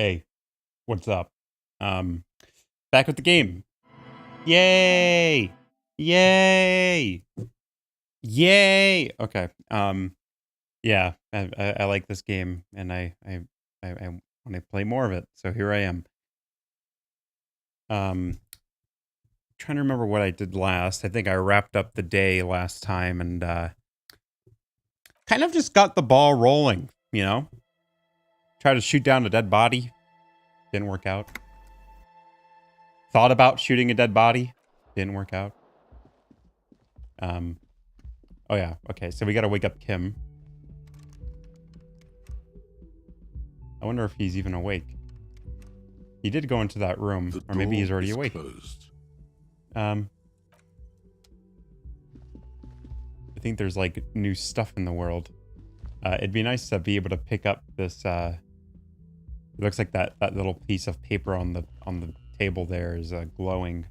Hey, what's up? Um, Back with the game. Yay! Yay! Yay! Okay. Yeah, I like this game, and I want to play more of it. So here I am. Trying to remember what I did last. I think I wrapped up the day last time, and kind of just got the ball rolling. You know, tried to shoot down a dead body, didn't work out. Thought about shooting a dead body, didn't work out. Oh yeah, okay, so we gotta wake up Kim. I wonder if he's even awake. He did go into that room, or maybe he's already awake. Closed. I think there's like new stuff in the world. It'd be nice to be able to pick up this. It looks like that little piece of paper on the table there is glowing,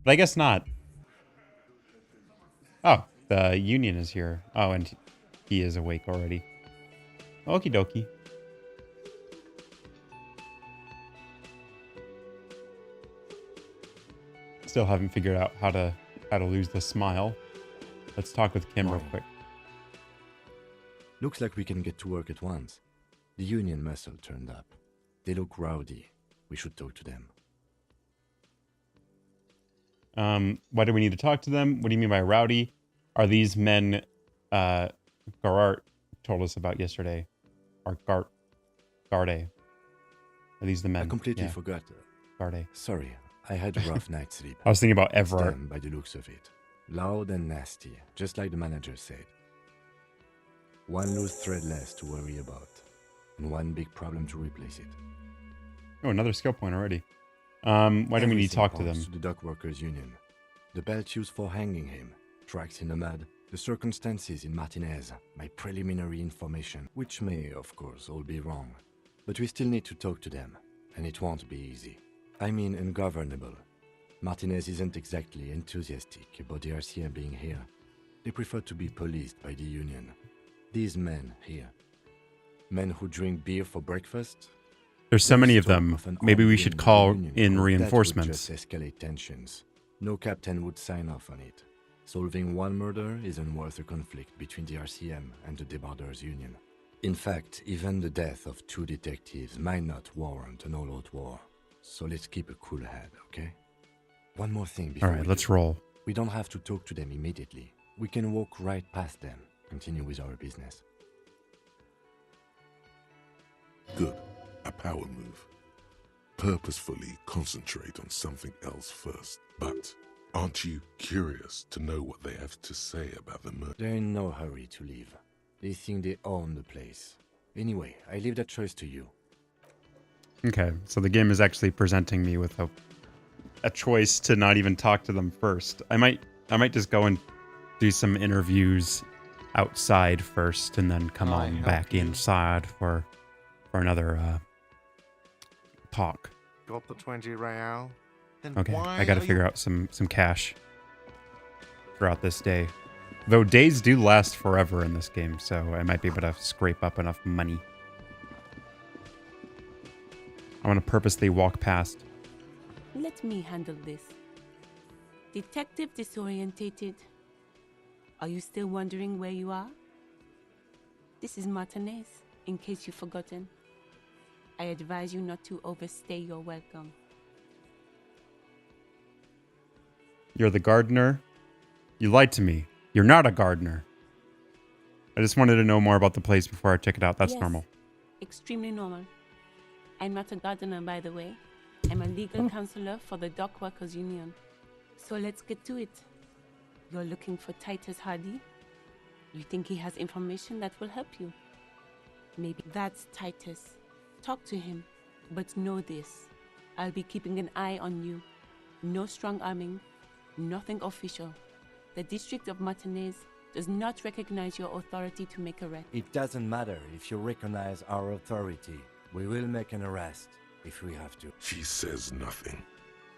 but I guess not. Oh, the union is here. Oh, and he is awake already. Okie dokie. Still haven't figured out how to lose the smile. Let's talk with Kim real quick. Looks like we can get to work at once. The union muscle turned up. They look rowdy. We should talk to them. Why do we need to talk to them? What do you mean by rowdy? Are these men Garart told us about yesterday? Or Garde? Are these the men? I completely forgot. Garde. Sorry, I had a rough night's sleep. I was thinking about Everard. By the looks of it. Loud and nasty, just like the manager said. One loose thread less to worry about, and one big problem to replace it. Oh, another skill point already. Why do we need to talk to them? To the dock workers union. The belt used for hanging him, tracks in the mud, the circumstances in Martinez, my preliminary information, which may, of course, all be wrong. But we still need to talk to them, and it won't be easy. I mean ungovernable. Martinez isn't exactly enthusiastic about the RCM being here. They prefer to be policed by the union. These men here. Men who drink beer for breakfast. There's so many of them. Maybe we should call in reinforcements. That would just escalate tensions. No captain would sign off on it. Solving one murder isn't worth a conflict between the RCM and the Debarders Union. In fact, even the death of 2 detectives might not warrant an all-out war. So let's keep a cool head, okay? One more thing before All right, let's roll. We don't have to talk to them immediately. We can walk right past them, continue with our business. Good. A power move. Purposefully concentrate on something else first. But aren't you curious to know what they have to say about the murder? They're in no hurry to leave. They think they own the place. Anyway, I leave that choice to you. Okay, so the game is actually presenting me with a choice to not even talk to them first. I might just go and do some interviews outside first, and then come on back inside for another talk. Got the 20 real? Then Okay, why I got to are figure out some cash throughout this day. Though days do last forever in this game, so I might be able to scrape up enough money. I want to purposely walk past. Let me handle this. Detective disorientated. Are you still wondering where you are? This is Martinez, in case you've forgotten. I advise you not to overstay your welcome. You're the gardener? You lied to me. You're not a gardener. I just wanted to know more about the place before I check it out. That's yes, normal. Extremely normal. I'm not a gardener, by the way. I'm a legal counselor for the Dock Workers Union. So let's get to it. You're looking for Titus Hardy? You think he has information that will help you? Maybe that's Titus. Talk to him, but know this. I'll be keeping an eye on you. No strong arming, nothing official. The District of Martinez does not recognize your authority to make arrests. It doesn't matter if you recognize our authority. We will make an arrest if we have to. She says nothing.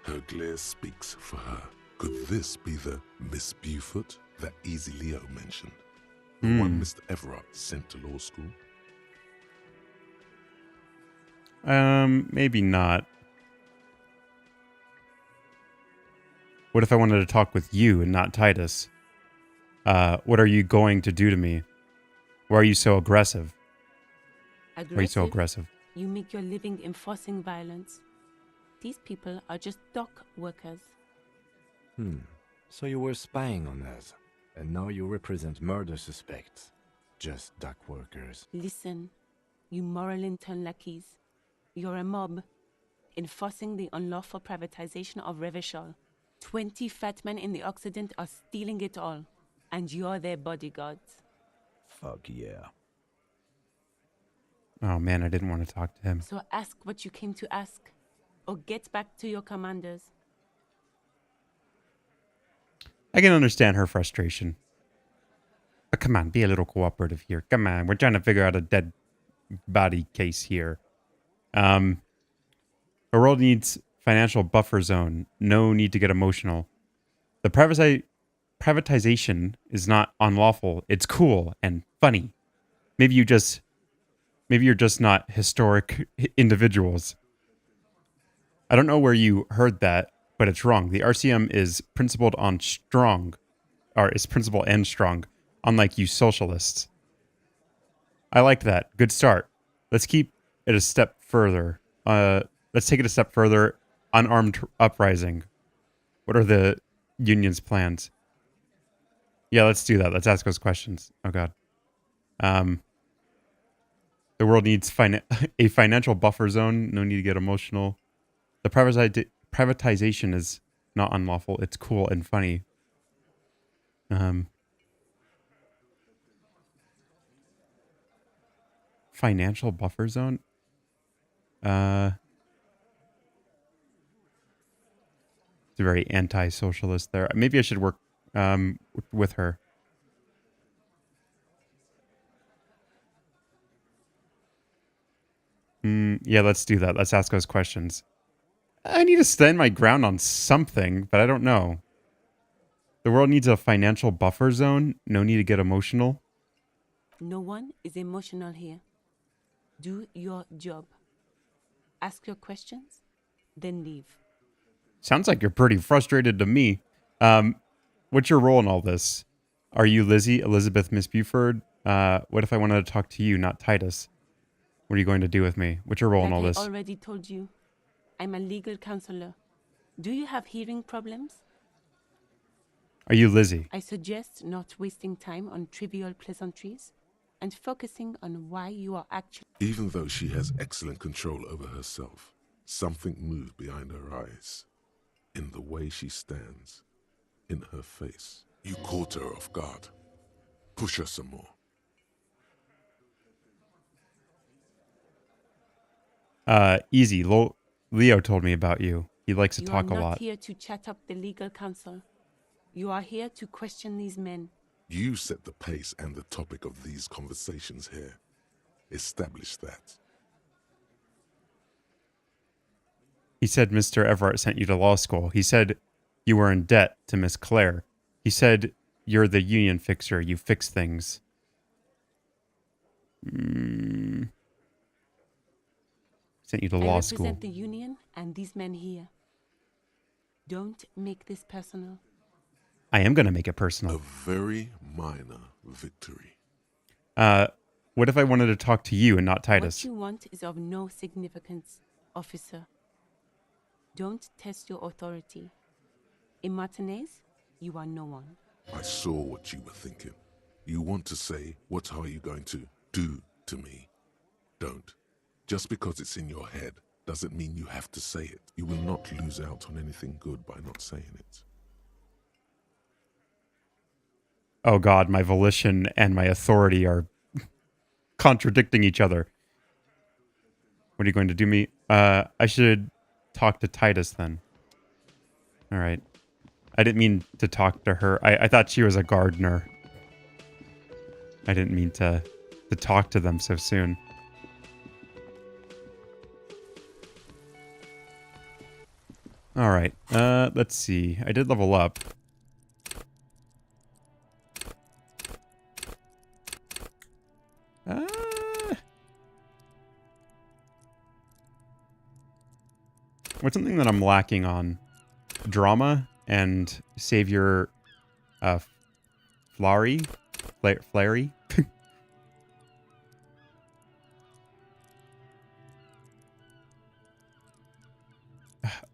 Her glare speaks for her. Could this be the Miss Beaufort that Easy Leo mentioned? The one Mr. Everard sent to law school? Maybe not. What if I wanted to talk with you and not Titus? What are you going to do to me? Why are you so aggressive? Why are you so aggressive? You make your living enforcing violence. These people are just dock workers. So you were spying on us, and now you represent murder suspects. Just dock workers. Listen, you moral intern lackeys. You're a mob, enforcing the unlawful privatization of Revachol. 20 fat men in the Occident are stealing it all, and you're their bodyguards. Fuck yeah. Oh man, I didn't want to talk to him. So ask what you came to ask, or get back to your commanders. I can understand her frustration. But come on, be a little cooperative here. Come on, we're trying to figure out a dead body case here. The world needs financial buffer zone. No need to get emotional. The privatization is not unlawful. It's cool and funny. Maybe you're just not historic individuals. I don't know where you heard that, but it's wrong. The RCM is principled and strong, unlike you socialists. I like that. Good start. Let's keep it a step further. Let's take it a step further. Unarmed uprising. What are the union's plans? Yeah, let's do that. Let's ask those questions. Oh God. The world needs a financial buffer zone. No need to get emotional. The privatization is not unlawful. It's cool and funny. Financial buffer zone? It's very anti-socialist there. Maybe I should work with her. Yeah, let's do that. Let's ask those questions. I need to stand my ground on something, but I don't know. The world needs a financial buffer zone. No need to get emotional. No one is emotional here. Do your job. Ask your questions, then leave. Sounds like you're pretty frustrated to me. What's your role in all this? Are you Lizzie, Elizabeth Miss Buford? What if I wanted to talk to you, not Titus? What are you going to do with me? What's your role in all this? I already told you, I'm a legal counselor. Do you have hearing problems? Are you Lizzie? I suggest not wasting time on trivial pleasantries and focusing on why you are actually... Even though she has excellent control over herself, something moved behind her eyes. In the way she stands. In her face. You caught her off guard. Push her some more. Easy. Leo told me about you. He likes to talk a lot. You are not here to chat up the legal counsel. You are here to question these men. You set the pace and the topic of these conversations here. Establish that. He said Mr. Everett sent you to law school. He said you were in debt to Miss Claire. He said you're the union fixer. You fix things. Sent you to law school. I represent the union and these men here. Don't make this personal. I am going to make it personal. A very minor victory. What if I wanted to talk to you and not Titus? What you want is of no significance, officer. Don't test your authority. In Martinez, you are no one. I saw what you were thinking. You want to say, what are you going to do to me? Don't. Just because it's in your head doesn't mean you have to say it. You will not lose out on anything good by not saying it. Oh God, my volition and my authority are contradicting each other. What are you going to do me? I should talk to Titus then. All right. I didn't mean to talk to her. I thought she was a gardener. I didn't mean to talk to them so soon. All right. Let's see. I did level up. What's something that I'm lacking on? Drama and Savior Flary? Flary?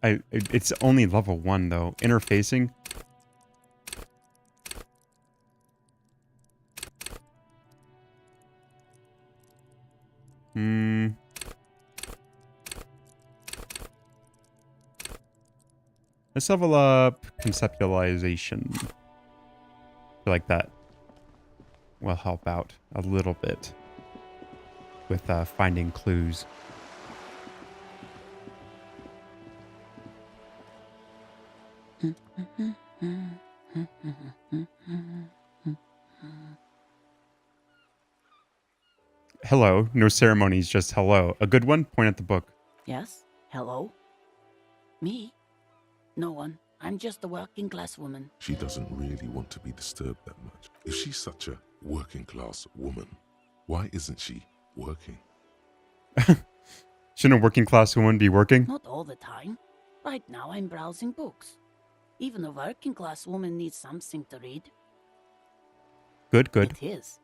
It's only level 1 though. Interfacing. Let's level up conceptualization. I feel like that will help out a little bit with finding clues. Hello. No ceremonies, just hello. A good one? Point at the book. Yes? Hello? Me? No one. I'm just a working class woman. She doesn't really want to be disturbed that much. If she's such a working class woman, why isn't she working? Shouldn't a working class woman be working? Not all the time. Right now I'm browsing books. Even a working class woman needs something to read. Good, good. It is.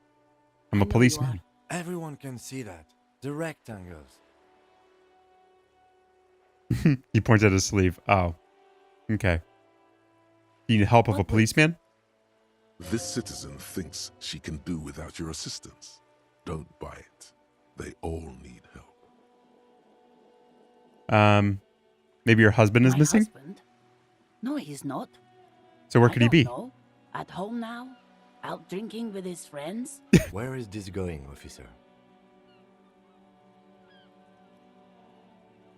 I'm I a know you policeman. Everyone can see that. The rectangles. He points at his sleeve. Oh. Okay. You need help of a What policeman? This citizen thinks she can do without your assistance. Don't buy it. They all need help. Maybe your husband is My missing? husband? No, he's not. So where I could he don't be? know. At home now? Out drinking with his friends? Where is this going, officer?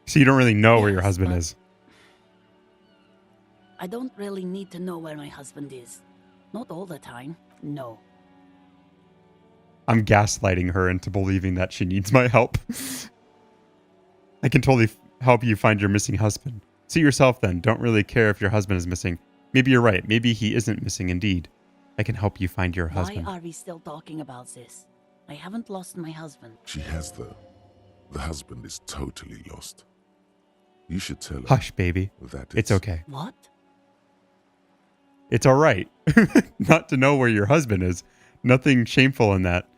So you don't really know where your Yes, husband but- is. I don't really need to know where my husband is. Not all the time. No. I'm gaslighting her into believing that she needs my help. I can totally help you find your missing husband. See yourself then. Don't really care if your husband is missing. Maybe you're right. Maybe he isn't missing indeed. I can help you find your husband. Why are we still talking about this? I haven't lost my husband. She has, though. The husband is totally lost. You should tell her Hush, baby. that It's okay. What? It's all right. Not to know where your husband is. Nothing shameful in that.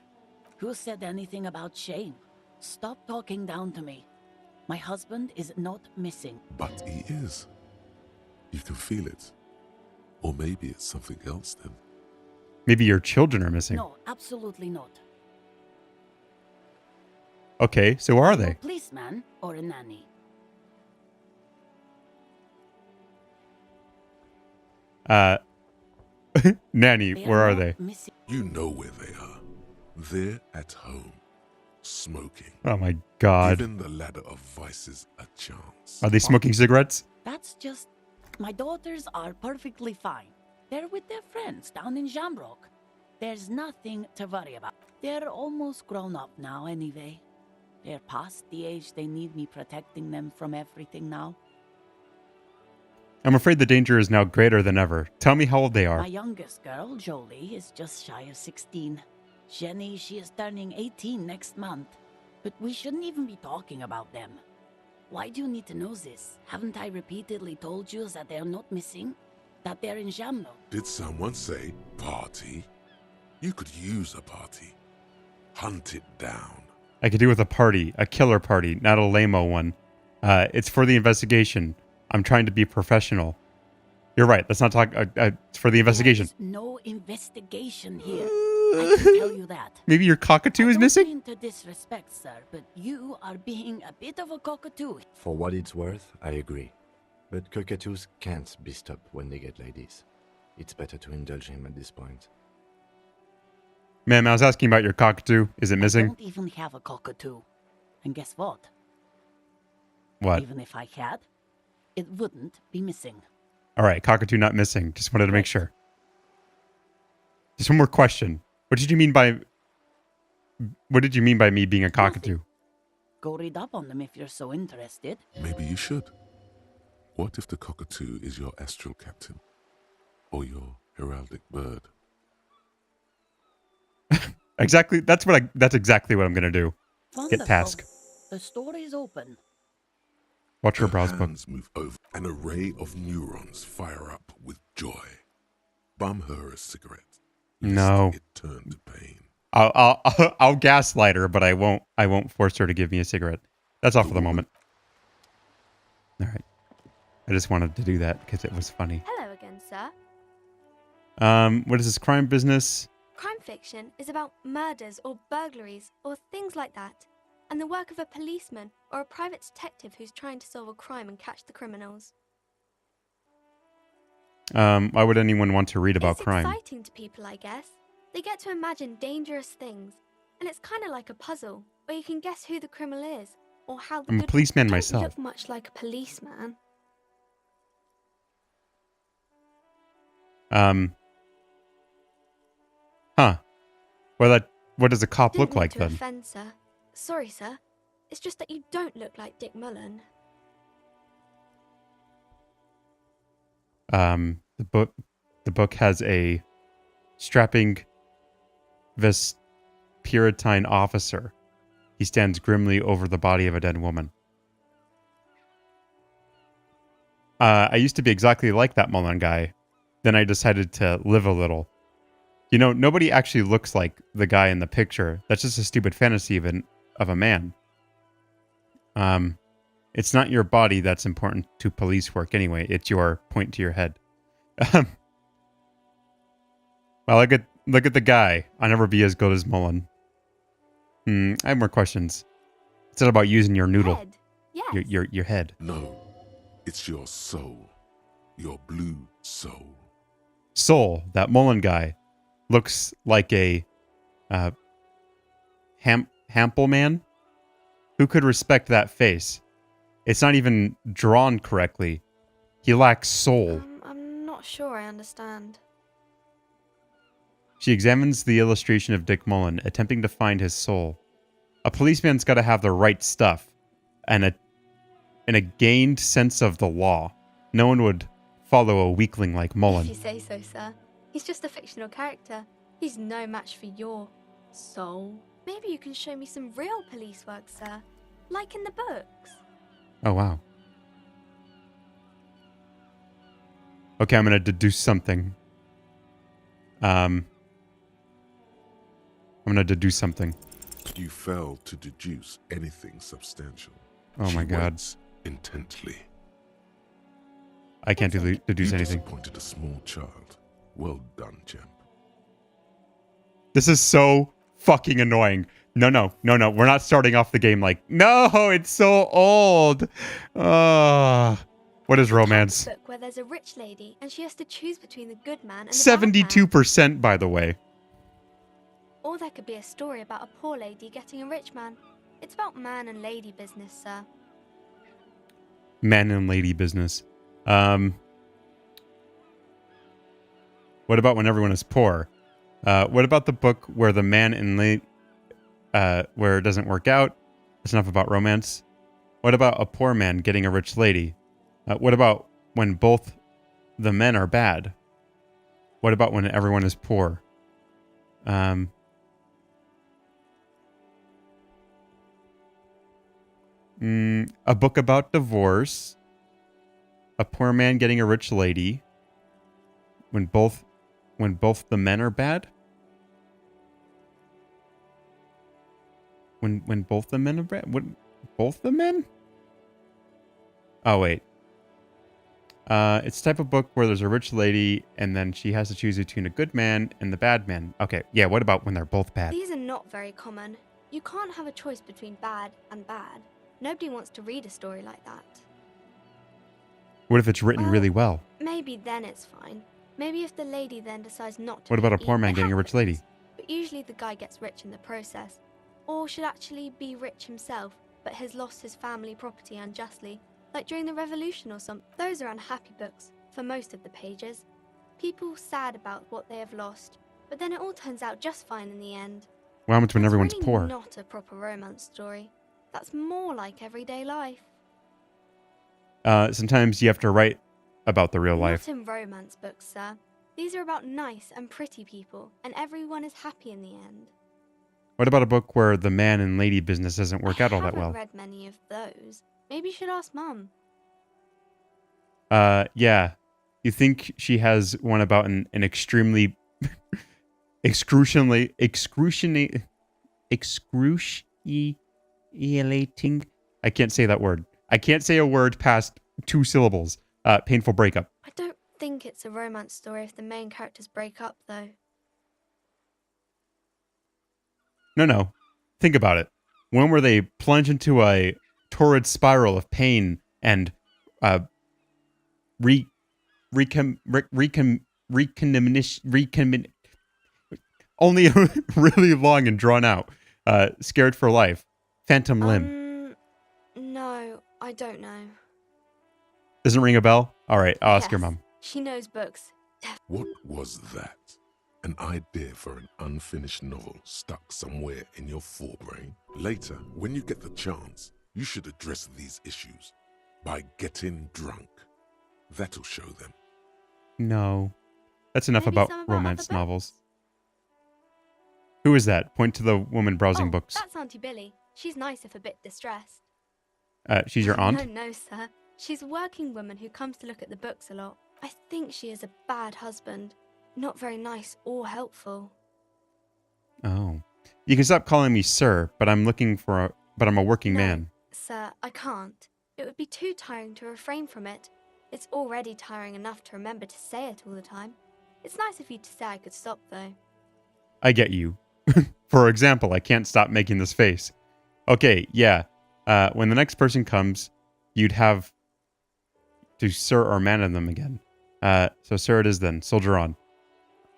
Who said anything about shame? Stop talking down to me. My husband is not missing. But he is. You can feel it. Or maybe it's something else then. Maybe your children are missing. No, absolutely not. Okay, so where are A they? policeman or a nanny? Nanny, They where are not they? Missing. You know where they are. They're at home, smoking. Oh my god. Giving the ladder of vices a chance. Are they smoking cigarettes? That's just... My daughters are perfectly fine. They're with their friends down in Shamrock. There's nothing to worry about. They're almost grown up now anyway. They're past the age they need me protecting them from everything now. I'm afraid the danger is now greater than ever. Tell me how old they My are. youngest girl, Jolie, is just shy of 16. Jenny, she is turning 18 next month. But we shouldn't even be talking about them. Why do you need to know this? Haven't I repeatedly told you that they're not missing? That they're in Shamrock? Did someone say party? You could use a party. Hunt it down. I could do with a party, a killer party, not a lame-o one. It's for the investigation. I'm trying to be professional. You're right. Let's not talk. It's for the investigation. There's no investigation here. I can tell you that. Maybe your cockatoo is I missing? don't mean to disrespect, sir, but you are being a bit of a cockatoo. For what it's worth, I agree. But cockatoos can't be stopped when they get ladies. It's better to indulge him at this point. Ma'am, I was asking about your cockatoo. Is it I missing? don't even have a cockatoo. And guess what? What? Even if I had, it wouldn't be missing. All right, cockatoo not missing. Just wanted to make Correct. sure. Just one more question. What did you mean by me being a cockatoo? Go read up on them if you're so interested. Maybe you should. What if the cockatoo is your astral captain? Or your heraldic bird? Exactly. That's exactly what I'm gonna do. Wonderful. task. The store is open. Watch her Her browse book. hands move over. An array of neurons fire up with joy. Bum her a cigarette. No. Lest it turn to pain. I'll gaslight her, but I won't force her to give me a cigarette. That's all for the moment. All right. I just wanted to do that because it was funny. Hello again, sir. What is this crime business? Crime fiction is about murders or burglaries or things like that, and the work of a policeman or a private detective who's trying to solve a crime and catch the criminals. Why would anyone want to read about It's crime? exciting to people, I guess. They get to imagine dangerous things, and it's kind of like a puzzle, where you can guess who the criminal is or how the I'm a good policeman don't myself. look much like a policeman. Huh. Well, what does a cop Didn't look mean like to then? offend, sir. Sorry, sir. It's just that you don't look like Dick Mullen. The book has a strapping Vespertine officer. He stands grimly over the body of a dead woman. I used to be exactly like that Mullen guy. Then I decided to live a little. You know, nobody actually looks like the guy in the picture. That's just a stupid fantasy of a man. It's not your body that's important to police work anyway. It's your point to your head. Well, look at the guy. I'll never be as good as Mullen. I have more questions. It's not about using your noodle. Head. Yes. Your head. No, it's your soul. Your blue soul. Soul, that Mullen guy, looks like a Hample man. Who could respect that face? It's not even drawn correctly. He lacks soul. I'm not sure I understand. She examines the illustration of Dick Mullen, attempting to find his soul. A policeman's got to have the right stuff, and a gained sense of the law. No one would follow a weakling like Mullen. If you say so, sir. He's just a fictional character. He's no match for your soul. Maybe you can show me some real police work, sir. Like in the books. Oh, wow. Okay, I'm going to deduce something. I'm going to deduce something. You fail to deduce anything substantial. Oh my She God. waits intently. I can't deduce You anything. disappointed a small child. Well done, champ. This is so fucking annoying. No. We're not starting off the game like, no, it's so old. What is romance? Book where there's a rich lady and she has to choose between the good man and the bad man. 72%, by the way. Or there could be a story about a poor lady getting a rich man. It's about man and lady business, sir. Man and lady business. What about when everyone is poor? What about the book where the man and lady, where it doesn't work out? It's enough about romance. What about a poor man getting a rich lady? What about when both the men are bad? What about when everyone is poor? A book about divorce. A poor man getting a rich lady. When both the men are bad. When both the men are bad. When both the men? Oh wait. It's the type of book where there's a rich lady and then she has to choose between a good man and the bad man. Okay, yeah. What about when they're both bad? These are not very common. You can't have a choice between bad and bad. Nobody wants to read a story like that. What if it's written really well? Maybe then it's fine. Maybe if the lady then decides not to. What about a compete, poor man it getting a rich lady? happens. But usually the guy gets rich in the process. Or should actually be rich himself, but has lost his family property unjustly, like during the revolution or something. Those are unhappy books, for most of the pages. People sad about what they have lost, but then it all turns out just fine in the end. What happens when That's everyone's really poor? Not a proper romance story. That's more like everyday life. Sometimes you have to write about the real life. Not in romance books, sir. These are about nice and pretty people, and everyone is happy in the end. What about a book where the man and lady business doesn't work out all that I well? haven't read many of those. Maybe you should ask Mum. Yeah. You think she has one about an extremely excruciating. I can't say that word. I can't say a word past 2 syllables. Painful breakup. I don't think it's a romance story if the main characters break up, though. No. Think about it. When were they plunged into a torrid spiral of pain and only really long and drawn out. Scared for life. Phantom limb. No, I don't know. Doesn't ring a bell? All right, I'll ask your Yes, mom. She knows books. What was that? An idea for an unfinished novel stuck somewhere in your forebrain? Later, when you get the chance, you should address these issues by getting drunk. That'll show them. No. That's enough Maybe about some about romance other novels. books? Who is that? Point to the woman browsing books. That's Auntie Billy. She's nice if a bit distressed. She's your aunt? No, sir. She's a working woman who comes to look at the books a lot. I think she is a bad husband. Not very nice or helpful. Oh. You can stop calling me sir, but I'm a working No, man. Sir, I can't. It would be too tiring to refrain from it. It's already tiring enough to remember to say it all the time. It's nice of you to say I could stop, though. I get you. For example, I can't stop making this face. Okay, yeah. When the next person comes, you'd have to sir or man them again. So sir it is then. Soldier on.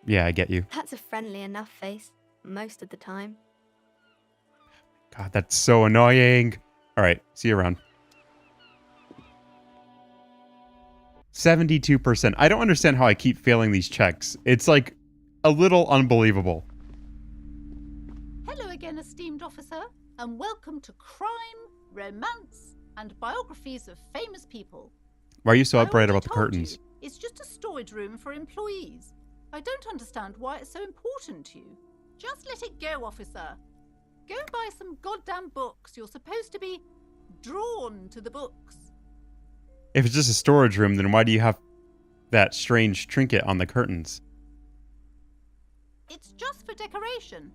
Yeah, I get you. That's a friendly enough face, most of the time. God, that's so annoying. All right, see you around. 72%. I don't understand how I keep failing these checks. It's like a little unbelievable. Hello again, esteemed officer, and welcome to Crime, Romance, and Biographies of Famous People. Why are you so I upright already about the told curtains? you, it's just a storage room for employees. I don't understand why it's so important to you. Just let it go, officer. Go and buy some goddamn books. You're supposed to be drawn to the books. If it's just a storage room, then why do you have that strange trinket on the curtains? It's just for decoration.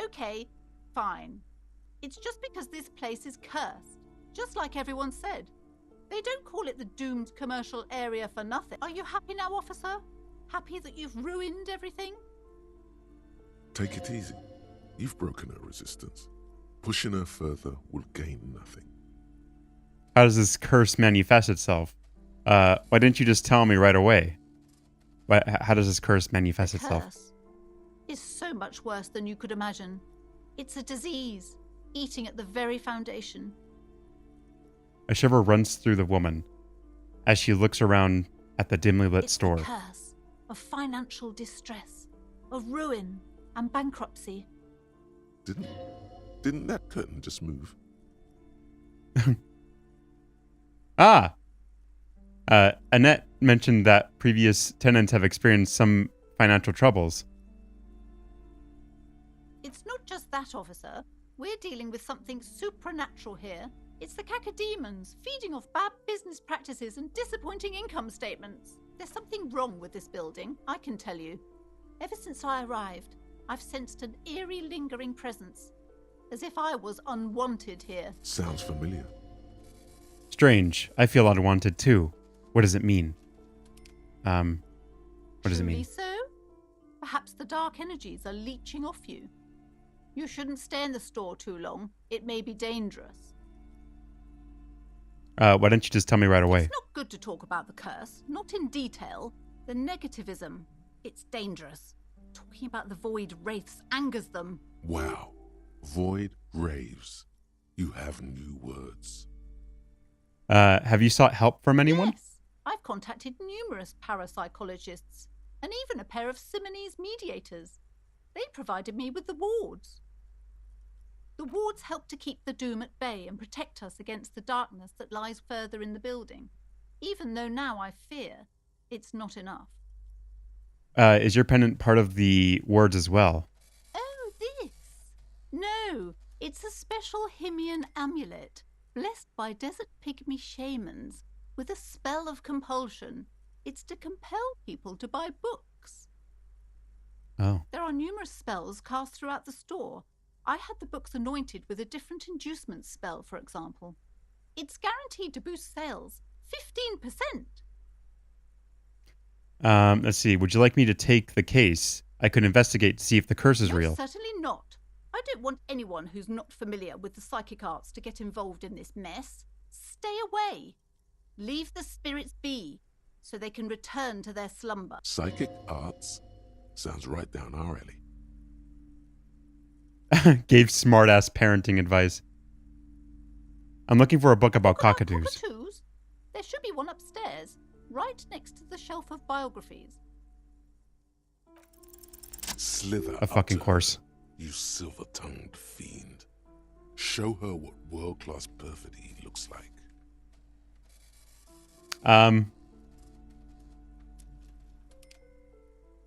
Okay, fine. It's just because this place is cursed, just like everyone said. They don't call it the doomed commercial area for nothing. Are you happy now, officer? Happy that you've ruined everything? Take it easy. You've broken her resistance. Pushing her further will gain nothing. How does this curse manifest itself? Why didn't you just tell me right away? How does this curse manifest The itself? curse is so much worse than you could imagine. It's a disease, eating at the very foundation. A shiver runs through the woman as she looks around at the dimly lit It's store. the curse of financial distress, of ruin and bankruptcy. Didn't that curtain just move? Annette mentioned that previous tenants have experienced some financial troubles. It's not just that, officer. We're dealing with something supernatural here. It's the cacodemons feeding off bad business practices and disappointing income statements. There's something wrong with this building, I can tell you. Ever since I arrived, I've sensed an eerie lingering presence, as if I was unwanted here. Sounds familiar. Strange. I feel unwanted too. What does it mean? What does it Truly mean? so? Perhaps the dark energies are leeching off you. You shouldn't stay in the store too long. It may be dangerous. Why don't you just tell me right away? It's not good to talk about the curse, not in detail. The negativism, it's dangerous. Talking about the void wraiths angers them. Wow. Void raves. You have new words. Have you sought help from anyone? Yes, I've contacted numerous parapsychologists and even a pair of Simonese mediators. They provided me with the wards. The wards help to keep the doom at bay and protect us against the darkness that lies further in the building, even though now I fear it's not enough. Is your pendant part of the wards as well? Oh, this? No, it's a special Himian amulet. blessed by desert pygmy shamans with a spell of compulsion. It's to compel people to buy books. Oh. There are numerous spells cast throughout the store. I had the books anointed with a different inducement spell, for example. It's guaranteed to boost sales 15%. Let's see. Would you like me to take the case? I could investigate to see if the curse is No, real. certainly not. I don't want anyone who's not familiar with the psychic arts to get involved in this mess. Stay away. Leave the spirits be, so they can return to their slumber. Psychic arts? Sounds right down our alley. Gave smart-ass parenting advice. I'm looking for a book about cockatoos. Cockatoos? There should be one upstairs, right next to the shelf of biographies. Slither A fucking up to course. her, you silver-tongued fiend. Show her what world-class perfidy looks like.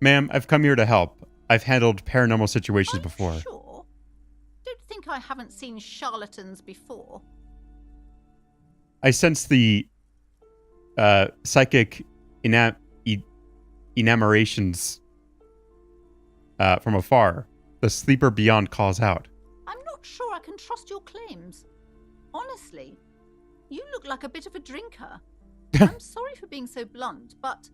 Ma'am, I've come here to help. I've handled paranormal situations I'm before. Sure. Don't think I haven't seen charlatans before. I sense the psychic enamorations from afar. The sleeper beyond calls out. I'm not sure I can trust your claims. Honestly, you look like a bit of a drinker. I'm sorry for being so blunt, but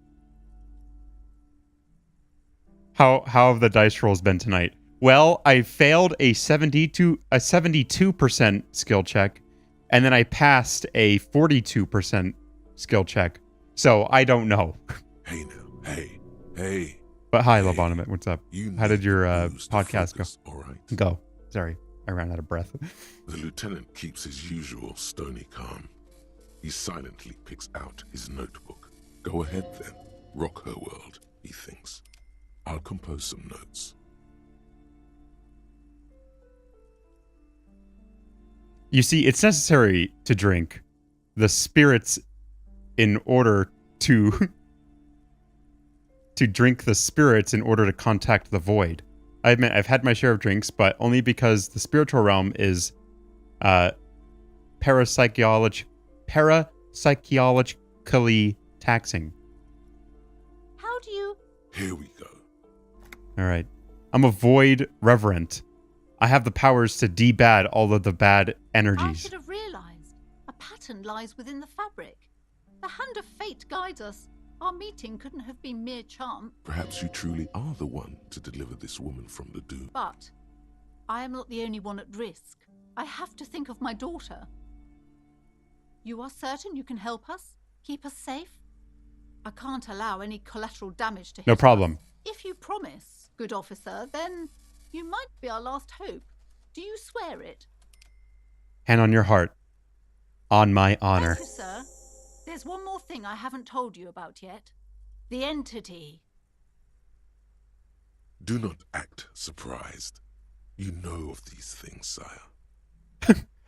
How have the dice rolls been tonight? Well, I failed a 72% skill check, and then I passed a 42% skill check. So I don't know. Hey now, hey. But hi, Hey, Lobonomit, what's up? You How did need your to lose the podcast focus, all right? go? Sorry, I ran out of breath. The lieutenant keeps his usual stony calm. He silently picks out his notebook. Go ahead then. Rock her world, he thinks. I'll compose some notes. You see, it's necessary to drink the spirits in order to to drink the spirits in order to contact the void. I admit I've had my share of drinks, but only because the spiritual realm is parapsychologically taxing. how do you... Here we go. All right. I'm a void reverent. I have the powers to debad all of the bad I energies. should have realized. A pattern lies within the fabric. The hand of fate guides us. Our meeting couldn't have been mere chance. Perhaps you truly are the one to deliver this woman from the doom. But I am not the only one at risk. I have to think of my daughter. You are certain you can help us? Keep us safe? I can't allow any collateral damage to hit No problem. us. If you promise, good officer, then you might be our last hope. Do you swear it? Hand on your heart. On my honor. Thank you, sir. There's one more thing I haven't told you about yet. The entity. Do not act surprised. You know of these things, sire.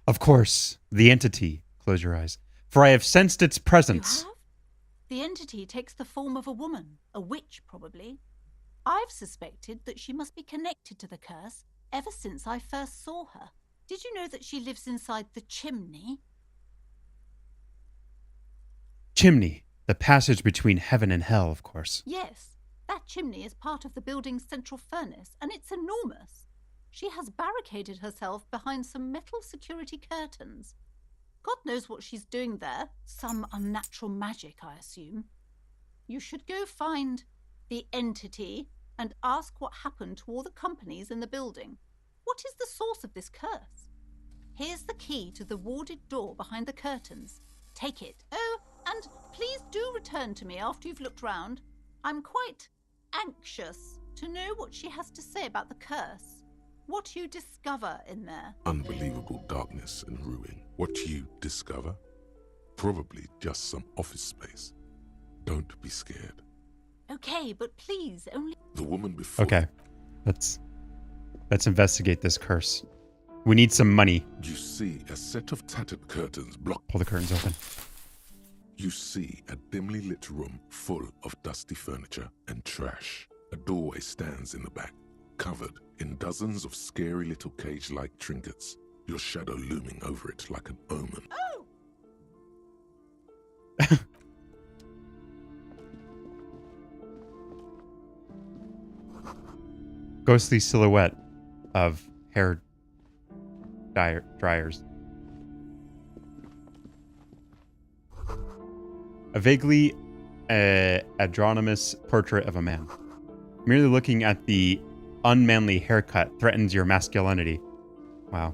Of course, the entity. Close your eyes. For I have sensed its You presence. have? The entity takes the form of a woman, a witch probably. I've suspected that she must be connected to the curse ever since I first saw her. Did you know that she lives inside the chimney? Chimney. The passage between heaven and hell, of course. Yes, that chimney is part of the building's central furnace, and it's enormous. She has barricaded herself behind some metal security curtains. God knows what she's doing there. Some unnatural magic, I assume. You should go find the entity and ask what happened to all the companies in the building. What is the source of this curse? Here's the key to the warded door behind the curtains. Take it. Oh, and please do return to me after you've looked round. I'm quite anxious to know what she has to say about the curse. What you discover in there. Unbelievable darkness and ruin. What you discover? Probably just some office space. Don't be scared. Okay, but please, only... The woman before Okay. Let's investigate this curse. We need some money. you see a set of tattered curtains block. Pull the curtains open. You see a dimly lit room full of dusty furniture and trash. A doorway stands in the back, covered in dozens of scary little cage-like trinkets. your shadow looming over it like an omen. Oh! Ghostly silhouette of hair dryers. A vaguely androgynous portrait of a man. Merely looking at the unmanly haircut threatens your masculinity. Wow.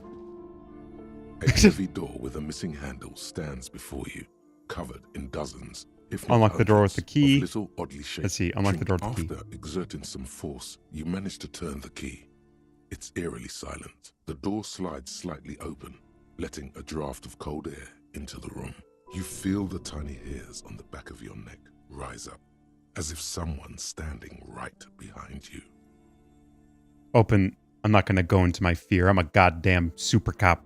A heavy door with a missing handle stands before you, covered in dozens, if not Unlock the door with hundreds, the key. of little oddly shaped Let's see, unlock the door with the key. After exerting some force, you manage to turn the key. It's eerily silent. The door slides slightly open, letting a draft of cold air into the room. You feel the tiny hairs on the back of your neck rise up, as if someone's standing right behind you. Open. I'm not going to go into my fear. I'm a goddamn super cop.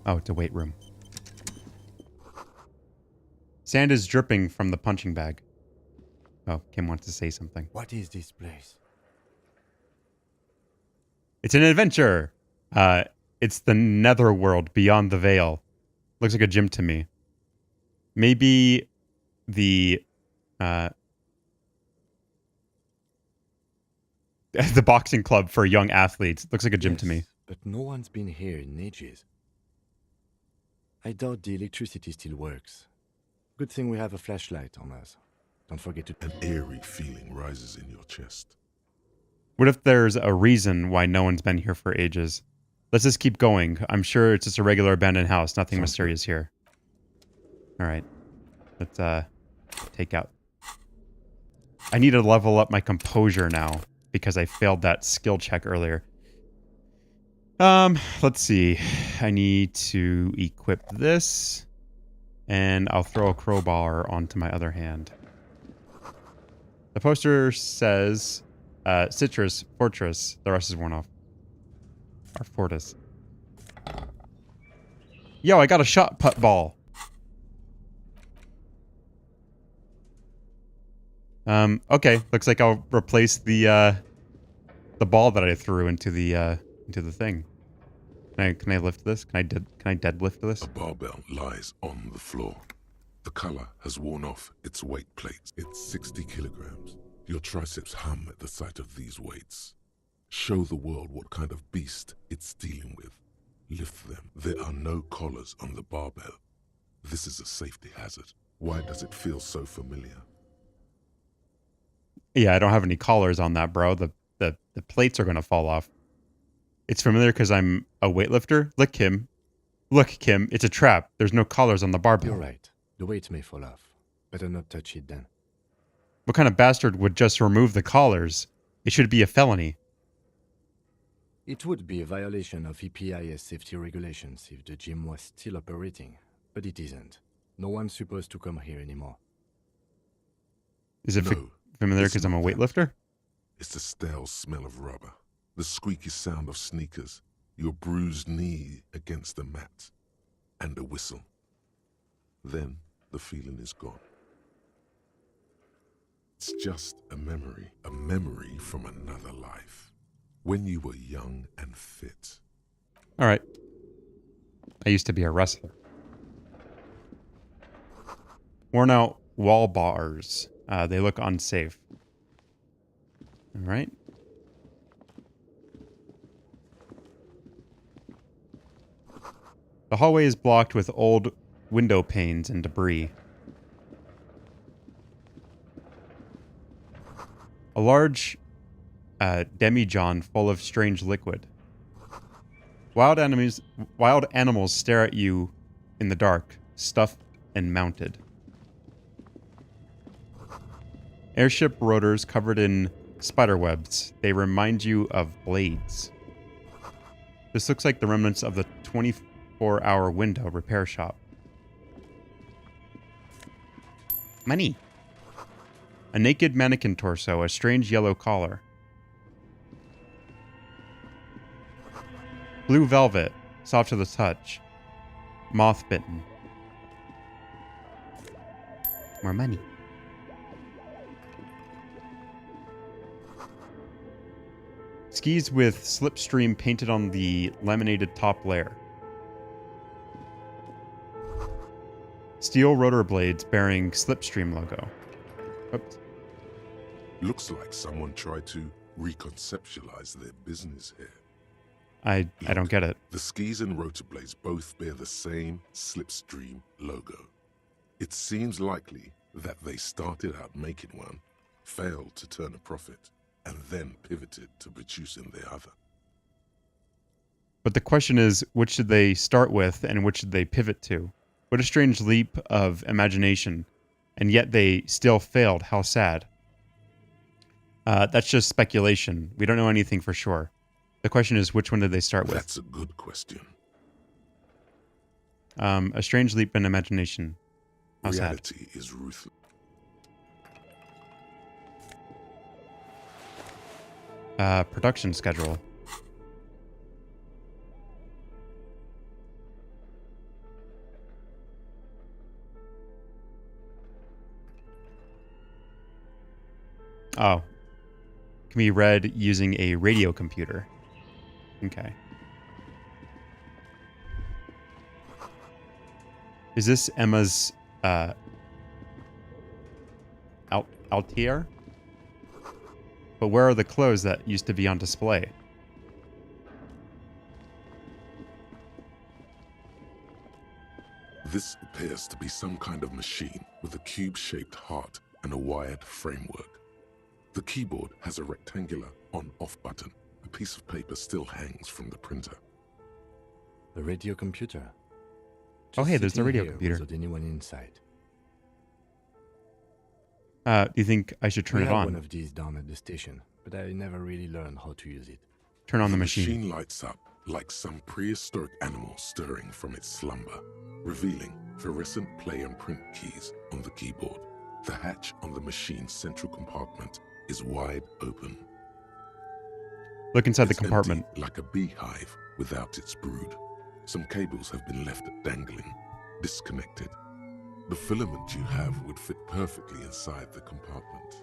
Oh, it's a weight room. Sand is dripping from the punching bag. Oh, Kim wants to say something. What is this place? It's an adventure. It's the netherworld beyond the veil. Looks like a gym to me. Maybe the the boxing club for young athletes. Looks like a gym to me. But no one's been here in ages. I doubt the electricity still works. Good thing we have a flashlight on us. Don't forget to... An eerie feeling rises in your chest. What if there's a reason why no one's been here for ages? Let's just keep going. I'm sure it's just a regular abandoned house. Nothing mysterious here. All right. Let's take out. I need to level up my composure now because I failed that skill check earlier. Let's see. I need to equip this, and I'll throw a crowbar onto my other hand. The poster says Citrus Fortress. The rest is worn off. Or Fortis. Yo, I got a shot put ball. Okay. Looks like I'll replace the ball that I threw into the thing. Can I lift this? Can I deadlift this? A barbell lies on the floor. The color has worn off its weight plates. It's 60 kilograms. Your triceps hum at the sight of these weights. Show the world what kind of beast it's dealing with. Lift them. There are no collars on the barbell. This is a safety hazard. Why does it feel so familiar? Yeah, I don't have any collars on that, bro. The plates are gonna fall off. It's familiar because I'm a weightlifter. Look, Kim. Look, Kim. It's a trap. There's no collars on the barbell. You're right. The weight may fall off. Better not touch it then. What kind of bastard would just remove the collars? It should be a felony. It would be a violation of EPIS safety regulations if the gym was still operating, but it isn't. No one's supposed to come here anymore. Is it No, familiar it's because I'm a not that. weightlifter? It's the stale smell of rubber, the squeaky sound of sneakers, your bruised knee against the mat, and a whistle. Then the feeling is gone. It's just a memory from another life, when you were young and fit. All right. I used to be a wrestler. Worn out wall bars. They look unsafe. All right. The hallway is blocked with old window panes and debris. A large demijohn full of strange liquid. Wild animals stare at you in the dark, stuffed and mounted. Airship rotors covered in spiderwebs. They remind you of blades. This looks like the remnants of the 24-hour window repair shop. Money. A naked mannequin torso, a strange yellow collar. Blue velvet, soft to the touch. Moth bitten. More money. Skis with Slipstream painted on the laminated top layer. Steel rotor blades bearing Slipstream logo. Oops. Looks like someone tried to reconceptualize their business here. I don't get it. The skis and rotor blades both bear the same Slipstream logo. It seems likely that they started out making one, failed to turn a profit, and then pivoted to producing the other. But the question is, which did they start with and which did they pivot to? What a strange leap of imagination. And yet they still failed. How sad. That's just speculation. We don't know anything for sure. The question is, which one did they start with? That's a good question. A strange leap in imagination. How sad. Reality is ruthless. Production schedule. Oh. Can be read using a radio computer. Okay. Is this Emma's Altair? But where are the clothes that used to be on display? This appears to be some kind of machine with a cube-shaped heart and a wired framework. The keyboard has a rectangular on-off button. A piece of paper still hangs from the printer. The radio computer. Oh, hey, there's the sitting radio here computer. Without anyone inside. Do you think I should turn We it had on? one of these down at the station, but I never really learned how to use it. Turn on the The machine. machine lights up like some prehistoric animal stirring from its slumber, revealing fluorescent play and print keys on the keyboard. The hatch on the machine's central compartment is wide open. Look inside the It's empty, compartment. like a beehive without its brood. Some cables have been left dangling, disconnected. The filament you have would fit perfectly inside the compartment.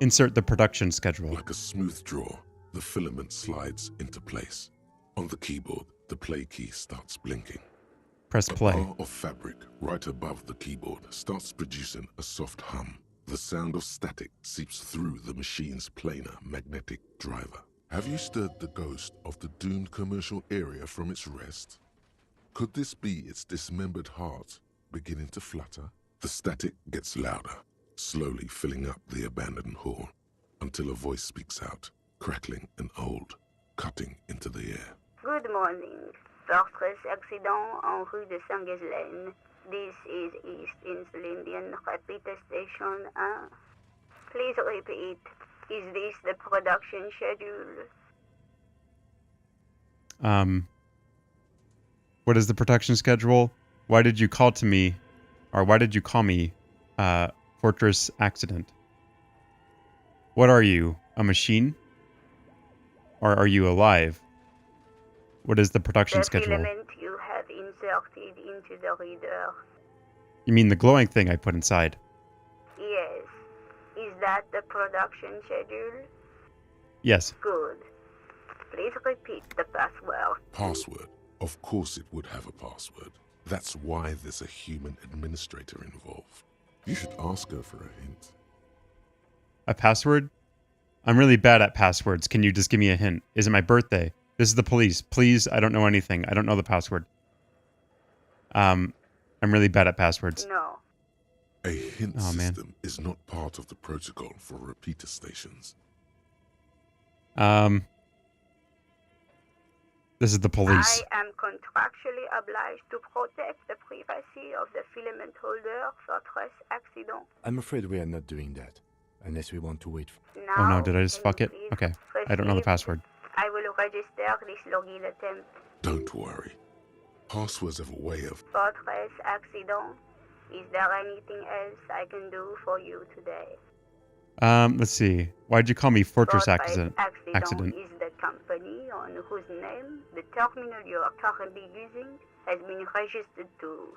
Insert the production schedule. Like a smooth draw, the filament slides into place. On the keyboard, the play key starts blinking. Press A play. bar of fabric right above the keyboard starts producing a soft hum. The sound of static seeps through the machine's planar magnetic driver. Have you stirred the ghost of the doomed commercial area from its rest? Could this be its dismembered heart beginning to flutter? The static gets louder, slowly filling up the abandoned hall, until a voice speaks out, crackling and old, cutting into the air. Good morning. Fortress accident en rue de Saint-Ghislaine. This is East Insulindian Repeater Station 1. Please repeat. Is this the production schedule? What is the production schedule? Why did you call to me, or why did you call me, Fortress Accident? What are you, a machine? Or are you alive? What is the production schedule? The filament you have inserted into the reader. You mean the glowing thing I put inside? Yes. Is that the production schedule? Yes. Good. Please repeat the password. Password. Of course it would have a password. That's why there's a human administrator involved. You should ask her for a hint. A password? I'm really bad at passwords. Can you just give me a hint? Is it my birthday? This is the police. Please, I don't know anything. I don't know the password. I'm really bad at passwords. No. A hint Oh, man. system is not part of the protocol for repeater stations. This is the police. I am contractually obliged to protect the privacy of the filament holder for stress accident. I'm afraid we are not doing that, unless we want to wait. Now, Oh no, did I just can fuck you it? please Okay. I don't know the proceed? password. I will register this login attempt. Don't worry. Passwords have a way of... Fortress accident. Is there anything else I can do for you today? Let's see. Why'd you call me Fortress Accident? Accident is the company on whose name the terminal you are currently using has been registered to.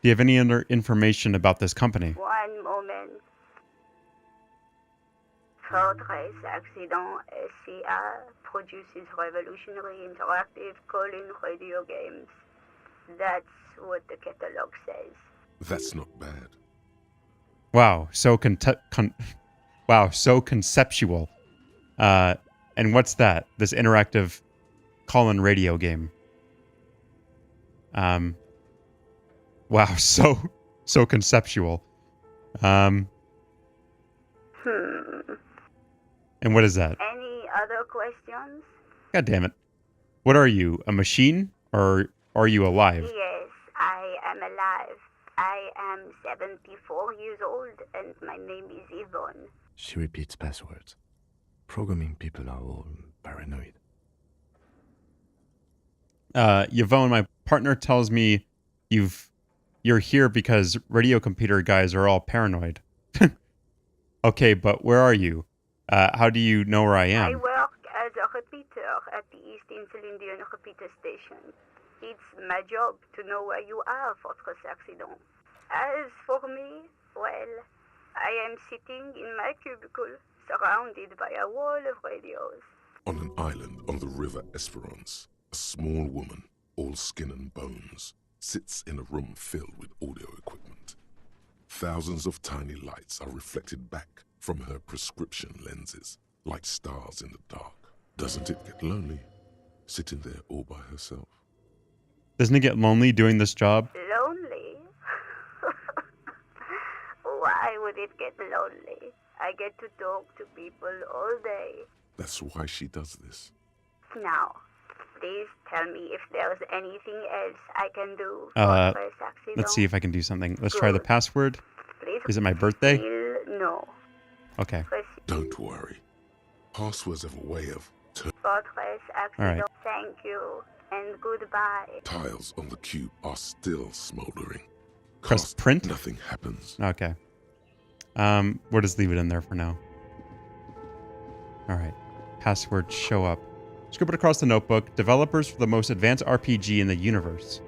Do you have any other information about this company? One moment. Fortress Accident SCA produces revolutionary interactive call-in radio games. That's what the catalog says. That's not bad. Wow, so so conceptual. And what's that? This interactive call-in radio game. Wow, so conceptual. And what is that? Any other questions? God damn it. What are you, a machine? Or are you alive? Yes, I am alive. I am 74 years old and my name is Yvonne. She repeats passwords. Programming people are all paranoid. Yvonne, my partner tells me you're here because radio computer guys are all paranoid. Okay, but where are you? How do you know where I I am? work as a repeater at the East Insulindian repeater station. It's my job to know where you are, Fortress Accident. As for me, well, I am sitting in my cubicle, surrounded by a wall of radios. On an island on the river Esperance, a small woman, all skin and bones, sits in a room filled with audio equipment. Thousands of tiny lights are reflected back from her prescription lenses, like stars in the dark. Doesn't it get lonely, sitting there all by herself? Doesn't it get lonely doing this job? Lonely? Why would it get lonely? I get to talk to people all day. That's why she does this. Now, please tell me if there's anything else I can do. Let's Accident. see if I can do something. Let's try the Good. password. Please Is it my birthday? No. Okay. Don't worry. Passwords have a way of Fortress Accident. All right. Thank you and goodbye. tiles on the cube are still smoldering. Press Cast, print? Nothing happens. Okay. We'll just leave it in there for now. All right. Password show up. Scribbled across the notebook. Developers for the most advanced RPG in the universe.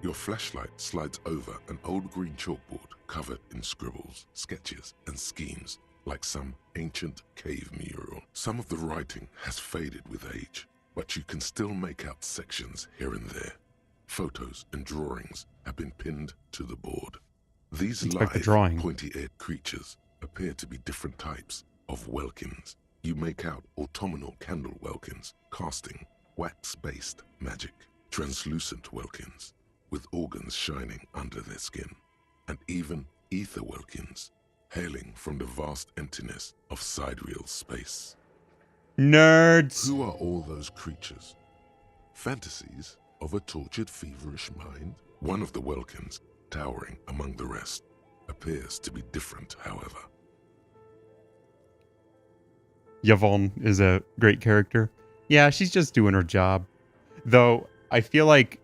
Your flashlight slides over an old green chalkboard covered in scribbles, sketches, and schemes, like some ancient cave mural. Some of the writing has faded with age, but you can still make out sections here and there. Photos and drawings have been pinned to the board. These Inspect the lithe, drawing. pointy-eared creatures appear to be different types of welkins. You make out autumnal candle welkins, casting wax-based magic, translucent welkins, with organs shining under their skin, and even ether welkins, hailing from the vast emptiness of sidereal space. Nerds! Who are all those creatures? Fantasies of a tortured, feverish mind? One of the welkins, towering among the rest, appears to be different, however. Yvonne is a great character. Yeah, she's just doing her job. Though, I feel like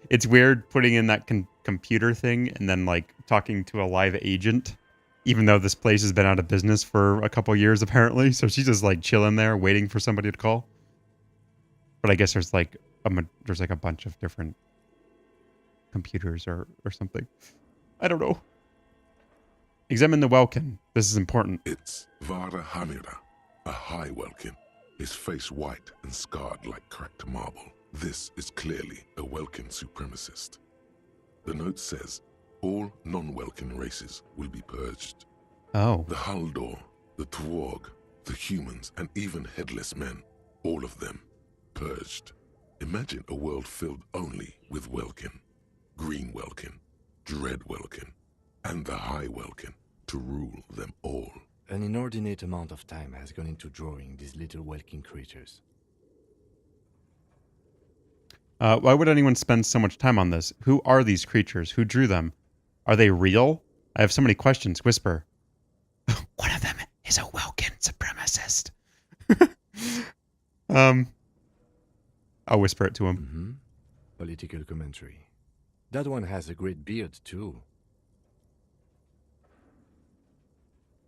it's weird putting in that computer thing and then, like, talking to a live agent, even though this place has been out of business for a couple years, apparently. So she's just, like, chilling there, waiting for somebody to call. But I guess there's, like, a bunch of different computers or something. I don't know. Examine the welkin. This is important. It's Vara Hamira, a high welkin, his face white and scarred like cracked marble. This is clearly a Welkin supremacist. The note says, all non-Welkin races will be purged. Oh. The Haldor, the Twarg, the humans, and even headless men, all of them, purged. Imagine a world filled only with Welkin, Green Welkin, Dread Welkin, and the High Welkin to rule them all. An inordinate amount of time has gone into drawing these little Welkin creatures. Why would anyone spend so much time on this? Who are these creatures? Who drew them? Are they real? I have so many questions. Whisper. One of them is a Welkin supremacist. I'll whisper it to him. Mm-hmm. Political commentary. That one has a great beard, too.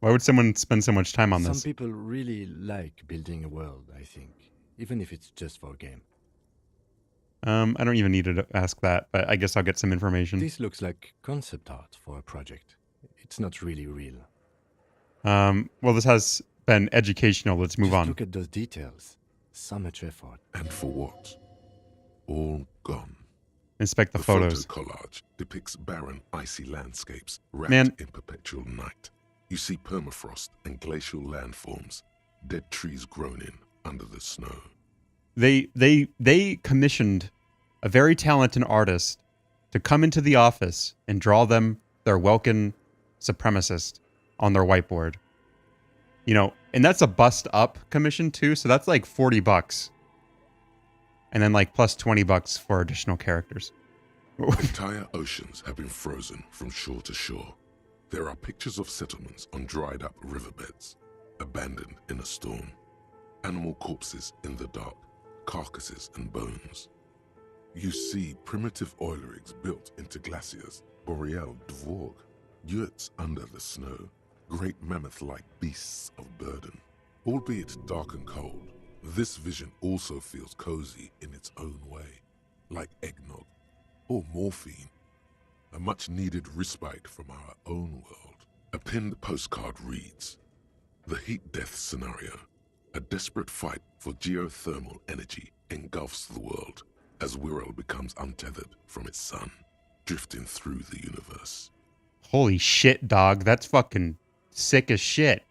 Why would someone spend so much time on Some this? people really like building a world, I think. Even if it's just for a game. I don't even need to ask that, but I guess I'll get some information. This looks like concept art for a project. It's not really real. Well, this has been educational. Let's move Just on. look at those details. So much effort. And for what? All gone. Inspect the The photos. photo collage depicts barren, icy landscapes wrapped Man. in perpetual night. You see permafrost and glacial landforms, dead trees grown in under the snow. They commissioned a very talented artist to come into the office and draw them their Welkin supremacist on their whiteboard. You know, and that's a bust up commission too, so that's like $40. And then like plus $20 for additional characters. Entire oceans have been frozen from shore to shore. There are pictures of settlements on dried up riverbeds, abandoned in a storm. Animal corpses in the dark, carcasses and bones. You see primitive oil rigs built into glaciers, boreal dvorg, yurts under the snow, great mammoth-like beasts of burden. Albeit dark and cold, this vision also feels cozy in its own way, like eggnog or morphine, a much-needed respite from our own world. A pinned postcard reads, "The heat death scenario, a desperate fight for geothermal energy engulfs the world as Wirral becomes untethered from its sun, drifting through the universe." Holy shit, dog. That's fucking sick as shit.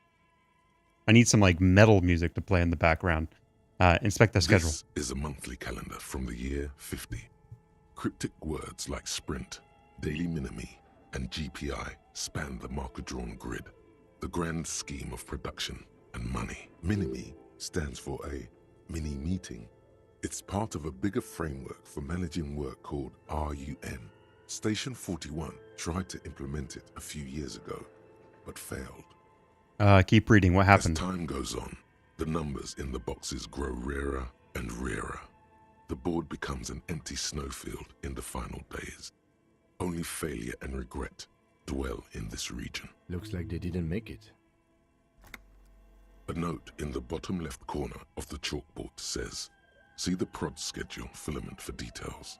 I need some like metal music to play in the background. Inspect the schedule. This is a monthly calendar from the year 50. Cryptic words like sprint, daily minimi, and GPI span the marker-drawn grid, the grand scheme of production and money. Minimi stands for a mini-meeting. It's part of a bigger framework for managing work called RUN. Station 41 tried to implement it a few years ago, but failed. Keep reading. What happened? As time goes on, the numbers in the boxes grow rarer and rarer. The board becomes an empty snowfield in the final days. Only failure and regret dwell in this region. Looks like they didn't make it. A note in the bottom left corner of the chalkboard says, "See the prod schedule filament for details."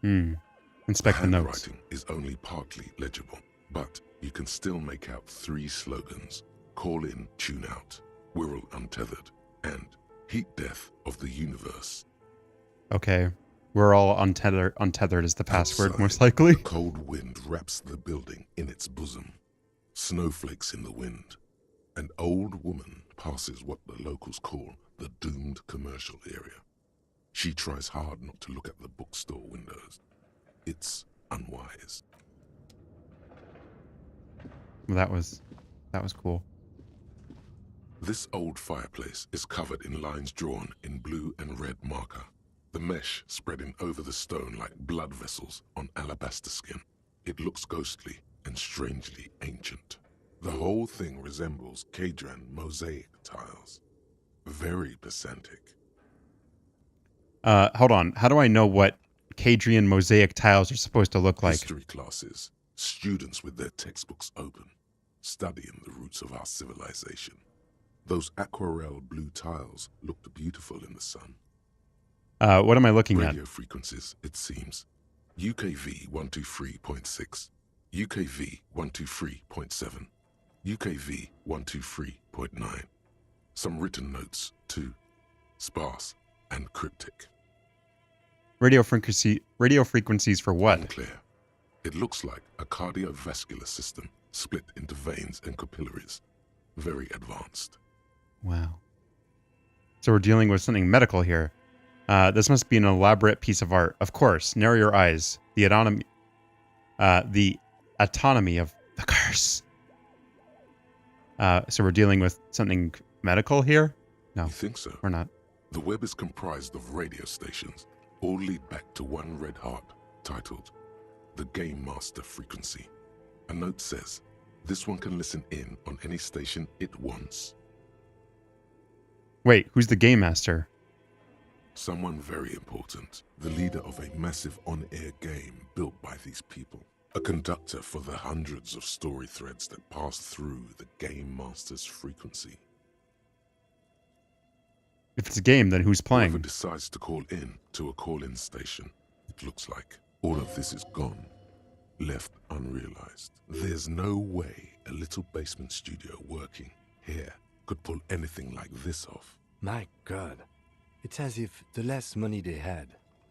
Inspect the notes. Handwriting is only partly legible, but you can still make out 3 slogans: "Call in, tune out," "Wirral untethered," and "Heat death of the universe." Okay. We're all untethered is the password, Outside, most likely. The cold wind wraps the building in its bosom. Snowflakes in the wind. An old woman passes what the locals call the doomed commercial area. She tries hard not to look at the bookstore windows. It's unwise. That was cool. This old fireplace is covered in lines drawn in blue and red marker, the mesh spreading over the stone like blood vessels on alabaster skin. It looks ghostly and strangely ancient. The whole thing resembles Kadran mosaic tiles. Very pesantic. Hold on. How do I know what Cadrian mosaic tiles are supposed to look like? History classes, students with their textbooks open, studying the roots of our civilization. Those aquarelle blue tiles looked beautiful in the sun. What am I looking at? Radio frequencies, it seems. UKV 123.6, UKV 123.7, UKV 123.9. Some written notes, too. Sparse and cryptic. Radio frequencies for what? Unclear. It looks like a cardiovascular system split into veins and capillaries. Very advanced. Wow. So we're dealing with something medical here. This must be an elaborate piece of art. Of course, narrow your eyes. The autonomy of the curse. So we're dealing with something medical here? No, You think so? we're not. The web is comprised of radio stations, all lead back to one red heart, titled the Game Master Frequency. A note says, this one can listen in on any station it wants. Wait, who's the game master? Someone very important, the leader of a massive on-air game built by these people. A conductor for the hundreds of story threads that pass through the Game Master's frequency. If it's a game, then who's playing? Whoever decides to call in to a call-in station, it looks like all of this is gone, left unrealized. There's no way a little basement studio working here could pull anything like this off. My God. It's as if the less money they had,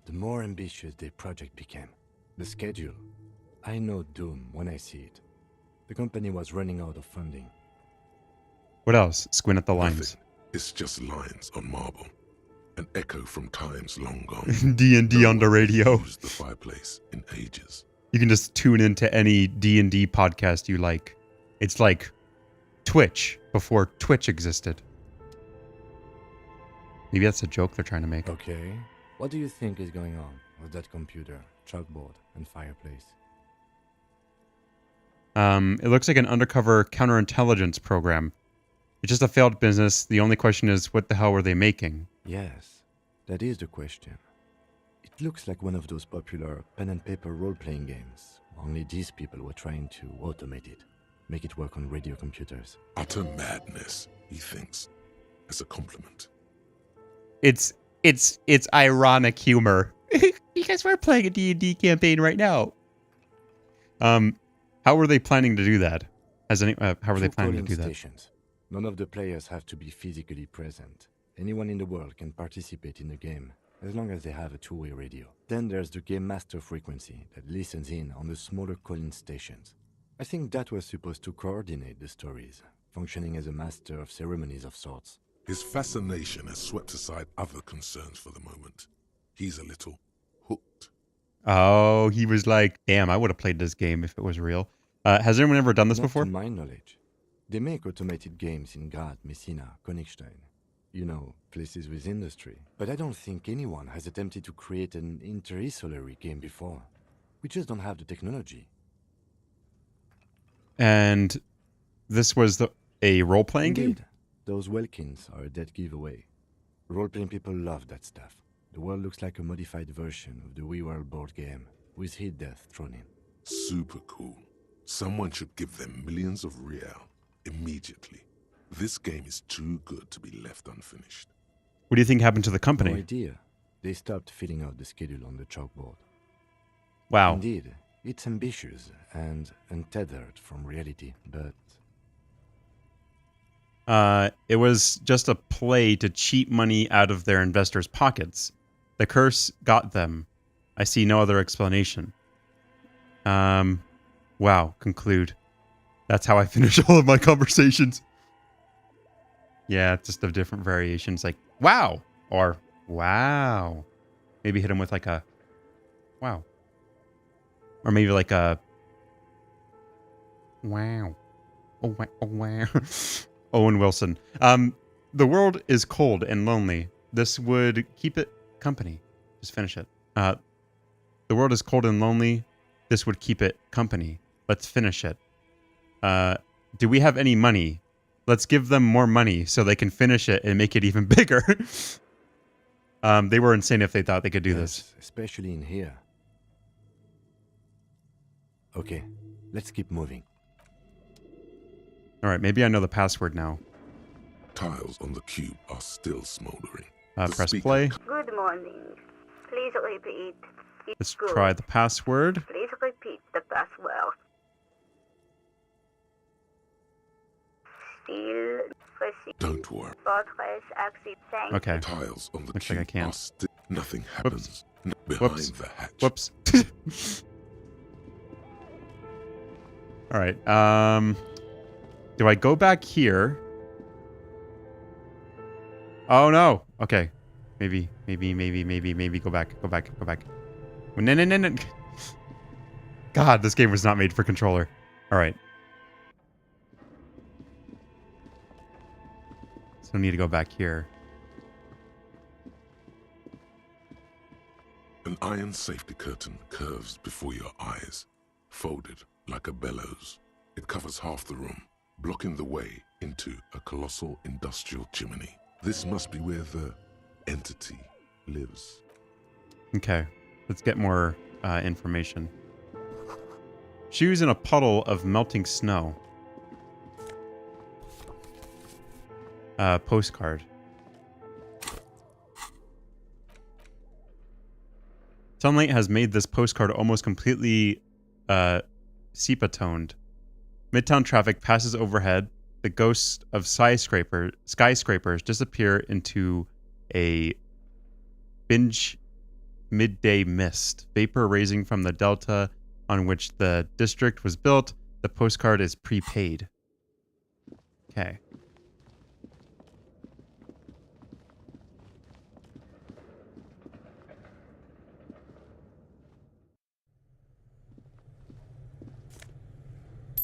the more ambitious their project became. The schedule. I know doom when I see it. The company was running out of funding. What else? Squint at the lines. Nothing. It's just lines on marble. An echo from times long gone. D&D on the radio. Used the fireplace in ages. You can just tune into any D&D podcast you like. It's like Twitch before Twitch existed. Maybe that's a joke they're trying to make. Okay. What do you think is going on with that computer, chalkboard, and fireplace? It looks like an undercover counterintelligence program. It's just a failed business. The only question is, what the hell were they making? Yes, that is the question. It looks like one of those popular pen and paper role-playing games. Only these people were trying to automate it, make it work on radio computers. Utter madness, he thinks, as a compliment. It's ironic humor. Because we're playing a D&D campaign right now. How were they planning to do that? How were they planning to do that? Stations. None of the players have to be physically present. Anyone in the world can participate in the game, as long as they have a two-way radio. Then there's the game master frequency that listens in on the smaller call-in stations. I think that was supposed to coordinate the stories, functioning as a master of ceremonies of sorts. His fascination has swept aside other concerns for the moment. He's a little hooked. Oh, he was like, damn, I would have played this game if it was real. Has anyone ever done this Not before? to my knowledge. They make automated games in Graz, Messina, Königstein. You know, places with industry. But I don't think anyone has attempted to create an interinsulary game before. We just don't have the technology. And this was a role-playing game? Indeed. Those Welkins are a dead giveaway. Role-playing people love that stuff. The world looks like a modified version of the WeWorld board game, with hit death thrown in. Super cool. Someone should give them millions of real immediately. This game is too good to be left unfinished. What do you think happened to the company? No idea. They stopped filling out the schedule on the chalkboard. Wow. Indeed, it's ambitious and untethered from reality, but... It was just a play to cheat money out of their investors' pockets. The curse got them. I see no other explanation. Wow, conclude. That's how I finish all of my conversations. Yeah, it's just of different variations, like, wow, or wow. Maybe hit him with like a, wow. Or maybe like a, wow. Oh, wow. Oh, wow. Owen Wilson. The world is cold and lonely. This would keep it company. Just finish it. The world is cold and lonely. This would keep it company. Let's finish it. Do we have any money? Let's give them more money so they can finish it and make it even bigger. They were insane if they thought they could do this. Especially in here. Okay, let's keep moving. All right, maybe I know the password now. Tiles on the cube are still smoldering. Press play. Good morning. Please repeat. Let's try the password. Please repeat the password. Still proceed. Don't worry. Fortress exit. Thank Okay. Tiles on the Looks like I cube can't. are still... Nothing happens. Behind Whoops. the hatch. Whoops. All right. Do I go back here? Oh no. Okay. Maybe go back. No. God, this game was not made for controller. All right. So I need to go back here. An iron safety curtain curves before your eyes, folded like a bellows. It covers half the room, blocking the way into a colossal industrial chimney. This must be where the entity lives. Okay. Let's get more information. Shoes in a puddle of melting snow. Postcard. Sunlight has made this postcard almost completely sepia-toned. Midtown traffic passes overhead. The ghosts of skyscrapers disappear into a binge midday mist. Vapor raising from the delta on which the district was built. The postcard is prepaid. Okay.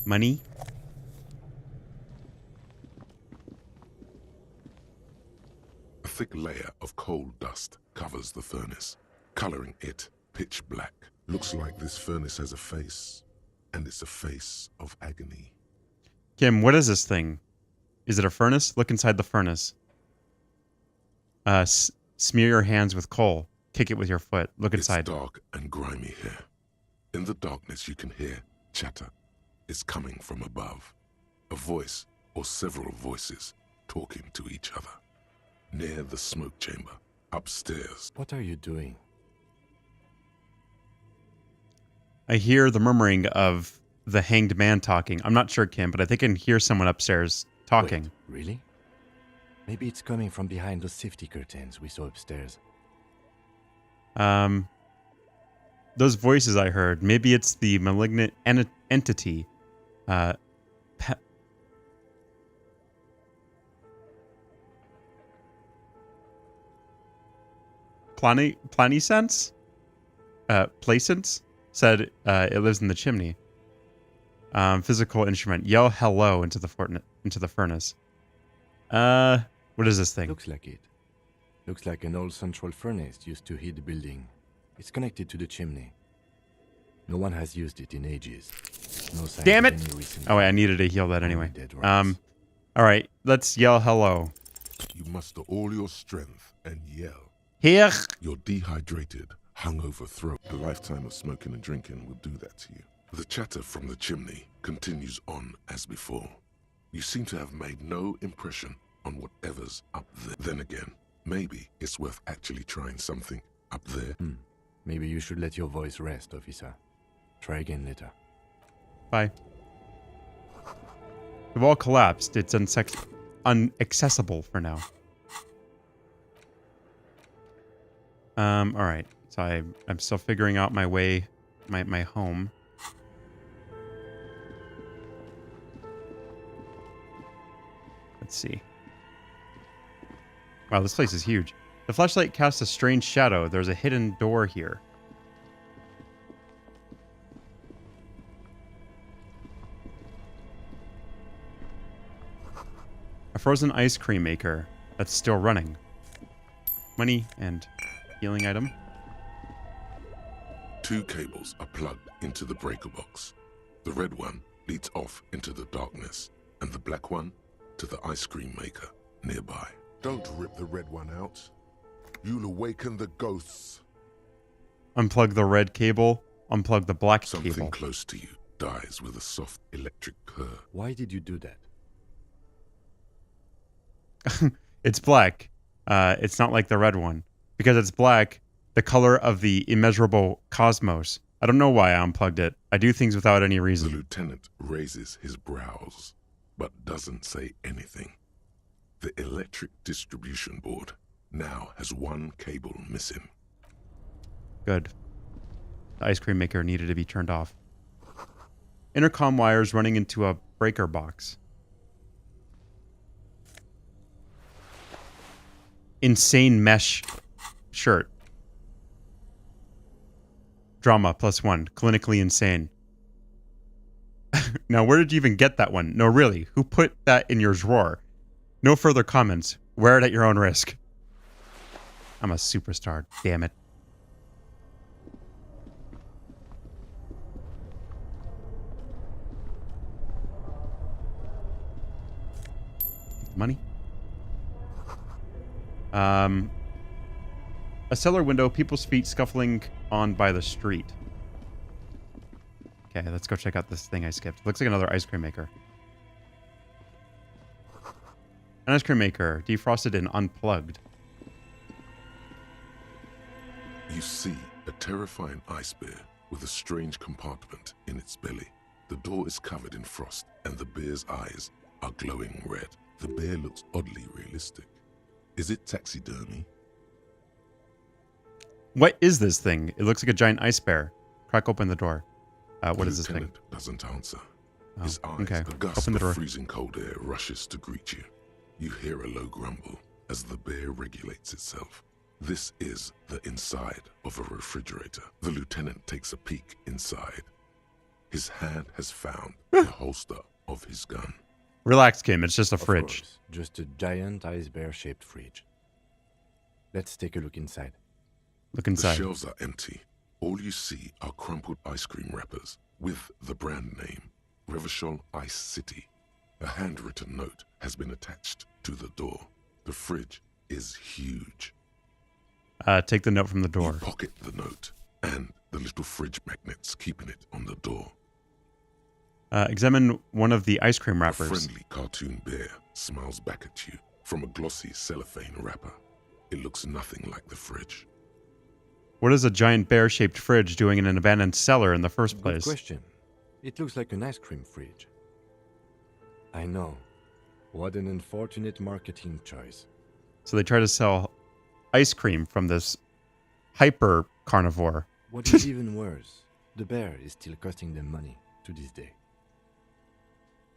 Money. A thick layer of coal dust covers the furnace, coloring it pitch black. Looks like this furnace has a face, and it's a face of agony. Kim, what is this thing? Is it a furnace? Look inside the furnace. Smear your hands with coal. Kick it with your foot. Look inside. It's dark and grimy here. In the darkness you can hear chatter. It's coming from above. A voice or several voices talking to each other. Near the smoke chamber, upstairs. What are you doing? I hear the murmuring of the hanged man talking. I'm not sure, Kim, but I think I can hear someone upstairs talking. Wait, really? Maybe it's coming from behind those safety curtains we saw upstairs. Those voices I heard, maybe it's the malignant entity. Planisense? Placence? Said it lives in the chimney. Physical instrument. Yell hello into the furnace. What is this thing? Looks like it. Looks like an old central furnace used to heat the building. It's connected to the chimney. No one has used it in ages. No sign Damn of it! any recent Oh wait, I needed to heal that anyway. dead rats. All right, let's yell hello. You muster all your strength and yell. Here. You're dehydrated, hungover throat. A lifetime of smoking and drinking will do that to you. The chatter from the chimney continues on as before. You seem to have made no impression on whatever's up there. Then again, maybe it's worth actually trying something up there. Maybe you should let your voice rest, officer. Try again later. Bye. We've all collapsed. It's unaccessible for now. All right. So I'm still figuring out my way, my home. Let's see. Wow, this place is huge. The flashlight casts a strange shadow. There's a hidden door here. A frozen ice cream maker that's still running. Money and healing item. 2 cables are plugged into the breaker box. The red one leads off into the darkness, and the black one to the ice cream maker nearby. Don't rip the red one out. You'll awaken the ghosts. Unplug the red cable. Unplug the black Something cable. close to you dies with a soft electric purr. Why did you do that? It's black. It's not like the red one. Because it's black, the color of the immeasurable cosmos. I don't know why I unplugged it. I do things without any The reason. lieutenant raises his brows, but doesn't say anything. The electric distribution board now has 1 cable missing. Good. The ice cream maker needed to be turned off. Intercom wires running into a breaker box. Insane mesh shirt. Drama +1. Clinically insane. Now, where did you even get that one? No, really. Who put that in your drawer? No further comments. Wear it at your own risk. I'm a superstar. Damn it. Money. A cellar window, people's feet scuffling on by the street. Okay, let's go check out this thing I skipped. Looks like another ice cream maker. An ice cream maker, defrosted and unplugged. You see a terrifying ice bear with a strange compartment in its belly. The door is covered in frost, and the bear's eyes are glowing red. The bear looks oddly realistic. Is it taxidermy? What is this thing? It looks like a giant ice bear. Crack open the door. What is this thing? Lieutenant doesn't answer. Oh, His eyes, okay. a gust Open the door. of freezing cold air rushes to greet you. You hear a low grumble as the bear regulates itself. This is the inside of a refrigerator. The lieutenant takes a peek inside. His hand has found the holster of his gun. Relax, Kim. It's just a Of fridge. course, just a giant ice bear-shaped fridge. Let's take a look inside. Look The inside. shelves are empty. All you see are crumpled ice cream wrappers with the brand name, Revachol Ice City. A handwritten note has been attached to the door. The fridge is huge. Take the note from the door. You pocket the note and the little fridge magnets keeping it on the door. Examine one of the ice cream A wrappers. friendly cartoon bear smiles back at you from a glossy cellophane wrapper. It looks nothing like the fridge. What is a giant bear-shaped fridge doing in an abandoned cellar in the first Good place? question. It looks like an ice cream fridge. I know. What an unfortunate marketing choice. So they try to sell ice cream from this hyper carnivore. What is even worse, the bear is still costing them money to this day.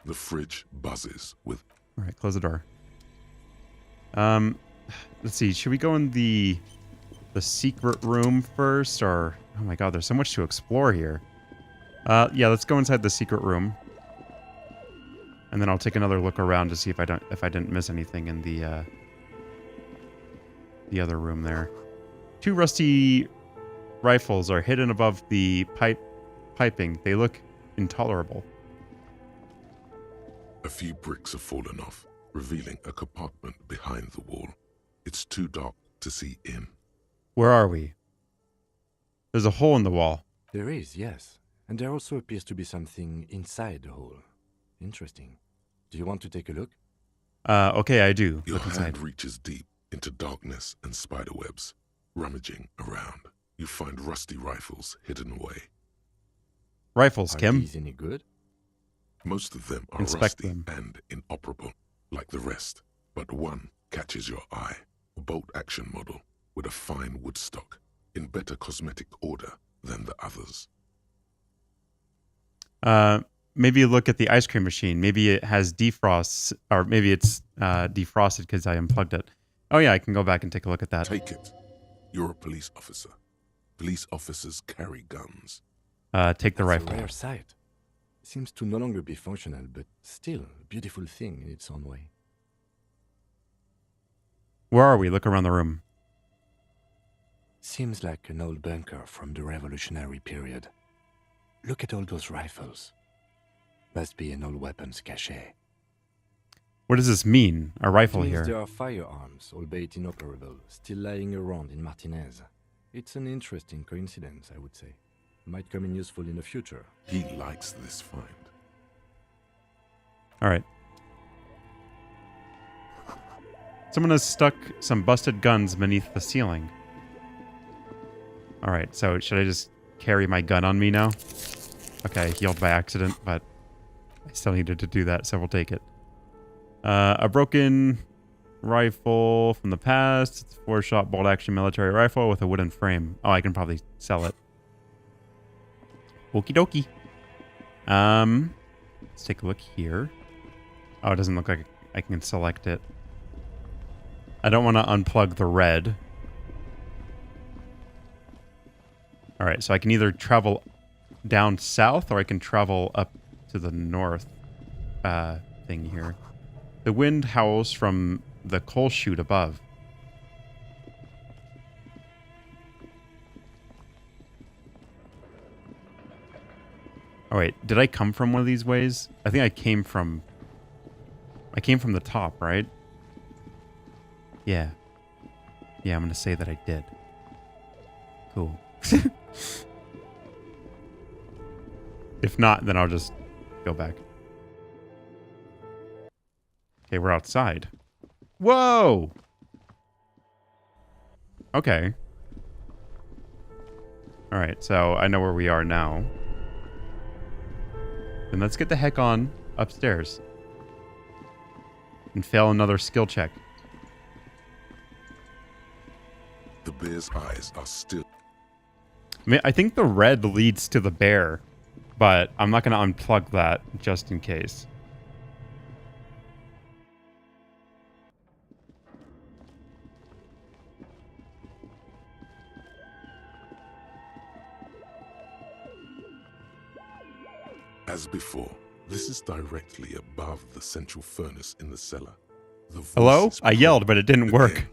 The fridge buzzes with All right, close the door. Let's see. Should we go in the secret room first, or oh my god, there's so much to explore here. Yeah, let's go inside the secret room, and then I'll take another look around to see if I didn't miss anything in the other room there. Two rusty rifles are hidden above the piping. They look intolerable. a few bricks have fallen off, revealing a compartment behind the wall. It's too dark to see in. Where are we? There's a hole in the wall. There is, yes. And there also appears to be something inside the hole. Interesting. Do you want to take a look? Okay, I do. Your Look inside. hand reaches deep into darkness and spiderwebs. Rummaging around, you find rusty rifles hidden away. Rifles, Are Kim. these any good? Most of them are Inspect rusty them. and inoperable, like the rest. But one catches your eye. A bolt-action model with a fine wood stock, in better cosmetic order than the others. Maybe look at the ice cream machine. Maybe it has defrosts, or maybe it's defrosted because I unplugged it. Oh yeah, I can go back and take a look at that. Take it. You're a police officer. Police officers carry guns. Take the That's rifle. a rare sight. Seems to no longer be functional, but still a beautiful thing in its own way. Where are we? Look around the room. Seems like an old bunker from the revolutionary period. Look at all those rifles. Must be an old weapons cache. What does this mean? A rifle Means here. there are firearms, albeit inoperable, still lying around in Martinez. It's an interesting coincidence, I would say. Might come in useful in the future. He likes this find. All right. Someone has stuck some busted guns beneath the ceiling. All right, so should I just carry my gun on me now? Okay, I healed by accident, but I still needed to do that, so we'll take it. A broken rifle from the past. It's a 4-shot bolt-action military rifle with a wooden frame. Oh, I can probably sell it. Okie dokie. Let's take a look here. Oh, it doesn't look like I can select it. I don't want to unplug the red. All right, so I can either travel down south or I can travel up to the north thing here. The wind howls from the coal chute above. Oh wait, did I come from one of these ways? I think I came from the top, right? Yeah. Yeah, I'm going to say that I did. Cool. If not, then I'll just go back. Okay, we're outside. Whoa! Okay. Alright, so I know where we are now. And let's get the heck on upstairs. And fail another skill check. The bear's eyes are still... I mean, I think the red leads to the bear, but I'm not going to unplug that just in case. As before, this is directly above the central furnace in the cellar. The voice Hello? is I yelled, but it didn't Again, work.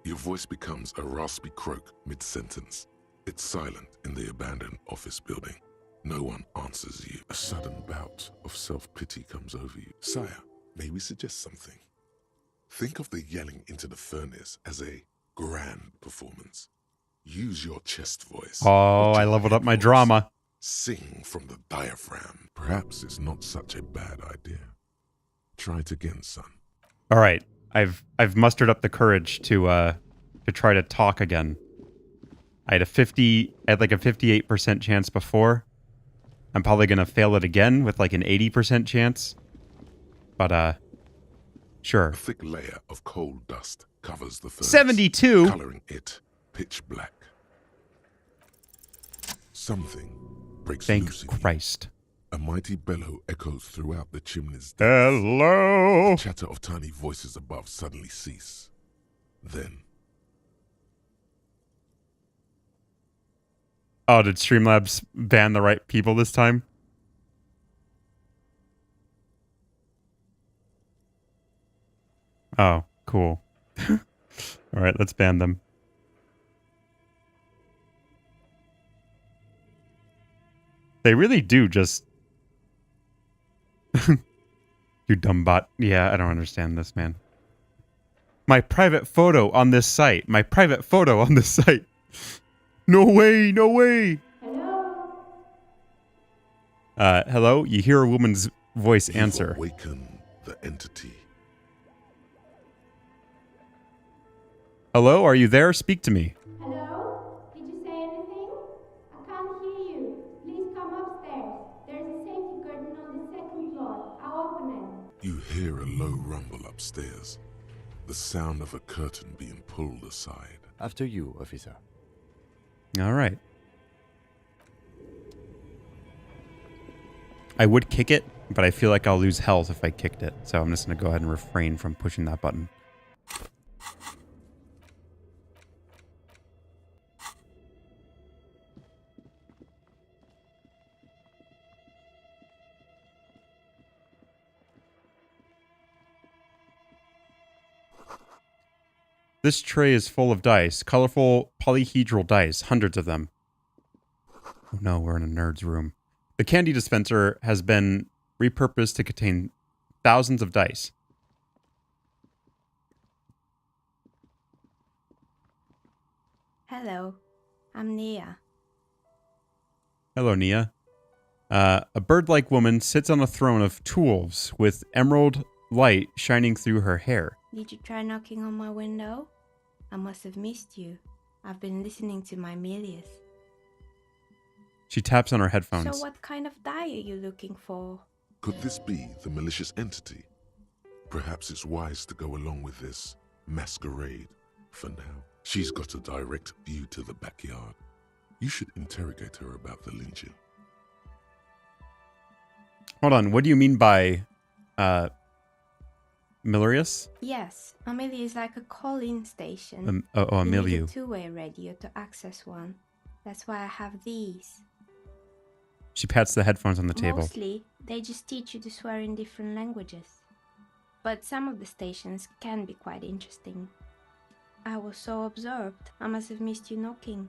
Your voice becomes a raspy croak mid-sentence. It's silent in the abandoned office building. No one answers you. A sudden bout of self-pity comes over you. Sire, may we suggest something? Think of the yelling into the furnace as a grand performance. Use your chest voice. Oh, I leveled up my drama. Sing from the diaphragm. Perhaps it's not such a bad idea. Try it again, son. All right, I've mustered up the courage to try to talk again. I had like a 58% chance before. I'm probably gonna fail it again with like an 80% chance. But sure. A thick layer of coal dust covers the furnace, 72, coloring it pitch black. Something breaks loose in you. Thank Christ. A mighty bellow echoes throughout the chimney's depths. Hello. The chatter of tiny voices above suddenly cease. Then, Oh, did Streamlabs ban the right people this time? Oh, cool. All right, let's ban them. They really do just... You dumb bot. Yeah, I don't understand this, man. My private photo on this site. My private photo on this site. No way, no way. Hello? Hello? You hear a woman's voice answer. awaken the entity. Hello, are you there? Speak to me. Hello? Did you say anything? I can't hear you. Please come upstairs. There's a safety curtain on the second floor. I'll open it. You hear a low rumble upstairs. The sound of a curtain being pulled aside. After you, officer. All right. I would kick it, but I feel like I'll lose health if I kicked it. So I'm just going to go ahead and refrain from pushing that button. This tray is full of dice, colorful polyhedral dice, hundreds of them. Oh no, we're in a nerd's room. The candy dispenser has been repurposed to contain thousands of dice. Hello, I'm Nia. Hello, Nia. A bird-like woman sits on a throne of tools with emerald light shining through her hair. Did you try knocking on my window? I must have missed you. I've been listening to my Milius. She taps on her headphones. So what kind of die are you looking for? Could this be the malicious entity? Perhaps it's wise to go along with this masquerade for now. She's got a direct view to the backyard. You should interrogate her about the lynching. Hold on, what do you mean by Milarius? Yes, Amelia is like a call-in station. You need a a two-way radio to access one. That's why I have these. She pats the headphones on the table. Mostly, they just teach you to swear in different languages. But some of the stations can be quite interesting. I was so absorbed, I must have missed you knocking.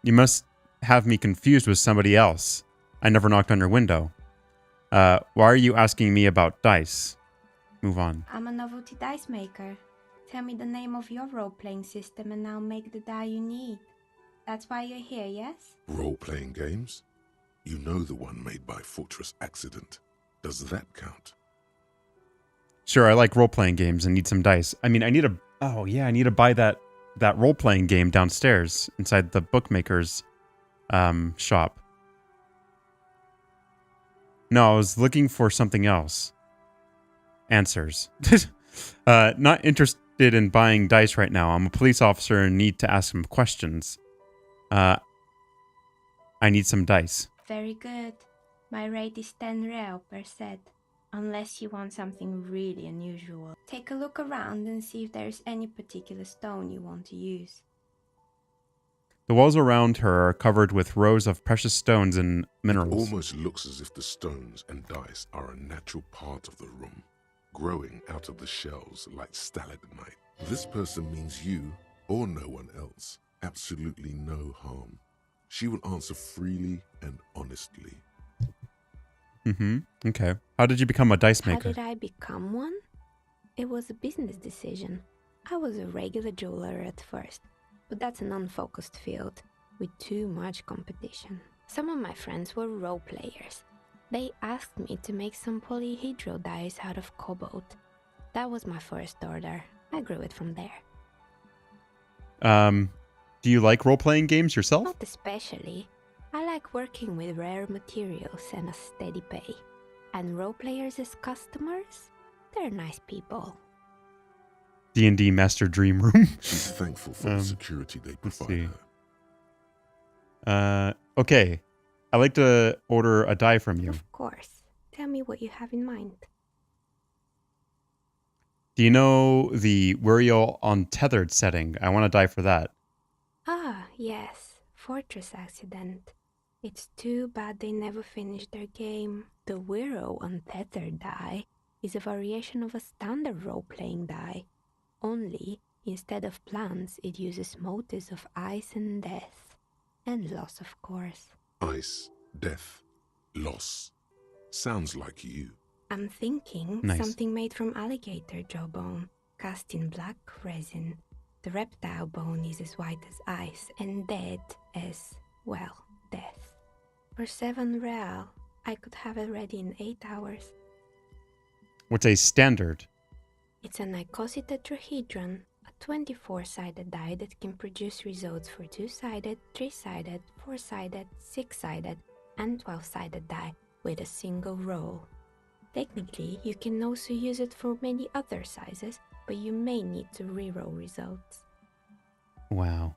You must have me confused with somebody else. I never knocked on your window. Why are you asking me about dice? Move on. I'm a novelty dice maker. Tell me the name of your role-playing system and I'll make the die you need. That's why you're here, yes? Role-playing games? You know the one made by Fortress Accident. Does that count? Sure, I like role-playing games and need some dice. I mean, I need to buy that that role-playing game downstairs inside the bookmaker's shop. No, I was looking for something else. Answers. Not interested in buying dice right now. I'm a police officer and need to ask some questions. I need some dice. Very good. My rate is 10 real per set, unless you want something really unusual. Take a look around and see if there's any particular stone you want to use. The walls around her are covered with rows of precious stones and It minerals. almost looks as if the stones and dice are a natural part of the room, growing out of the shelves like stalagmite. This person means you, or no one else, absolutely no harm. She will answer freely and honestly. Okay. How did you become a dice How maker? did I become one? It was a business decision. I was a regular jeweler at first, but that's an unfocused field with too much competition. Some of my friends were role players. They asked me to make some polyhedral dice out of cobalt. That was my first order. I grew it from there. Do you like role-playing games yourself? Not especially. I like working with rare materials and a steady pay. And role players as customers? They're nice people. D&D Master Dream Room. She's thankful for the security they Let's provide see. her. Okay. I'd like to order a die from you. Of course. Tell me what you have in mind. Do you know the Wuriel Untethered setting? I want to die for that. Ah, yes. Fortress Accident. It's too bad they never finished their game. The Wiro Untethered die is a variation of a standard role-playing die. Only, instead of plants, it uses motives of ice and death. And loss, of course. Ice, death, loss. Sounds like you. I'm thinking Nice. something made from alligator jawbone, cast in black resin. The reptile bone is as white as ice and dead as, well, death. For 7 real, I could have it ready in 8 hours. What's a standard? It's an icositetrahedron, a 24-sided die that can produce results for 2-sided, 3-sided, 4-sided, 6-sided, and 12-sided die with a single roll. Technically, you can also use it for many other sizes, but you may need to reroll results. Wow.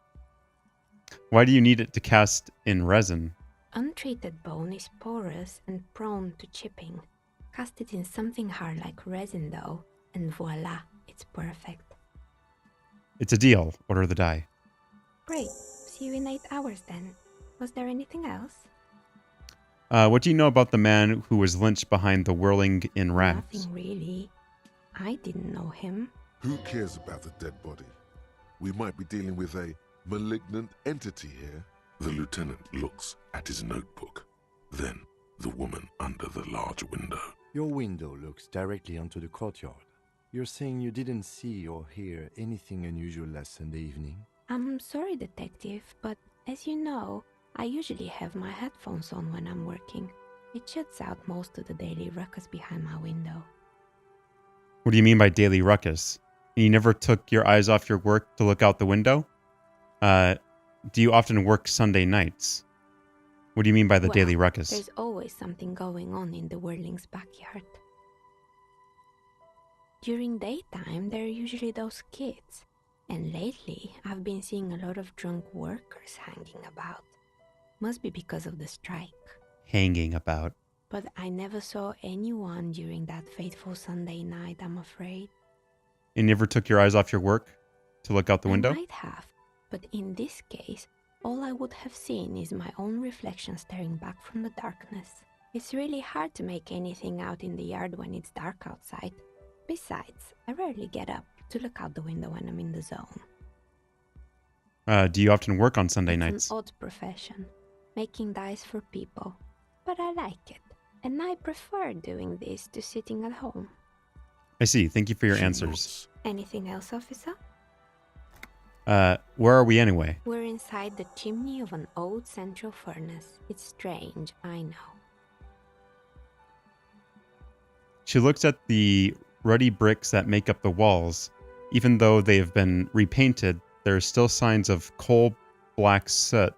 Why do you need it to cast in resin? Untreated bone is porous and prone to chipping. Cast it in something hard like resin though, and voila, it's perfect. It's a deal. Order the die. Great, see you in 8 hours then. Was there anything else? What do you know about the man who was lynched behind the whirling in rags? Nothing really. I didn't know him. Who cares about the dead body? We might be dealing with a malignant entity here. The lieutenant looks at his notebook. Then the woman under the large window. Your window looks directly onto the courtyard. You're saying you didn't see or hear anything unusual last Sunday evening? I'm sorry, detective, but as you know, I usually have my headphones on when I'm working. It shuts out most of the daily ruckus behind my window. What do you mean by daily ruckus? You never took your eyes off your work to look out the window? Do you often work Sunday nights? What do you mean by the Well, daily ruckus? There's always something going on in the Whirling's backyard. During daytime, there are usually those kids. And lately, I've been seeing a lot of drunk workers hanging about. Must be because of the strike. Hanging about. But I never saw anyone during that fateful Sunday night, I'm afraid. You never took your eyes off your work to look out the window? I might have, but in this case, all I would have seen is my own reflection staring back from the darkness. It's really hard to make anything out in the yard when it's dark outside. Besides, I rarely get up to look out the window when I'm in the zone. Do you often work on Sunday nights? It's an odd profession, making dice for people. But I like it, and I prefer doing this to sitting at home. I see. Thank you for your She answers. nods. Anything else, officer? Where are we anyway? We're inside the chimney of an old central furnace. It's strange, I know. She looks at the ruddy bricks that make up the walls. Even though they have been repainted, there are still signs of coal black soot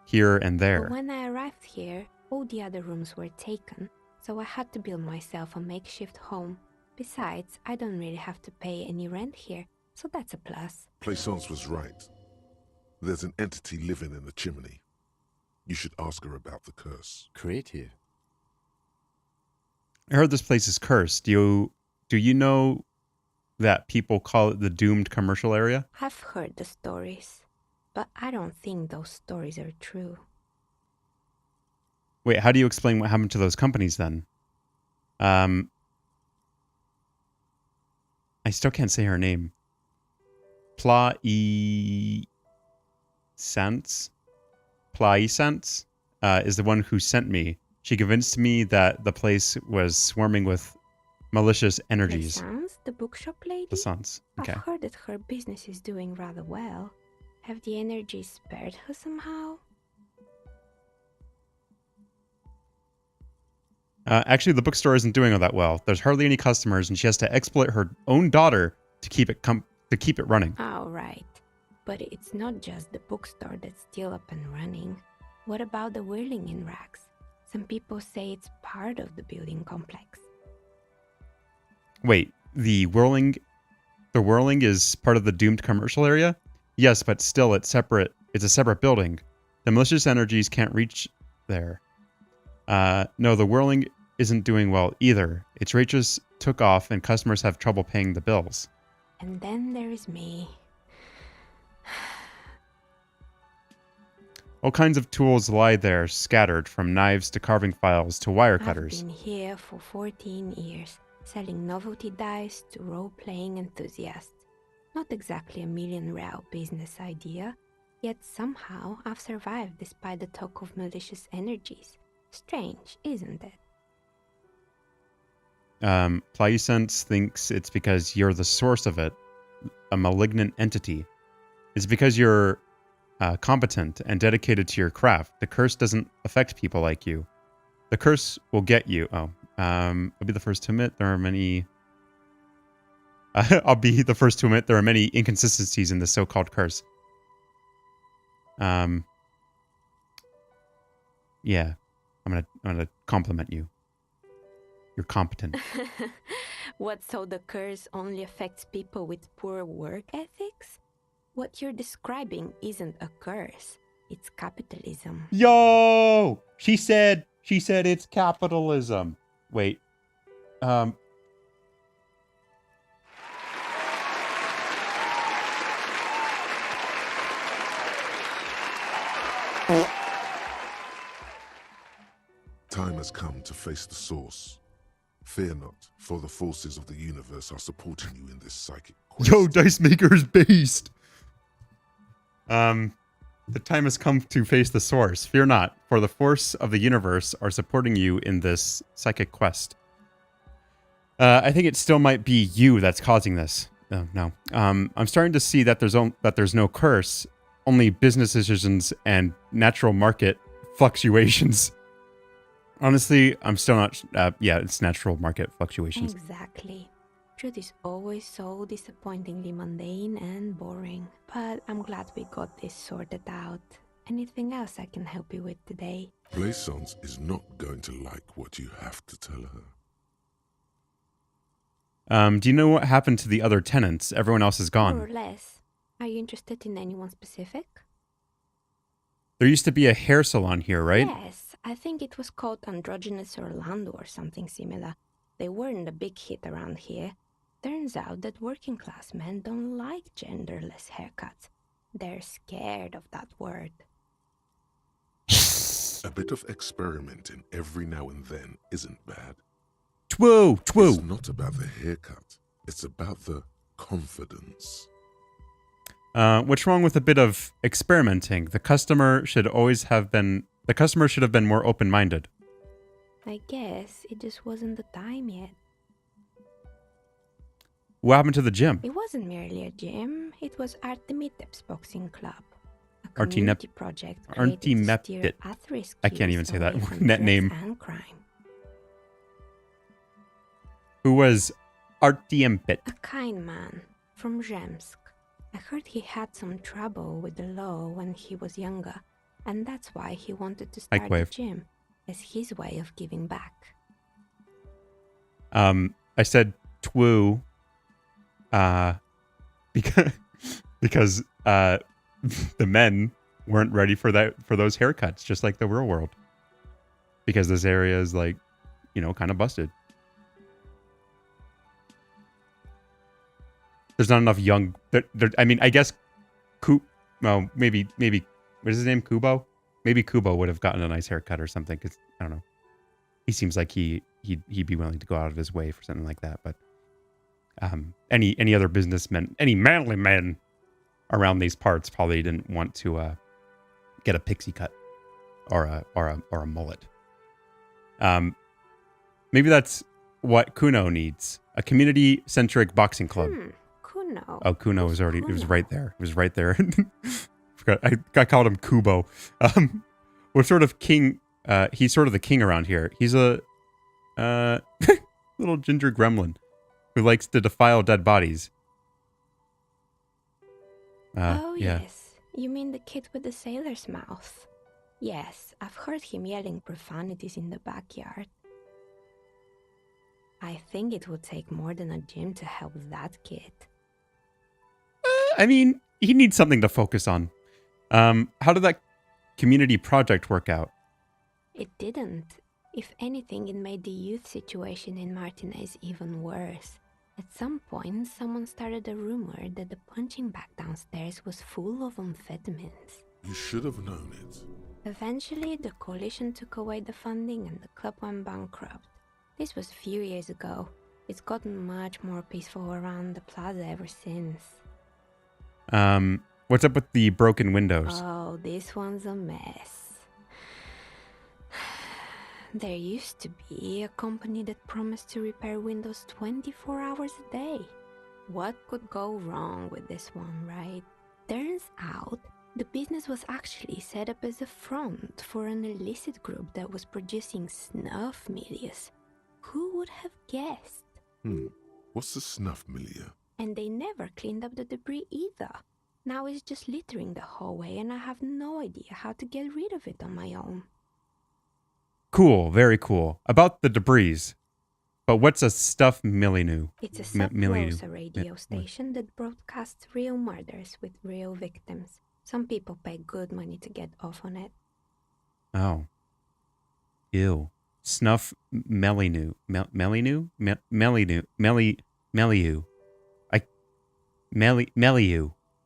here and But there. when I arrived here, all the other rooms were taken, so I had to build myself a makeshift home. Besides, I don't really have to pay any rent here, so that's a plus. Plaisance was right. There's an entity living in the chimney. You should ask her about the curse. Creative. I heard this place is cursed. Do you know that people call it the doomed commercial area? I've heard the stories, but I don't think those stories are true. Wait, how do you explain what happened to those companies then? I still can't say her name. Plaisance is the one who sent me. She convinced me that the place was swarming with malicious energies. Plaisance, the bookshop lady? Plaisance, okay. I've heard that her business is doing rather well. Have the energies spared her somehow? Actually, the bookstore isn't doing all that well. There's hardly any customers, and she has to exploit her own daughter to keep it running. Oh, right. But it's not just the bookstore that's still up and running. What about the whirling in rags? Some people say it's part of the building complex. Wait, the whirling is part of the doomed commercial area? Yes, but still it's separate. It's a separate building. The malicious energies can't reach there. No, the whirling isn't doing well either. Its rate just took off and customers have trouble paying the bills. And then there is me. All kinds of tools lie there, scattered, from knives to carving files to wire cutters. I've been here for 14 years, selling novelty dice to role-playing enthusiasts. Not exactly a million-real business idea, yet somehow I've survived despite the talk of malicious energies. Strange, isn't it? Plaisance thinks it's because you're the source of it, a malignant entity. It's because you're competent and dedicated to your craft. The curse doesn't affect people like you. The curse will get you. I'll be the first to admit there are many... I'll be the first to admit there are many inconsistencies in the so-called curse. Yeah. I'm gonna compliment you. You're competent. What, so the curse only affects people with poor work ethics? What you're describing isn't a curse. It's capitalism. Yo! She said it's capitalism. Wait. Time has come to face the source. Fear not, for the forces of the universe are supporting you in this psychic quest. Yo, Dice Maker's based. The time has come to face the source. Fear not, for the force of the universe are supporting you in this psychic quest. I think it still might be you that's causing this. No. I'm starting to see that there's no curse, only business decisions and natural market fluctuations. Honestly, I'm still not... it's natural market fluctuations. Exactly. Truth is always so disappointingly mundane and boring. But I'm glad we got this sorted out. Anything else I can help you with today? Plaisance is not going to like what you have to tell her. Do you know what happened to the other tenants? Everyone else is gone. More or less. Are you interested in anyone specific? There used to be a hair salon here, right? Yes. I think it was called Androgynous Orlando or something similar. They weren't a big hit around here. Turns out that working class men don't like genderless haircuts. They're scared of that word. A bit of experimenting every now and then isn't bad. Twoo! It's not about the haircut. It's about the confidence. What's wrong with a bit of experimenting? The customer should have been more open-minded. I guess it just wasn't the time yet. What happened to the gym? It wasn't merely a gym. It was Artemiteps Boxing Club. A Artemiteps. community project created to steer at-risk I can't even youths say that away from net drugs name. and crime. Who was Artympit? A kind man from Zemsk. I heard he had some trouble with the law when he was younger, and that's why he wanted to start a gym as his way of giving back. I said twoo, because the men weren't ready for those haircuts, just like the real world. Because this area is like, kind of busted. There's not enough young. I mean, I guess, maybe what is his name? Kubo. Maybe Kubo would have gotten a nice haircut or something. Because I don't know. He seems like he'd be willing to go out of his way for something like that. But any other businessmen, any manly men around these parts probably didn't want to get a pixie cut or a mullet. Maybe that's what Kuno needs. A community-centric boxing club. Kuno. Oh, Kuno was already... It was right there. It was right there. I called him Kubo. We're sort of king... he's sort of the king around here. He's a... little ginger gremlin who likes to defile dead bodies. Yes. You mean the kid with the sailor's mouth? Yes, I've heard him yelling profanities in the backyard. I think it would take more than a gym to help that kid. I mean, he needs something to focus on. How did that community project work out? It didn't. If anything, it made the youth situation in Martinez even worse. At some point, someone started a rumor that the punching bag downstairs was full of amphetamines. You should have known it. Eventually, the coalition took away the funding and the club went bankrupt. This was a few years ago. It's gotten much more peaceful around the plaza ever since. What's up with the broken windows? Oh, this one's a mess. There used to be a company that promised to repair windows 24 hours a day. What could go wrong with this one, right? Turns out, the business was actually set up as a front for an illicit group that was producing snuff milias. Who would have guessed? What's the snuff milieu? And they never cleaned up the debris either. Now it's just littering the hallway and I have no idea how to get rid of it on my own. Cool, very cool. About the debris. But what's a stuff milieu? It's a sub-Rosa radio station that broadcasts real murders with real victims. Some people pay good money to get off on it. Oh. Ew. Snuff milieu. Milieu? Milieu.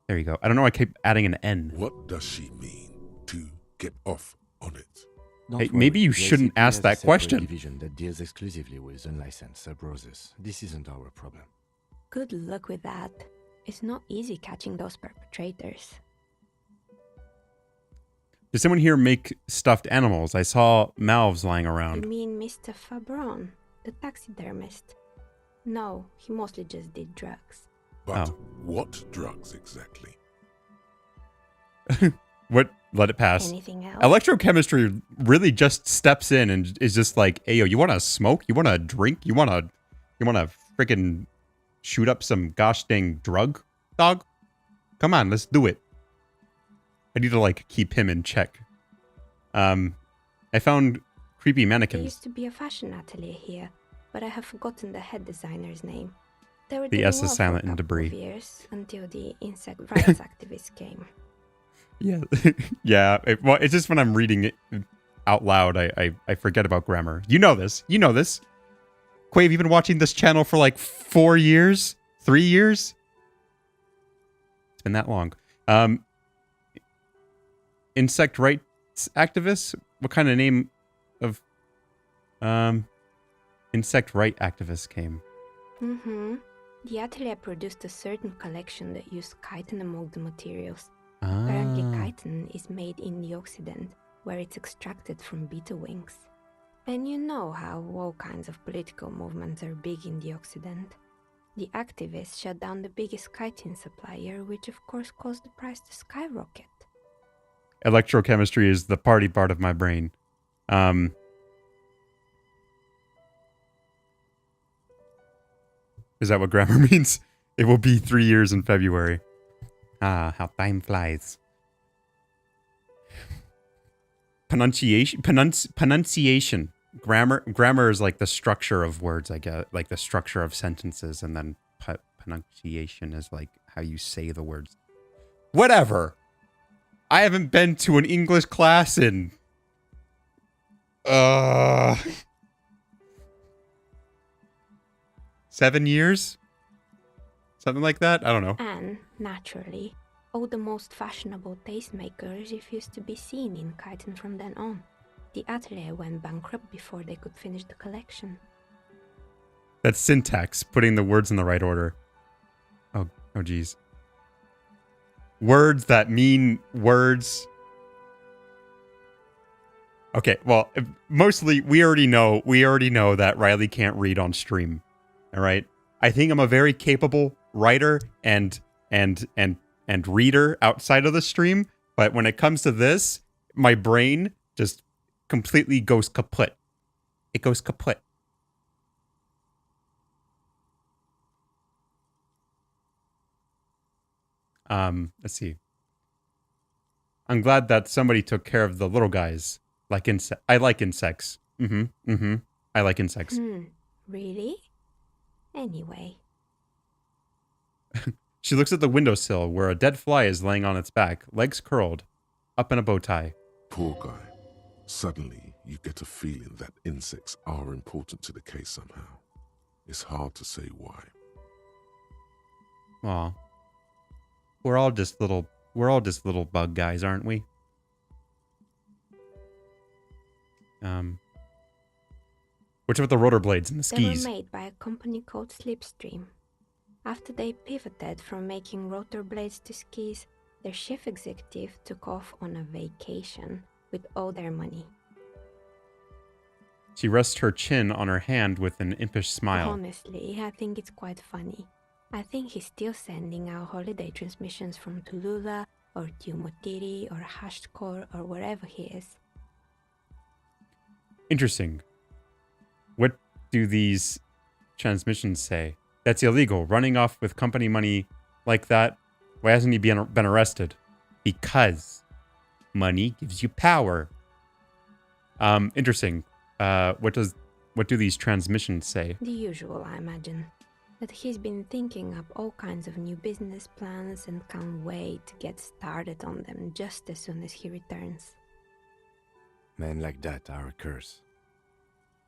There you go. I don't know why I keep adding an N. What does she mean to get off on it? Hey, maybe you shouldn't ask that question. Division that deals exclusively with unlicensed sub-roses. This isn't our problem. Good luck with that. It's not easy catching those perpetrators. Does someone here make stuffed animals? I saw mouths lying around. You mean Mr. Fabron, the taxidermist? No, he mostly just did drugs. But what drugs exactly? What? Let it pass. Anything else? Electrochemistry really just steps in and is just like, hey, yo, you want to smoke? You want to drink? You want to freaking shoot up some gosh dang drug, dog? Come on, let's do it. I need to like keep him in check. I found creepy mannequins. There used to be a fashion atelier here, but I have forgotten the head designer's name. They were the S is silent in debris. Years until the insect rights activists came. Yeah, yeah. Well, it's just when I'm reading it out loud, I forget about grammar. You know this. You know this. Quave, you've been watching this channel for like 4 years? 3 years? It's been that long. Insect rights activists? What kind of name of insect right activists came? The atelier produced a certain collection that used chitin among the materials. Apparently chitin is made in the Occident, where it's extracted from beetle wings. And you know how all kinds of political movements are big in the Occident. The activists shut down the biggest chitin supplier, which of course caused the price to skyrocket. Electrochemistry is the party part of my brain. Is that what grammar means? It will be 3 years in February. Ah, how time flies. Pronunciation. Grammar is like the structure of words, I guess, like the structure of sentences, and then pronunciation is like how you say the words. Whatever. I haven't been to an English class in 7 years? Something like that? I don't know. And, naturally, all the most fashionable tastemakers refused to be seen in Kyton from then on. The atelier went bankrupt before they could finish the collection. That's syntax, putting the words in the right order. Oh geez. Words that mean words. Okay, well, mostly we already know that Riley can't read on stream. All right? I think I'm a very capable writer and reader outside of the stream, but when it comes to this, my brain just completely goes kaput. It goes kaput. Let's see. I'm glad that somebody took care of the little guys. I like insects. I like insects. Really? Anyway. She looks at the windowsill where a dead fly is laying on its back, legs curled, up in a bow tie. Poor guy. Suddenly, you get a feeling that insects are important to the case somehow. It's hard to say why. Aw. We're all just little bug guys, aren't we? What's with the rotor blades and the skis? They were made by a company called Slipstream. After they pivoted from making rotor blades to skis, their chief executive took off on a vacation with all their money. She rests her chin on her hand with an impish smile. Honestly, I think it's quite funny. I think he's still sending out holiday transmissions from Tulula or Tiumotiri or Hashtkor or wherever he is. Interesting. What do these transmissions say? That's illegal. Running off with company money like that. Why hasn't he been arrested? Because money gives you power. Interesting. What do these transmissions say? The usual, I imagine. That he's been thinking up all kinds of new business plans and can't wait to get started on them just as soon as he returns. Men like that are a curse.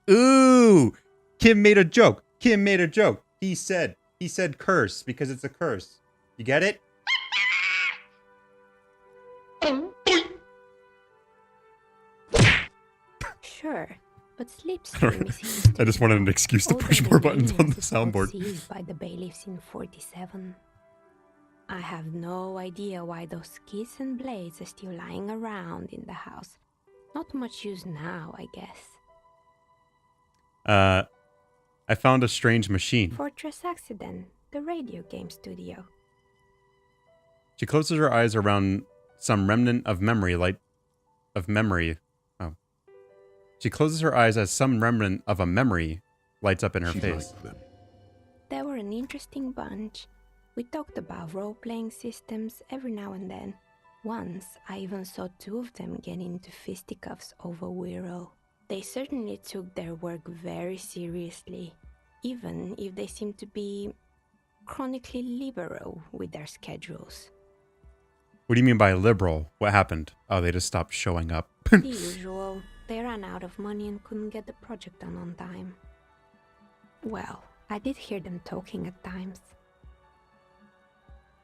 Ooh! Kim made a joke. He said curse because it's a curse. You get it? Sure, but Slipstream is his. I just wanted an excuse to push more buttons on the soundboard. Seized by the bailiffs in 47. I have no idea why those skis and blades are still lying around in the house. Not much use now, I guess. I found a strange machine. Fortress Accident, the radio game studio. She closes her eyes around some remnant of memory. She closes her eyes as some remnant of a memory lights up in her face. They were an interesting bunch. We talked about role-playing systems every now and then. Once, I even saw two of them get into fisticuffs over Wirral. They certainly took their work very seriously, even if they seemed to be chronically liberal with their schedules. What do you mean by liberal? What happened? Oh, they just stopped showing up. The usual. They ran out of money and couldn't get the project done on time. Well, I did hear them talking at times.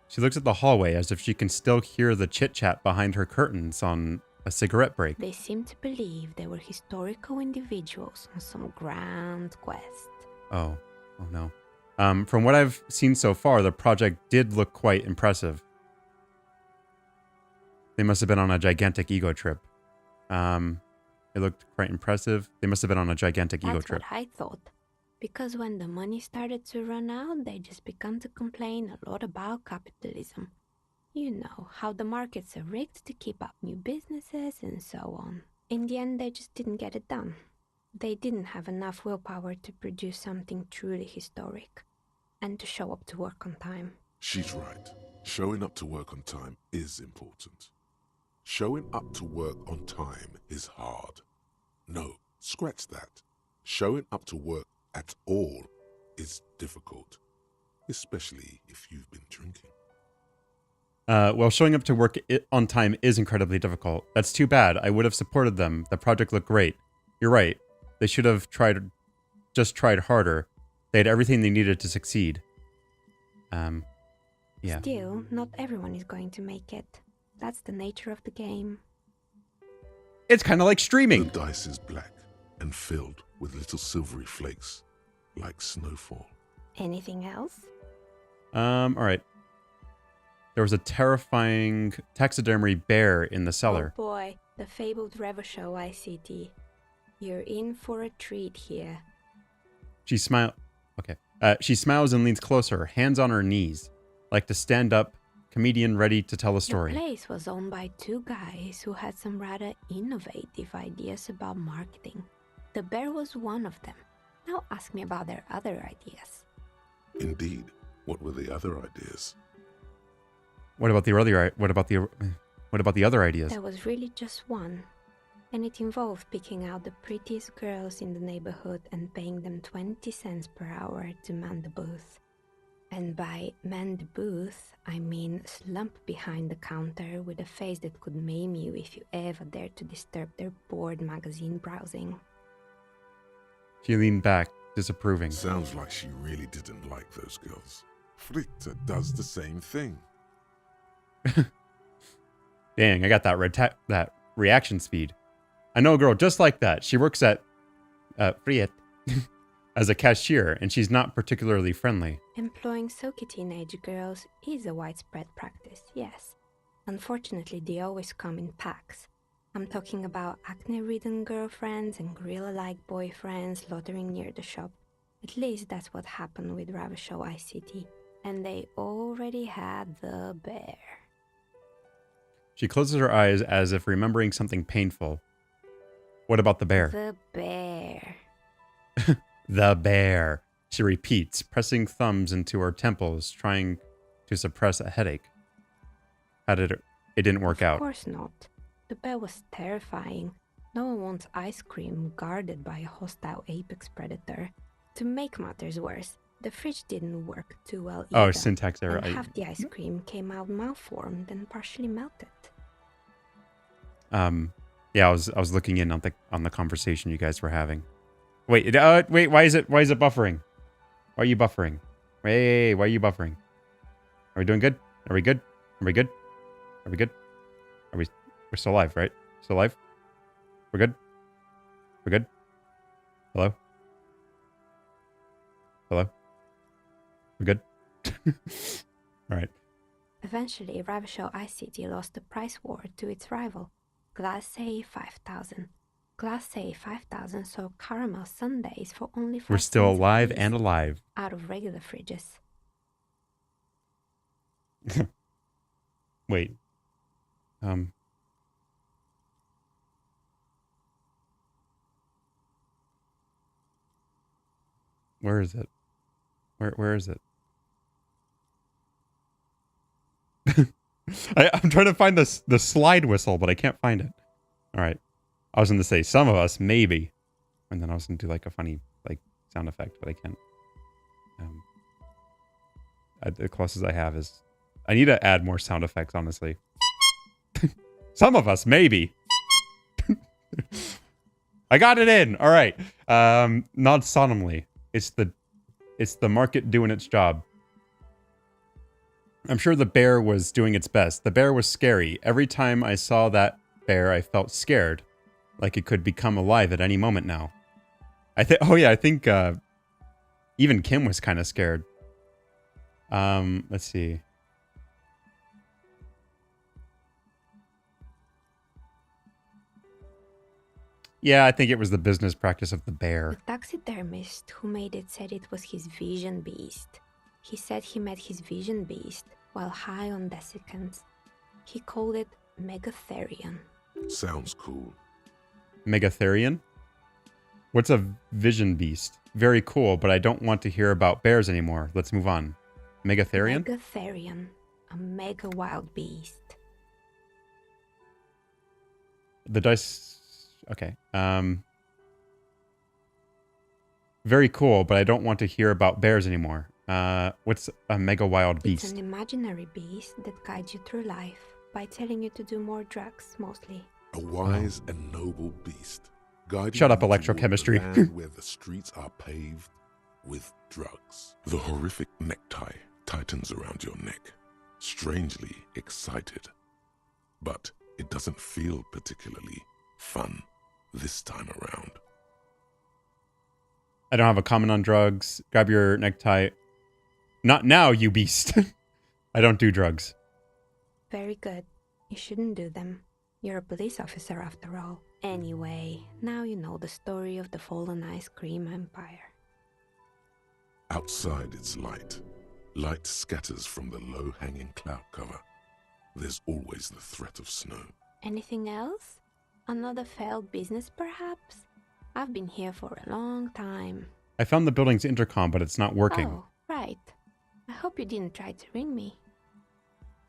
She looks at the hallway as if she can still hear the chit-chat behind her curtains on a cigarette break. They seemed to believe they were historical individuals on some grand quest. Oh no. From what I've seen so far, the project did look quite impressive. They must have been on a gigantic ego trip. It looked quite impressive. They must have been on a gigantic ego trip. That's what I thought. Because when the money started to run out, they just began to complain a lot about capitalism. You know, how the markets are rigged to keep up new businesses and so on. In the end, they just didn't get it done. They didn't have enough willpower to produce something truly historic and to show up to work on time. She's right. Showing up to work on time is important. Showing up to work on time is hard. No, scratch that. Showing up to work at all is difficult, especially if you've been drinking. Well, showing up to work on time is incredibly difficult. That's too bad. I would have supported them. The project looked great. You're right. They should have just tried harder. They had everything they needed to succeed. Yeah. Still, not everyone is going to make it. That's the nature of the game. It's kind of like streaming. The dice is black and filled with little silvery flakes, like snowfall. Anything else? All right. There was a terrifying taxidermy bear in the cellar. Oh boy, the fabled Revachol ICT. You're in for a treat here. She smiles and leans closer, hands on her knees, like to stand up, comedian ready to tell a story. The place was owned by two guys who had some rather innovative ideas about marketing. The bear was one of them. Now ask me about their other ideas. Indeed. What were the other ideas? What about the other ideas? There was really just one. And it involved picking out the prettiest girls in the neighborhood and paying them 20 cents per hour to man the booth. And by man the booth, I mean slump behind the counter with a face that could maim you if you ever dared to disturb their bored magazine browsing. She leaned back, disapproving. Sounds like she really didn't like those girls. Fritta does the same thing. Dang, I got that reaction speed. I know a girl just like that. She works at Friet as a cashier, and she's not particularly friendly. Employing silky teenage girls is a widespread practice, yes. Unfortunately, they always come in packs. I'm talking about acne-ridden girlfriends and gorilla-like boyfriends loitering near the shop. At least that's what happened with Revachol ICT. And they already had the bear. She closes her eyes as if remembering something painful. What about the bear? The bear. The bear, she repeats, pressing thumbs into her temples, trying to suppress a headache. It didn't work out. Of course not. The bear was terrifying. No one wants ice cream guarded by a hostile apex predator. To make matters worse, the fridge didn't work too well either. Oh, syntax error. And half the ice cream came out malformed and partially melted. Yeah, I was looking in on the conversation you guys were having. Wait, why is it buffering? Why are you buffering? Hey, why are you buffering? Are we doing good? Are we good? Are we good? Are we good? We're still alive, right? Still alive? We're good? We're good? Hello? Hello? We're good? All right. Eventually, Revachol ICT lost the price war to its rival, Glace 5000. Glace 5000 sold caramel sundaes for only 5 We're still cents alive apiece, and alive. out of regular fridges. Wait. Where is it? Where is it? I'm trying to find the slide whistle, but I can't find it. All right. I was going to say some of us, maybe. And then I was going to do like a funny like sound effect, but I can't. The closest I have is... I need to add more sound effects, honestly. Some of us, maybe. I got it in. All right. Not solemnly. It's the market doing its job. I'm sure the bear was doing its best. The bear was scary. Every time I saw that bear, I felt scared. Like it could become alive at any moment now. I think even Kim was kind of scared. Let's see. Yeah, I think it was the business practice of the bear. The taxidermist who made it said it was his vision beast. He said he met his vision beast while high on desiccants. He called it Megatherion. Sounds cool. Megatherion? What's a vision beast? Very cool, but I don't want to hear about bears anymore. Let's move on. Megatherion? Megatherion. a mega wild beast. The dice... Okay. Very cool, but I don't want to hear about bears anymore. What's a mega wild beast? It's an imaginary beast that guides you through life by telling you to do more drugs, mostly. A wise and noble beast. Guiding Shut up, you toward electrochemistry. the land where the streets are paved with drugs. The horrific necktie tightens around your neck, strangely excited. But it doesn't feel particularly fun this time around. I don't have a comment on drugs. Grab your necktie. Not now, you beast. I don't do drugs. Very good. You shouldn't do them. You're a police officer after all. Anyway, now you know the story of the fallen ice cream empire. Outside it's light. Light scatters from the low-hanging cloud cover. There's always the threat of snow. Anything else? Another failed business, perhaps? I've been here for a long time. I found the building's intercom, but it's not working. Oh, right. I hope you didn't try to ring me.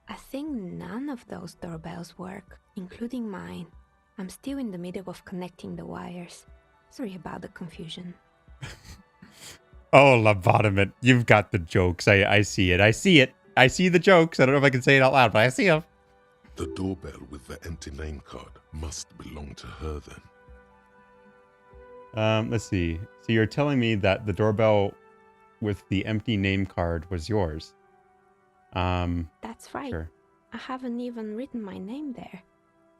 I think none of those doorbells work, including mine. I'm still in the middle of connecting the wires. Sorry about the confusion. Oh, Lobotomist, you've got the jokes. I see it. I see it. I see the jokes. I don't know if I can say it out loud, but I see them. The doorbell with the empty name card must belong to her then. Let's see. So you're telling me that the doorbell with the empty name card was yours? That's right. Sure. I haven't even written my name there.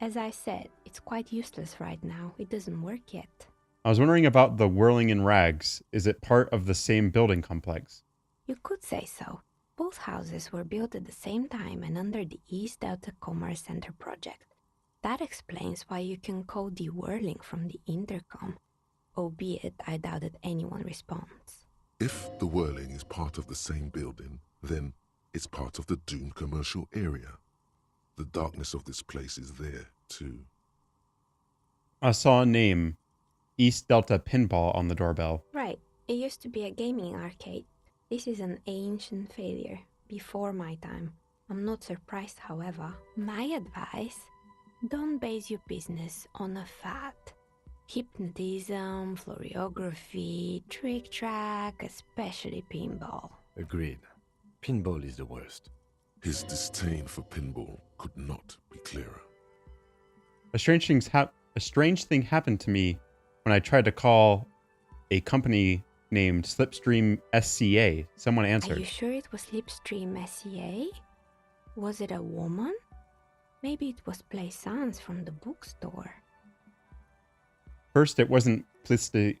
As I said, it's quite useless right now. It doesn't work yet. I was wondering about the Whirling in Rags. Is it part of the same building complex? You could say so. Both houses were built at the same time and under the East Delta Commerce Center project. That explains why you can call the whirling from the intercom, albeit I doubt that anyone responds. If the whirling is part of the same building, then it's part of the Dune commercial area. The darkness of this place is there, too. I saw a name, East Delta Pinball, on the doorbell. Right. It used to be a gaming arcade. This is an ancient failure, before my time. I'm not surprised, however. My advice, don't base your business on a fad. Hypnotism, floriography, trick track, especially pinball. Agreed. Pinball is the worst. His disdain for pinball could not be clearer. A strange thing happened to me when I tried to call a company named Slipstream SCA. Someone answered. Are you sure it was Slipstream SCA? Was it a woman? Maybe it was Plaisance from the bookstore. First, it wasn't Plastacence.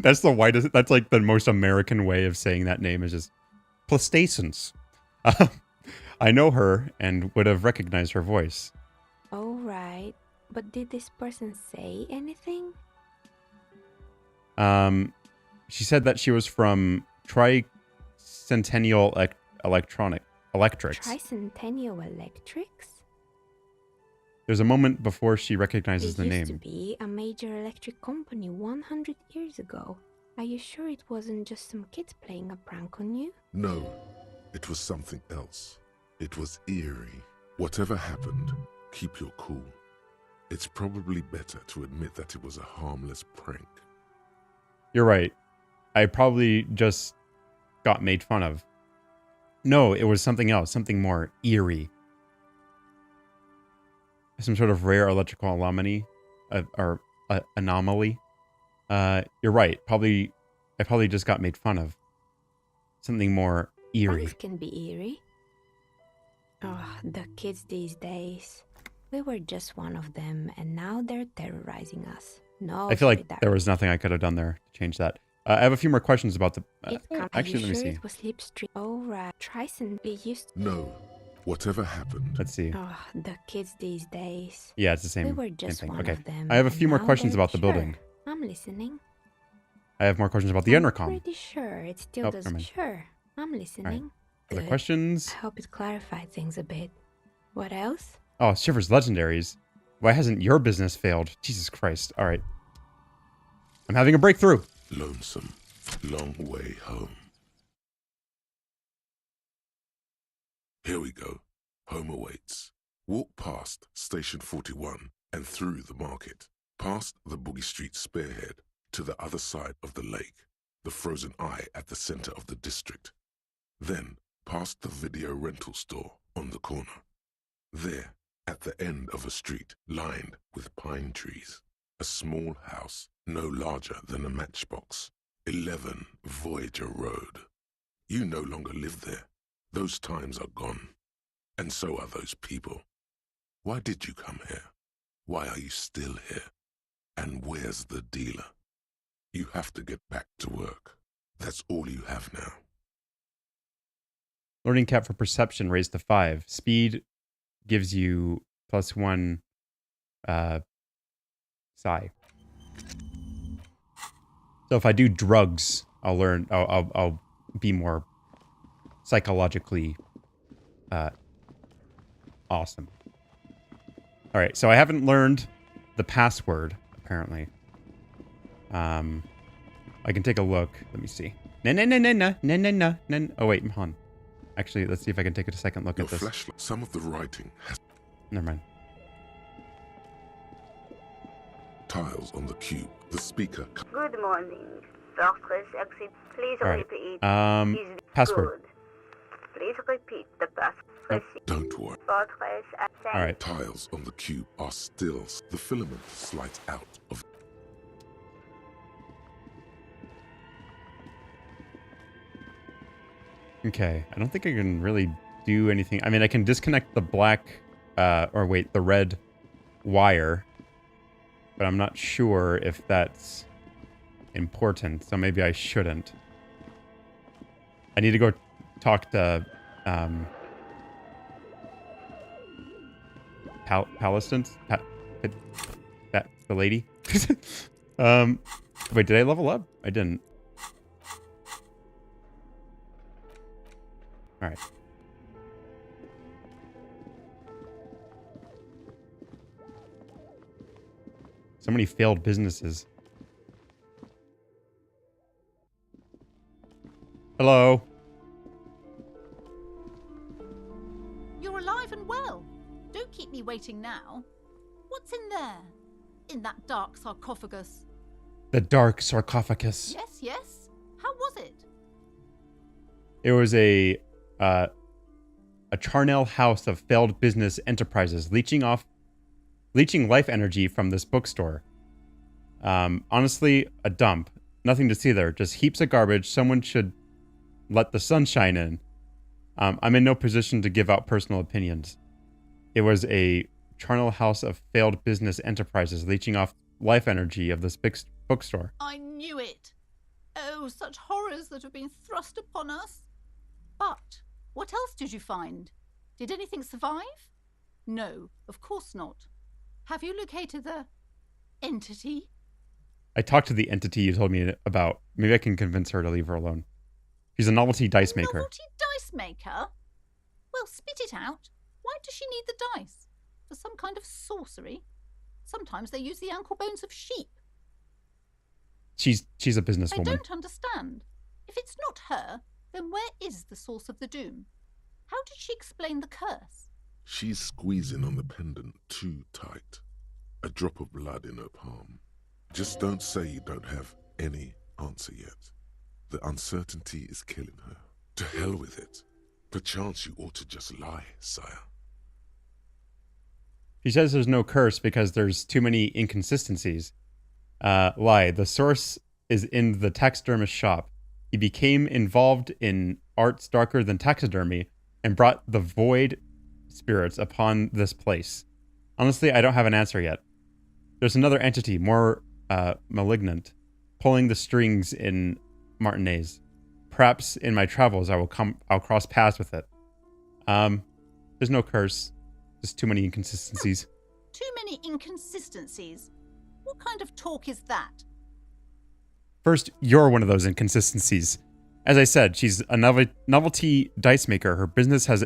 That's the whitest. That's like the most American way of saying that name is just Plastacence. I know her and would have recognized her voice. Oh, right. But did this person say anything? She said that she was from Tricentennial Electrics. Tricentennial Electrics? There's a moment before she recognizes the name. It used to be a major electric company 100 years ago. Are you sure it wasn't just some kids playing a prank on you? No, it was something else. It was eerie. Whatever happened, keep your cool. It's probably better to admit that it was a harmless prank. You're right. I probably just got made fun of. No, it was something else, something more eerie. Some sort of rare electrical anomaly, anomaly. You're right. I probably just got made fun of. Something more eerie. Pranks can be eerie. Oh, the kids these days. We were just one of them, and now they're terrorizing us. No, I feel like there was nothing I could have done there to change that. I have a few more questions about the... actually, let me see. It was Slipstream. Oh, right. Tricen used to... No. Whatever happened. Let's see. Oh, the kids these days. Yeah, it's the same, we were just same thing. One okay. of them, I have a few more questions about the building. I'm listening. I have more questions about the intercom. I'm pretty sure it still does. Sure. I'm listening. Other questions? I hope it clarified things a bit. What else? Oh, Shiver's Legendaries. Why hasn't your business failed? Jesus Christ. All right. I'm having a breakthrough. Lonesome. long way home. Here we go. Home awaits. Walk past Station 41 and through the market, past the Boogie Street spearhead to the other side of the lake, the frozen eye at the center of the district. Then past the video rental store on the corner. There, at the end of a street lined with pine trees, a small house no larger than a matchbox, 11 Voyager Road. You no longer live there. Those times are gone. And so are those people. Why did you come here? Why are you still here? And where's the dealer? You have to get back to work. That's all you have now. Learning cap for perception raised to 5. Speed gives you +1 psi. So if I do drugs, I'll learn. I'll be more psychologically awesome. All right, so I haven't learned the password apparently. I can take a look. Let me see. No. Oh wait, hold on. Actually, let's see if I can take a second look Your at this. flashlight. Some of the writing has Never mind. tiles on the cube. The speaker. Good morning. Fortress exit. Please All right. repeat. Is Password. good. Please repeat the password. Nope. Don't worry. Fortress exit. All right. Tiles on the cube are still. The filament slides out of. Okay, I don't think I can really do anything. I mean, I can disconnect the black, the red wire, but I'm not sure if that's important, so maybe I shouldn't. I need to go talk to, Palestins? That the lady? Wait, did I level up? I didn't. All right. So many failed businesses. Hello. You're alive and well. Don't keep me waiting now. What's in there? In that dark sarcophagus? The dark sarcophagus. Yes. How was it? It was a charnel house of failed business enterprises, leeching life energy from this bookstore. Honestly, a dump. Nothing to see there. Just heaps of garbage. Someone should let the sunshine in. I'm in no position to give out personal opinions. It was a charnel house of failed business enterprises, leeching off life energy of this big bookstore. I knew it. Oh, such horrors that have been thrust upon us. But what else did you find? Did anything survive? No, of course not. Have you located the entity? I talked to the entity you told me about. Maybe I can convince her to leave her alone. She's a novelty dice maker. Novelty dice maker? Well, spit it out. Why does she need the dice? For some kind of sorcery? Sometimes they use the ankle bones of sheep. She's a businesswoman. I don't understand. If it's not her, then where is the source of the doom? How did she explain the curse? She's squeezing on the pendant too tight. A drop of blood in her palm. Just don't say you don't have any answer yet. The uncertainty is killing her. To hell with it. Perchance you ought to just lie, sire. She says there's no curse because there's too many inconsistencies. Lie. The source is in the taxidermist shop. He became involved in arts darker than taxidermy and brought the void spirits upon this place. Honestly, I don't have an answer yet. There's another entity, more malignant, pulling the strings in Martinez. Perhaps in my travels I'll cross paths with it. There's no curse. Just too many inconsistencies. Too many inconsistencies? What kind of talk is that? First, you're one of those inconsistencies. As I said, she's a novelty dice maker. Her business has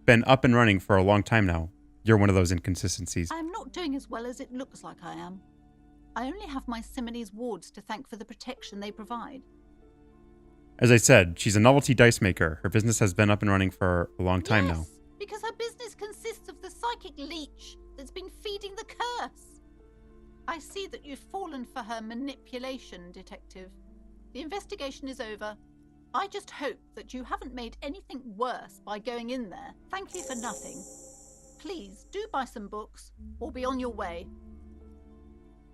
been up and running for a long time now. You're one of those inconsistencies. I am not doing as well as it looks like I am. I only have my Simone's wards to thank for the protection they provide. As I said, she's a novelty dice maker. Her business has been up and running for a long time now. Because her business consists of the psychic leech that's been feeding the curse. I see that you've fallen for her manipulation, Detective. The investigation is over. I just hope that you haven't made anything worse by going in there. Thank you for nothing. Please do buy some books or be on your way.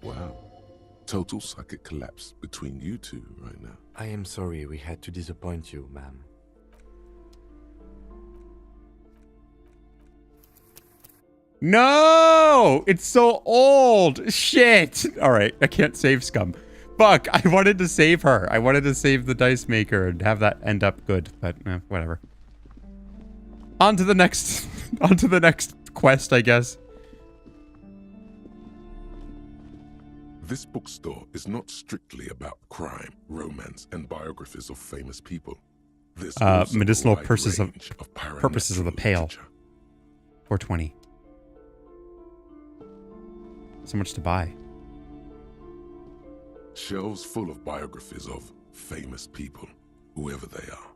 Wow. Total psychic collapse between you two right now. I am sorry we had to disappoint you, ma'am. No! It's so old! Shit! Alright, I can't save Scum. Fuck, I wanted to save her. I wanted to save the dice maker and have that end up good, but whatever. On to the next quest, I guess. This bookstore is not strictly about crime, romance, and biographies of famous people. There's also medicinal a wide purposes of range purposes of the pale. literature. 420. So much to buy. Shelves full of biographies of famous people, whoever they are.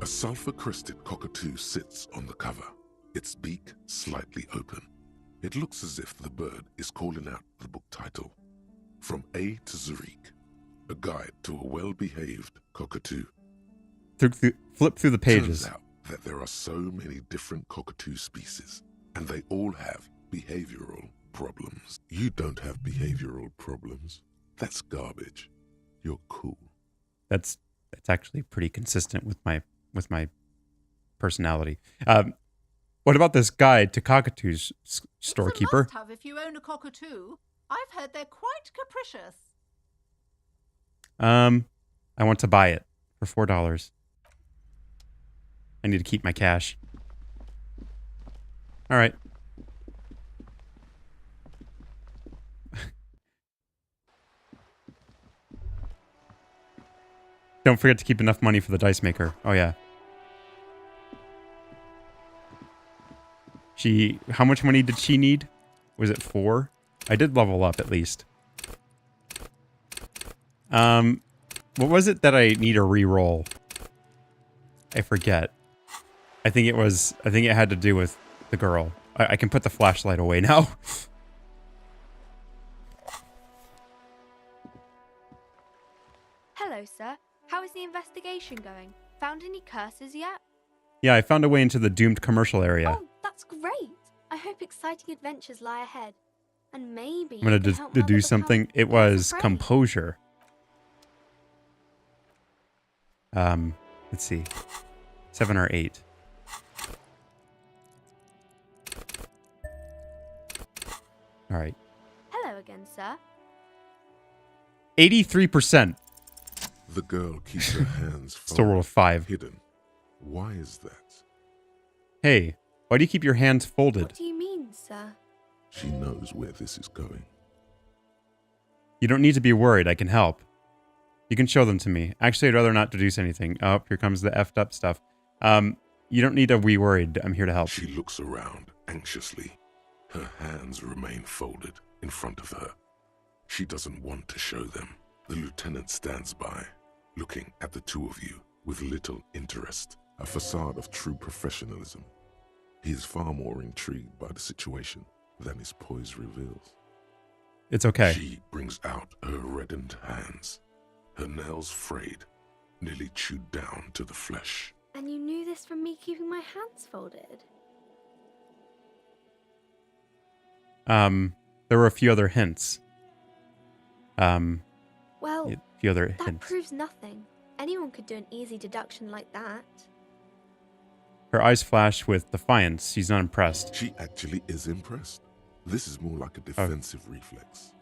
A sulfur-crested cockatoo sits on the cover, its beak slightly open. It looks as if the bird is calling out the book title, From A to Zurich, a guide to a well-behaved cockatoo. Flip through the pages. Turns out that there are so many different cockatoo species, and they all have behavioral problems. You don't have behavioral problems. That's garbage. You're cool. That's actually pretty consistent with my personality. What about this guide to cockatoos, storekeeper? It's a must-have if you own a cockatoo. I've heard they're quite capricious. I want to buy it for $4. I need to keep my cash. All right. Don't forget to keep enough money for the dice maker. Oh, yeah. How much money did she need? Was it 4? I did level up at least. What was it that I need a re-roll? I forget. I think it had to do with the girl. I can put the flashlight away now. Hello, sir. How is the investigation going? Found any curses yet? Yeah, I found a way into the doomed commercial area. Oh, that's great. I hope exciting adventures lie ahead. And maybe I'm gonna do something. It was composure. Let's see. 7 or 8. All right. Hello again, sir. 83%. The girl keeps her hands Still roll a 5. hidden. Why is that? Hey, why do you keep your hands folded? What do you mean, sir? She knows where this is going. You don't need to be worried. I can help. You can show them to me. Actually, I'd rather not deduce anything. Oh, here comes the effed up stuff. You don't need to be worried. I'm here to help. She looks around anxiously. Her hands remain folded in front of her. She doesn't want to show them. The lieutenant stands by, looking at the two of you with little interest, a facade of true professionalism. He is far more intrigued by the situation than his poise reveals. It's okay. She brings out her reddened hands, her nails frayed, nearly chewed down to the flesh. And you knew this from me keeping my hands folded? There were a few other hints. Well, A few other that hints. proves nothing. Anyone could do an easy deduction like that. Her eyes flash with defiance. She's not impressed. She actually is impressed. This is more like a defensive reflex.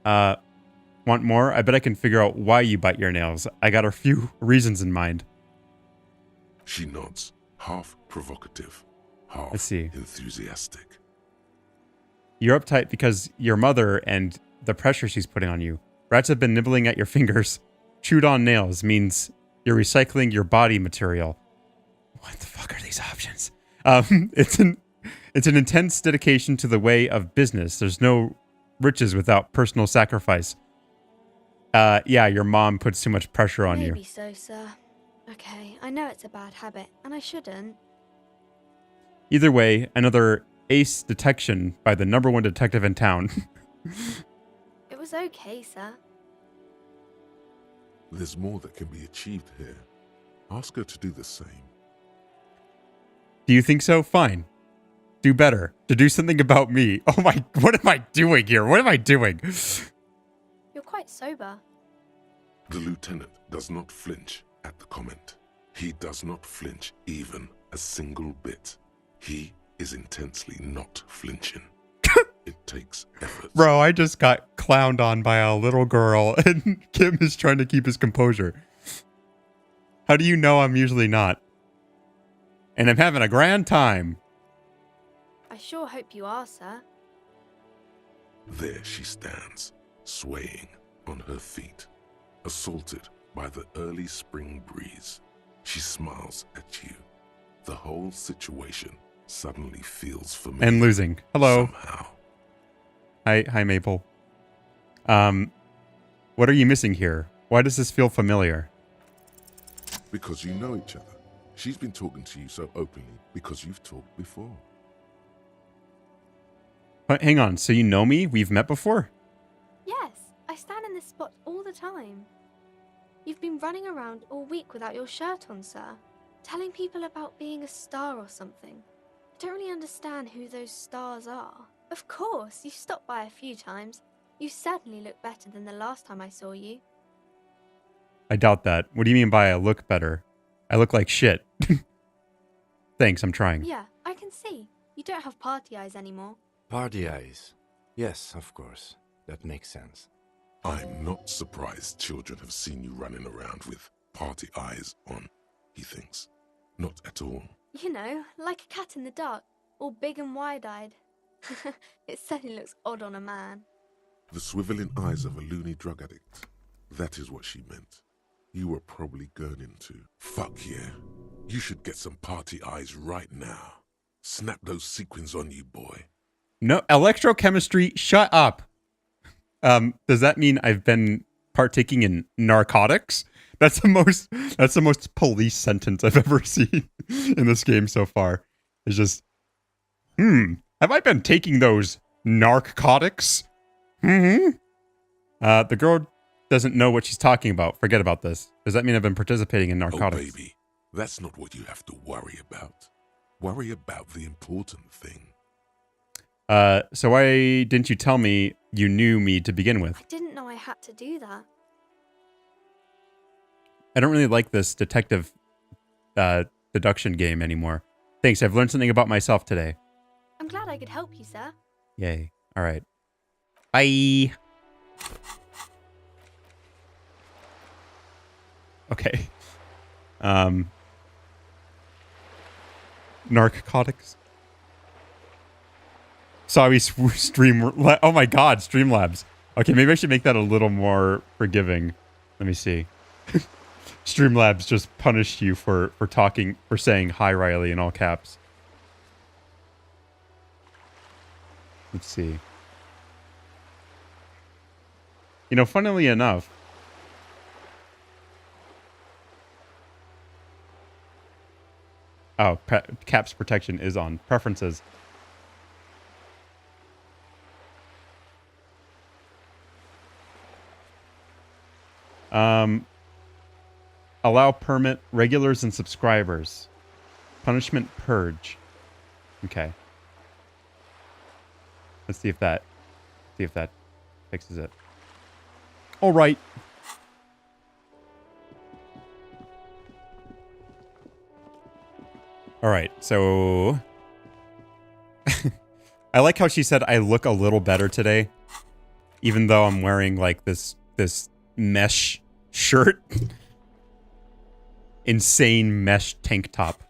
Want more? I bet I can figure out why you bite your nails. I got a few reasons in mind. She nods, half provocative, half I see. enthusiastic. You're uptight because your mother and the pressure she's putting on you. Rats have been nibbling at your fingers. Chewed on nails means you're recycling your body material. What the fuck are these options? It's an intense dedication to the way of business. There's no riches without personal sacrifice. Yeah, your mom puts too much pressure on Maybe you. so, sir. Okay, I know it's a bad habit, and I shouldn't. Either way, another ace detection by the #1 detective in town. It was okay, sir. There's more that can be achieved here. Ask her to do the same. Do you think so? Fine. Do better. To do something about me. Oh my, what am I doing here? What am I doing? You're quite sober. The lieutenant does not flinch at the comment. He does not flinch even a single bit. He is intensely not flinching. It takes effort. Bro, I just got clowned on by a little girl and Kim is trying to keep his composure. How do you know I'm usually not? And I'm having a grand time. I sure hope you are, sir. There she stands, swaying on her feet, assaulted by the early spring breeze. She smiles at you. The whole situation suddenly feels familiar. And losing. Hello. Somehow. Hi, Maple. What are you missing here? Why does this feel familiar? Because you know each other. She's been talking to you so openly because you've talked before. Hang on, so you know me? We've met before? Yes, I stand in this spot all the time. You've been running around all week without your shirt on, sir. Telling people about being a star or something. I don't really understand who those stars are. Of course, you've stopped by a few times. You certainly look better than the last time I saw you. I doubt that. What do you mean by I look better? I look like shit. Thanks, I'm trying. Yeah, I can see. You don't have party eyes anymore. Party eyes. Yes, of course. That makes sense. I'm not surprised children have seen you running around with party eyes on, he thinks. Not at all. You know, like a cat in the dark, all big and wide-eyed. It certainly looks odd on a man. The swiveling eyes of a loony drug addict. That is what she meant. You were probably gurning to. Fuck yeah. You should get some party eyes right now. Snap those sequins on you, boy. No, electrochemistry, shut up. Does that mean I've been partaking in narcotics? That's the most police sentence I've ever seen in this game so far. It's just, have I been taking those narcotics? The girl doesn't know what she's talking about. Forget about this. Does that mean I've been participating in narcotics? Oh, baby, that's not what you have to worry about. Worry about the important thing. So why didn't you tell me you knew me to begin with? I didn't know I had to do that. I don't really like this detective deduction game anymore. Thanks, I've learned something about myself today. I'm glad I could help you, sir. Yay. All right. Bye. Okay. Narcotics. Sorry, oh my god, Streamlabs. Okay, maybe I should make that a little more forgiving. Let me see. Streamlabs just punished you for saying hi Riley in all caps. Let's see. You know, funnily enough, oh, caps protection is on. Preferences. Allow permit regulars and subscribers. Punishment purge. Okay. Let's see if that fixes it. All right. All right. So I like how she said I look a little better today, even though I'm wearing like this mesh shirt. Insane mesh tank top.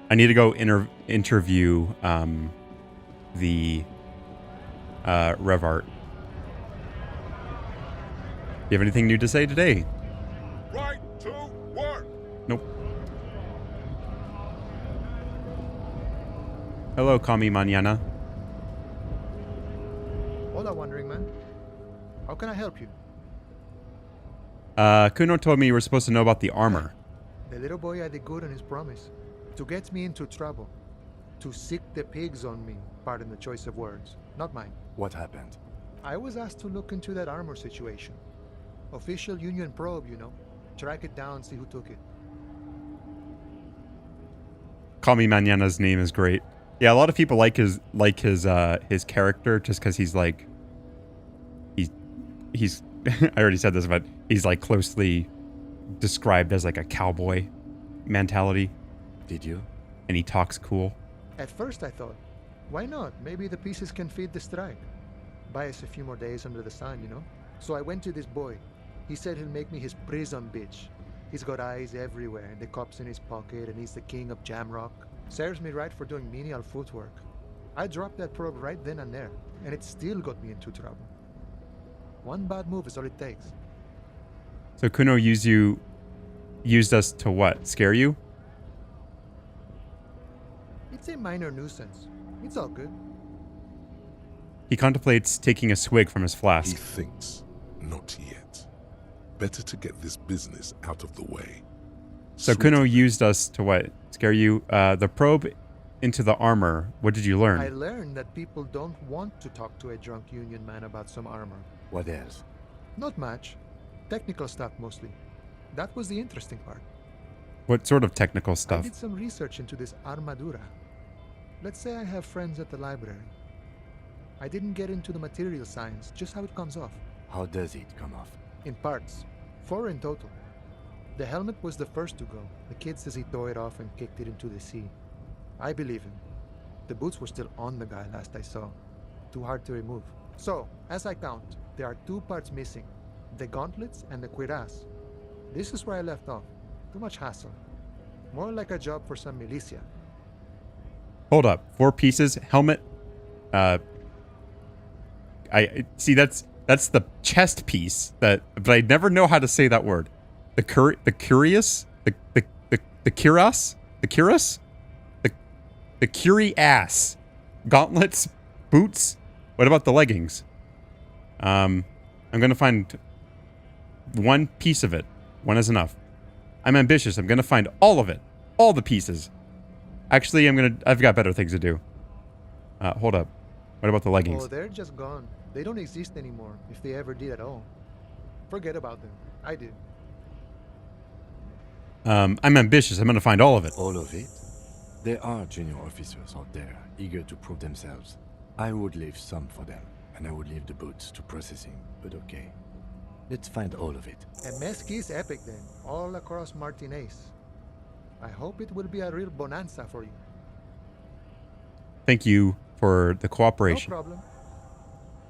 I need to go interview the Revart. Do you have anything new to say today? Right to work. Nope. Hello, Kami Mañana. Hola, Wandering Man. How can I help you? Kuno told me you were supposed to know about the armor. The little boy had it good on his promise. To get me into trouble. To sick the pigs on me. Pardon the choice of words. Not mine. What happened? I was asked to look into that armor situation. Official Union probe, you know. Track it down, see who took it. Kami Mañana's name is great. Yeah, a lot of people like his character just because he's like he's I already said this, but he's like closely described as like a cowboy mentality. Did you? And he talks cool. At first I thought, why not? Maybe the pieces can feed the strike. Buy us a few more days under the sun, you know? So I went to this boy. He said he'll make me his prison bitch. He's got eyes everywhere, and the cop's in his pocket, and he's the king of Jamrock. Serves me right for doing menial footwork. I dropped that probe right then and there, and it still got me into trouble. One bad move is all it takes. So Kuno used us to what? Scare you? It's a minor nuisance. It's all good. He contemplates taking a swig from his He flask. thinks, not yet. Better to get this business out of the way. So Kuno used us to what? Scare you? The probe into the armor. What did you learn? I learned that people don't want to talk to a drunk Union man about some armor. What else? Not much. Technical stuff mostly. That was the interesting part. What sort of technical I stuff? did some research into this armadura. Let's say I have friends at the library. I didn't get into the material science, just how it comes off. How does it come off? In parts. 4 in total. The helmet was the first to go. The kid says he tore it off and kicked it into the sea. I believe him. The boots were still on the guy last I saw. Too hard to remove. So, as I count, there are 2 parts missing. The gauntlets and the cuirass. This is where I left off. Too much hassle. More like a job for some militia. Hold up. 4 pieces. Helmet. I see that's the chest piece but I never know how to say that word. The cuirass? The cuirass. Gauntlets, boots. What about the leggings? I'm gonna find 1 piece of it. 1 is enough. I'm ambitious. I'm gonna find all of it. All the pieces. Actually, I've got better things to do. Hold up. What about the leggings? Oh, they're just gone. They don't exist anymore, if they ever did at all. Forget about them. I did. I'm ambitious. I'm gonna find all of it. All of it? There are junior officers out there, eager to prove themselves. I would leave some for them, and I would leave the boots to processing, but okay. Let's find all of it. A mesqui's epic then, all across Martinez. I hope it will be a real bonanza for you. Thank you for the cooperation. No problem.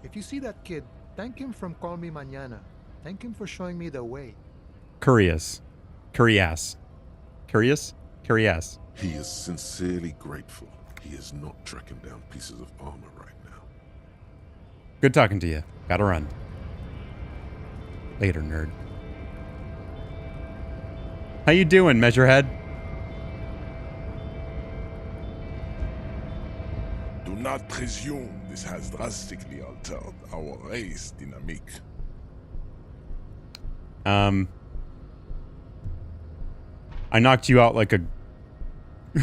If you see that kid, thank him from Call Me Mañana. Thank him for showing me the way. Curious. He is sincerely grateful. He is not tracking down pieces of armor right now. Good talking to you. Gotta run. Later, nerd. How you doing, Measurehead? Do not presume this has drastically altered our race dynamic. I knocked you out like a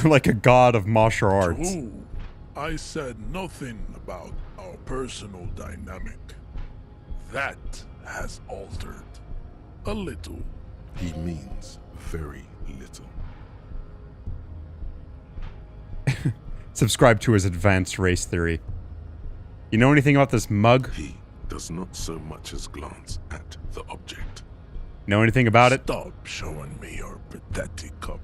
like a god of martial arts. True. I said nothing about our personal dynamic. That has altered a little. He means very little. Subscribe to his advanced race theory. You know anything about this mug? He does not so much as glance at the object. Know anything about it? Stop showing me your pathetic cup.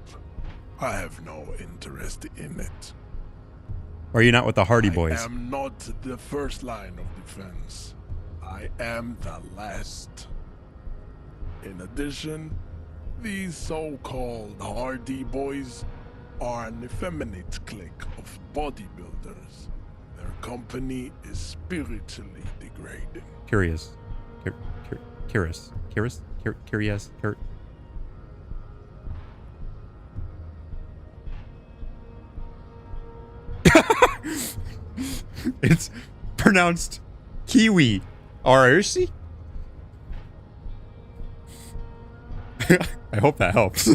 I have no interest in it. Or are you not with the Hardy Boys? I am not the first line of defense. I am the last. In addition, these so-called Hardy Boys are an effeminate clique of bodybuilders. Their company is spiritually degrading. Curious. It's pronounced Kiwi. Arsi? I hope that helps.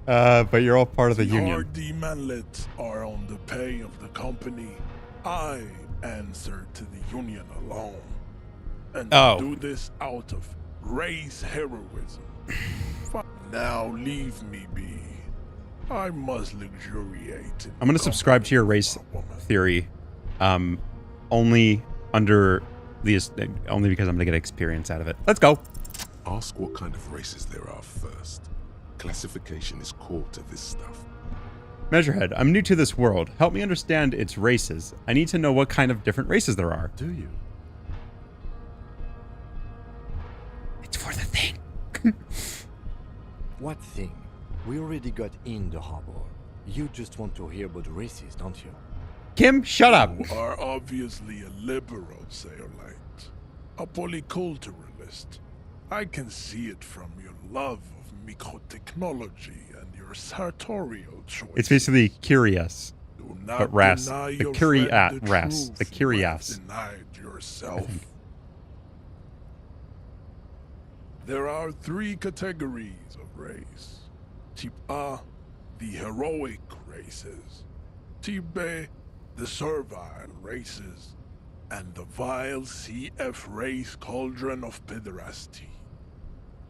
But you're all part of the union. Hardy manlets are on the pay of the company. I answer to the union alone. And do this out of race heroism. Now leave me be. I must luxuriate. I'm gonna subscribe to your race theory, only because I'm gonna get experience out of it. Let's go. Ask what kind of races there are first. Classification is core to this stuff. Measurehead, I'm new to this world. Help me understand its races. I need to know what kind of different races there are. Do you? It's for the thing. What thing? We already got in the harbor. You just want to hear about races, don't you? Kim, shut up. You are obviously a liberal, Sayolite. A polyculturalist. I can see it from your love of microtechnology and your sartorial choice. It's basically curious. But Ras. The curious Ras. The curious. Denied yourself. There are 3 categories of race. Type A, the heroic races. Type B, the servile races. And the vile CF race cauldron of pederasty.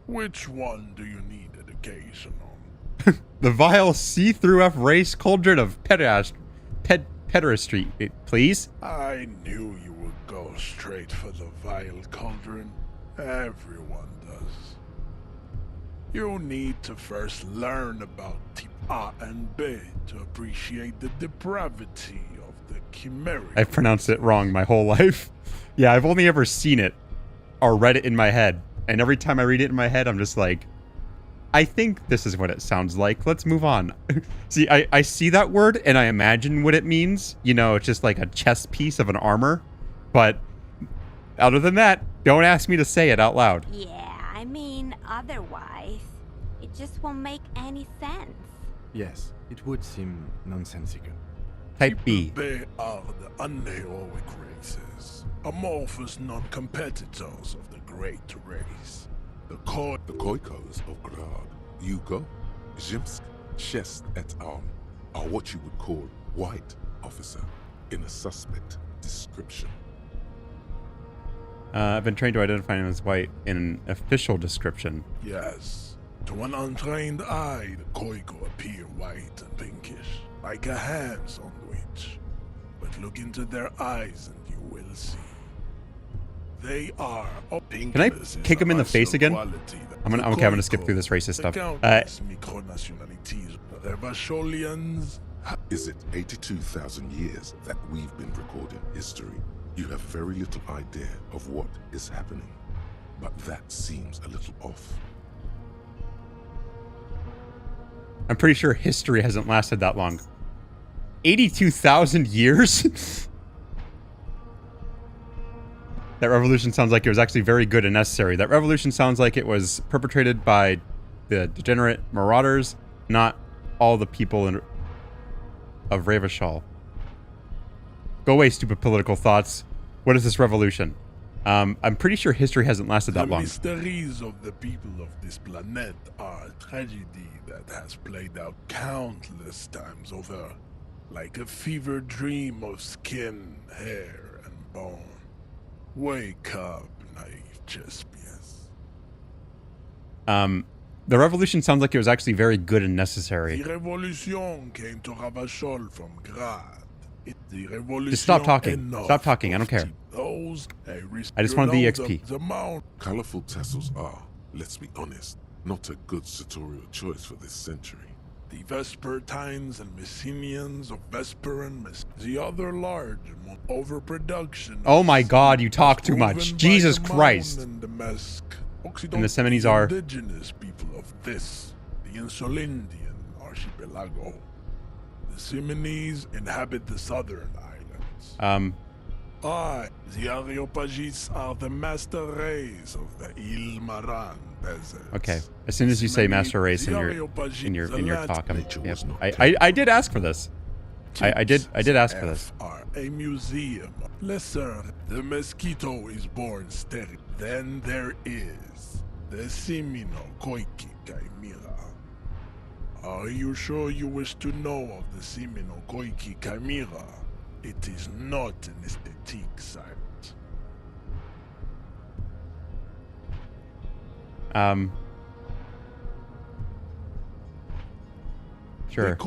Which one do you need education on? The vile see-through F race cauldron of pederasty, please? I knew you would go straight for the vile cauldron. Everyone does. You need to first learn about type A and B to appreciate the depravity of the chimeric. I've pronounced it wrong my whole life. Yeah, I've only ever seen it or read it in my head. And every time I read it in my head, I'm just like, I think this is what it sounds like. Let's move on. See, I see that word and I imagine what it means. You know, it's just like a chest piece of an armor. But other than that, don't ask me to say it out loud. Yeah, I mean, otherwise, it just won't make any sense. Yes, it would seem nonsensical. Type B. They are the unheroic races, amorphous non-competitors of the great race. The Koikos of Grad, Yugo, Zimsk, Shest et al. Are what you would call white officer in a suspect description. I've been trained to identify him as white in an official description. Yes. To an untrained eye, the Koiko appear white and pinkish, like a ham sandwich. But look into their eyes and you will see. They are pink. Can I kick him in the face again? I'm gonna skip through this racist stuff. Is it 82,000 years that we've been recording history? You have very little idea of what is happening, but that seems a little off. I'm pretty sure history hasn't lasted that long. 82,000 years? That revolution sounds like it was actually very good and necessary. That revolution sounds like it was perpetrated by the degenerate marauders, not all the people of Ravashal. Go away, stupid political thoughts. What is this revolution? I'm pretty sure history hasn't lasted that long. The mysteries of the people of this planet are a tragedy that has played out countless times over, like a fever dream of skin, hair, and bone. Wake up, naive Chespius. The revolution sounds like it was actually very good and necessary. The revolution came to Ravashol from Grad. Just stop talking. Stop talking. I don't care. I just wanted the EXP. Colorful tassels are, let's be honest, not a good sartorial choice for this century. The Vespertines and Messenians of Vesper and the other large overproduction. Oh my god, you talk too much. Jesus Christ. And the Semines are indigenous people of this, the Insulindian archipelago. The Semines inhabit the southern islands. I, the Areopagites, are the master race of the Ilmaran desert. Okay. As soon as you say master race in your talk, I did ask for this. I did ask for this. Are a museum. Lesser, the mosquito is born sterile. Then there is the Simino Koiki Chimera. Are you sure you wish to know of the Simino Koiki Chimera? It is not an aesthetic site. Sure.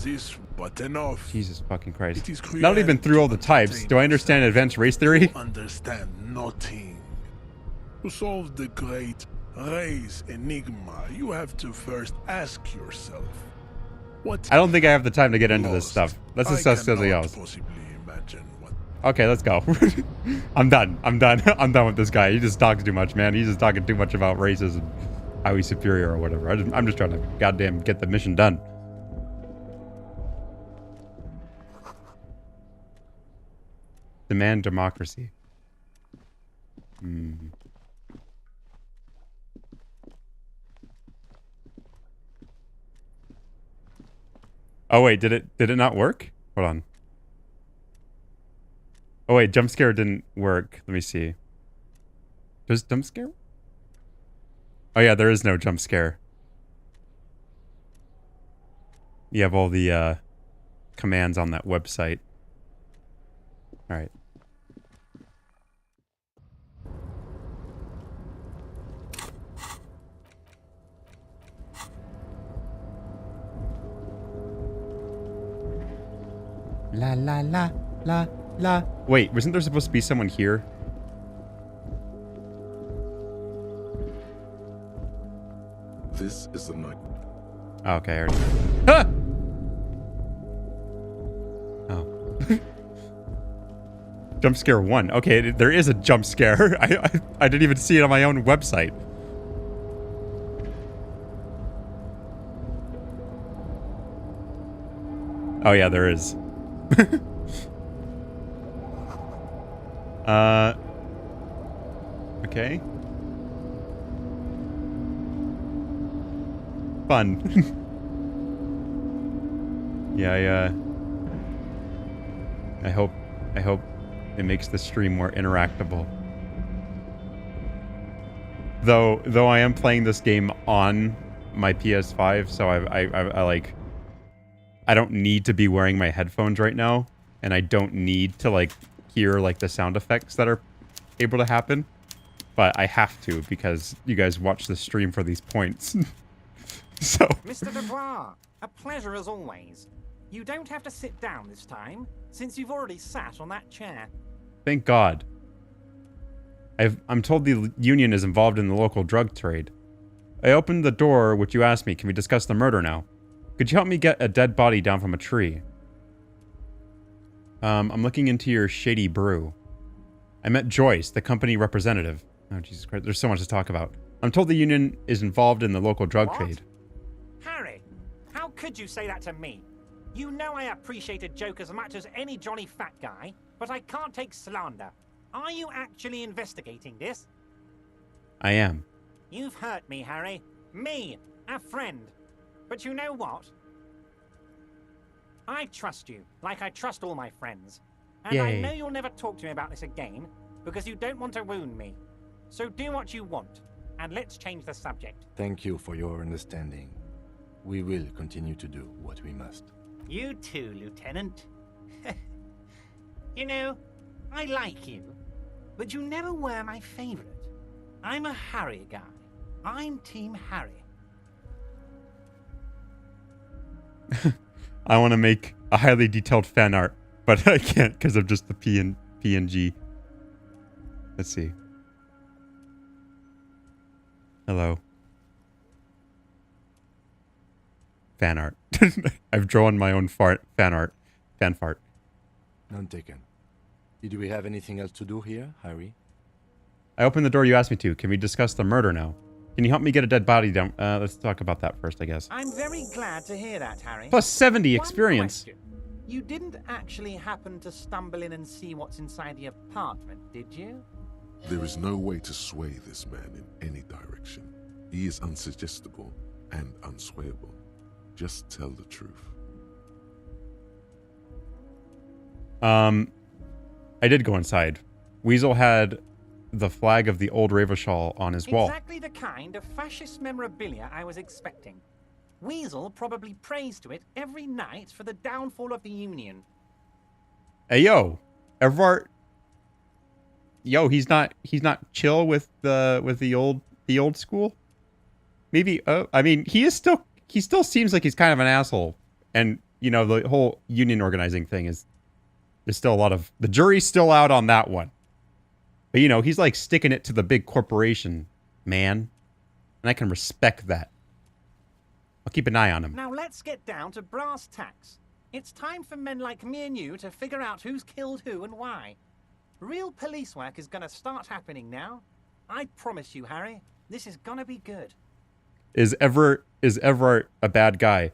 This, but enough. Jesus fucking Christ. Not even through all the types. Do I understand advanced race theory? Understand nothing. To solve the great race enigma, you have to first ask yourself, what? I don't think I have the time to get into this stuff. Let's discuss something else. Okay, let's go. I'm done. I'm done with this guy. He just talks too much, man. He's just talking too much about races and how he's superior or whatever. I'm just trying to goddamn get the mission done. Demand democracy. Oh wait, did it not work? Hold on. Oh wait, jump scare didn't work. Let me see. Does jump scare? Oh yeah, there is no jump scare. You have all the commands on that website. All right. La la la la la. Wait, wasn't there supposed to be someone here? This is the night. Oh, okay, I already. Ah! Oh. Jump scare 1. Okay, there is a jump scare. I didn't even see it on my own website. Oh yeah, there is. Okay. Fun. Yeah, I hope it makes the stream more interactable. Though I am playing this game on my PS5, so I like, I don't need to be wearing my headphones right now, and I don't need to like hear like the sound effects that are able to happen, but I have to because you guys watch the stream for these points. So Mr. Dubois, a pleasure as always. You don't have to sit down this time, since you've already sat on that chair. Thank God. I'm told the union is involved in the local drug trade. I opened the door, which you asked me. Can we discuss the murder now? Could you help me get a dead body down from a tree? I'm looking into your shady brew. I met Joyce, the company representative. Oh, Jesus Christ. There's so much to talk about. I'm told the union is involved in the local drug trade. Harry, how could you say that to me? You know I appreciate a joke as much as any jolly fat guy, but I can't take slander. Are you actually investigating this? I am. You've hurt me, Harry. Me, a friend. But you know what? I trust you, like I trust all my friends. And I know you'll never talk to me about this again, because you don't want to wound me. So do what you want, and let's change the subject. Thank you for your understanding. We will continue to do what we must. You too, Lieutenant. You know, I like you, but you never were my favorite. I'm a Harry guy. I'm Team Harry. I want to make a highly detailed fan art, but I can't because of just the PNG. Let's see. Hello. Fan art. I've drawn my own fan art. Fan fart. None taken. Did we have anything else to do here, Harry? I opened the door you asked me to. Can we discuss the murder now? Can you help me get a dead body down? Let's talk about that first, I guess. I'm very glad to hear that, Harry. Plus 70 experience. You didn't actually happen to stumble in and see what's inside the apartment, did you? There is no way to sway this man in any direction. He is unsuggestible and unswayable. Just tell the truth. I did go inside. Weasel had the flag of the old Ravashal on his wall. Exactly the kind of fascist memorabilia I was expecting. Weasel probably prays to it every night for the downfall of the Union. Hey, yo, Everard. Yo, he's not chill with the old school. Maybe. I mean, he still seems like he's kind of an asshole, and you know the whole union organizing thing is. There's still a lot of the jury's still out on that one, but you know he's like sticking it to the big corporation, man, and I can respect that. I'll keep an eye on him. Now let's get down to brass tacks. It's time for men like me and you to figure out who's killed who and why. Real police work is gonna start happening now. I promise you, Harry, this is gonna be good. Is Everett a bad guy?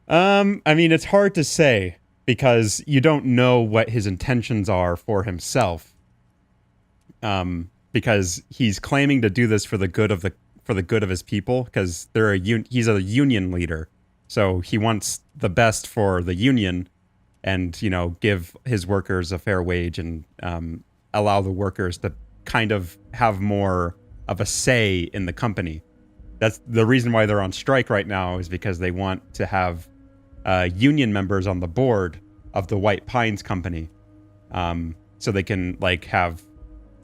I mean, it's hard to say because you don't know what his intentions are for himself. Because he's claiming to do this for the good of his people, because he's a union leader, so he wants the best for the union, and you know, give his workers a fair wage and allow the workers to kind of have more of a say in the company. That's the reason why they're on strike right now, is because they want to have union members on the board of the White Pines company, so they can like have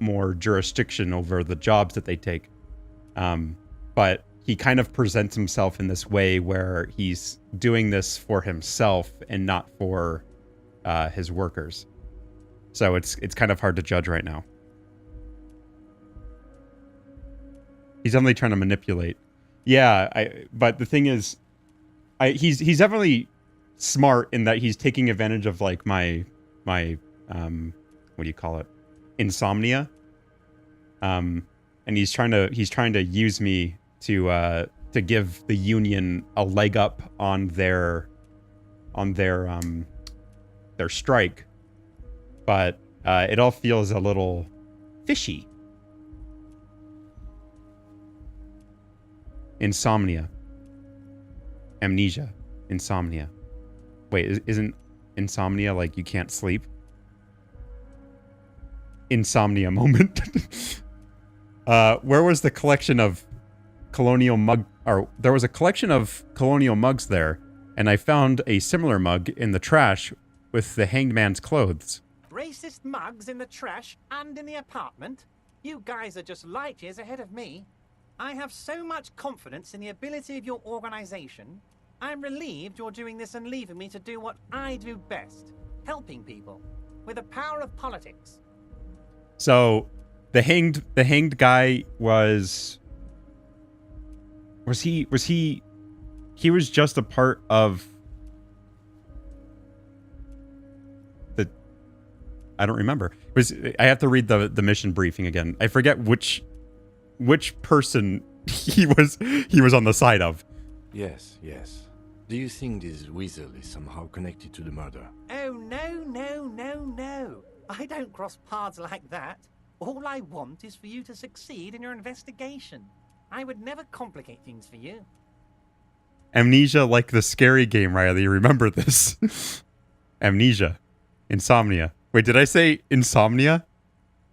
more jurisdiction over the jobs that they take. But he kind of presents himself in this way where he's doing this for himself and not for his workers. So it's kind of hard to judge right now. He's definitely trying to manipulate. Yeah, but the thing is, he's definitely smart in that he's taking advantage of like my what do you call it? Insomnia. And he's trying to use me to give the union a leg up on their strike. But it all feels a little fishy. Insomnia. Amnesia. Insomnia. Wait, isn't insomnia like you can't sleep? Insomnia moment. Where was the collection of colonial mug? Or there was a collection of colonial mugs there, and I found a similar mug in the trash with the hanged man's clothes. Racist mugs in the trash and in the apartment? You guys are just light years ahead of me. I have so much confidence in the ability of your organization. I'm relieved you're doing this and leaving me to do what I do best, helping people with the power of politics. So, the hanged guy was he was just a part of the, I don't remember. I have to read the mission briefing again. I forget which person he was on the side of. Yes. Do you think this weasel is somehow connected to the murder? Oh, no. I don't cross paths like that. All I want is for you to succeed in your investigation. I would never complicate things for you. Amnesia, like the scary game, Riley. Remember this. Amnesia. Insomnia. Wait, did I say insomnia?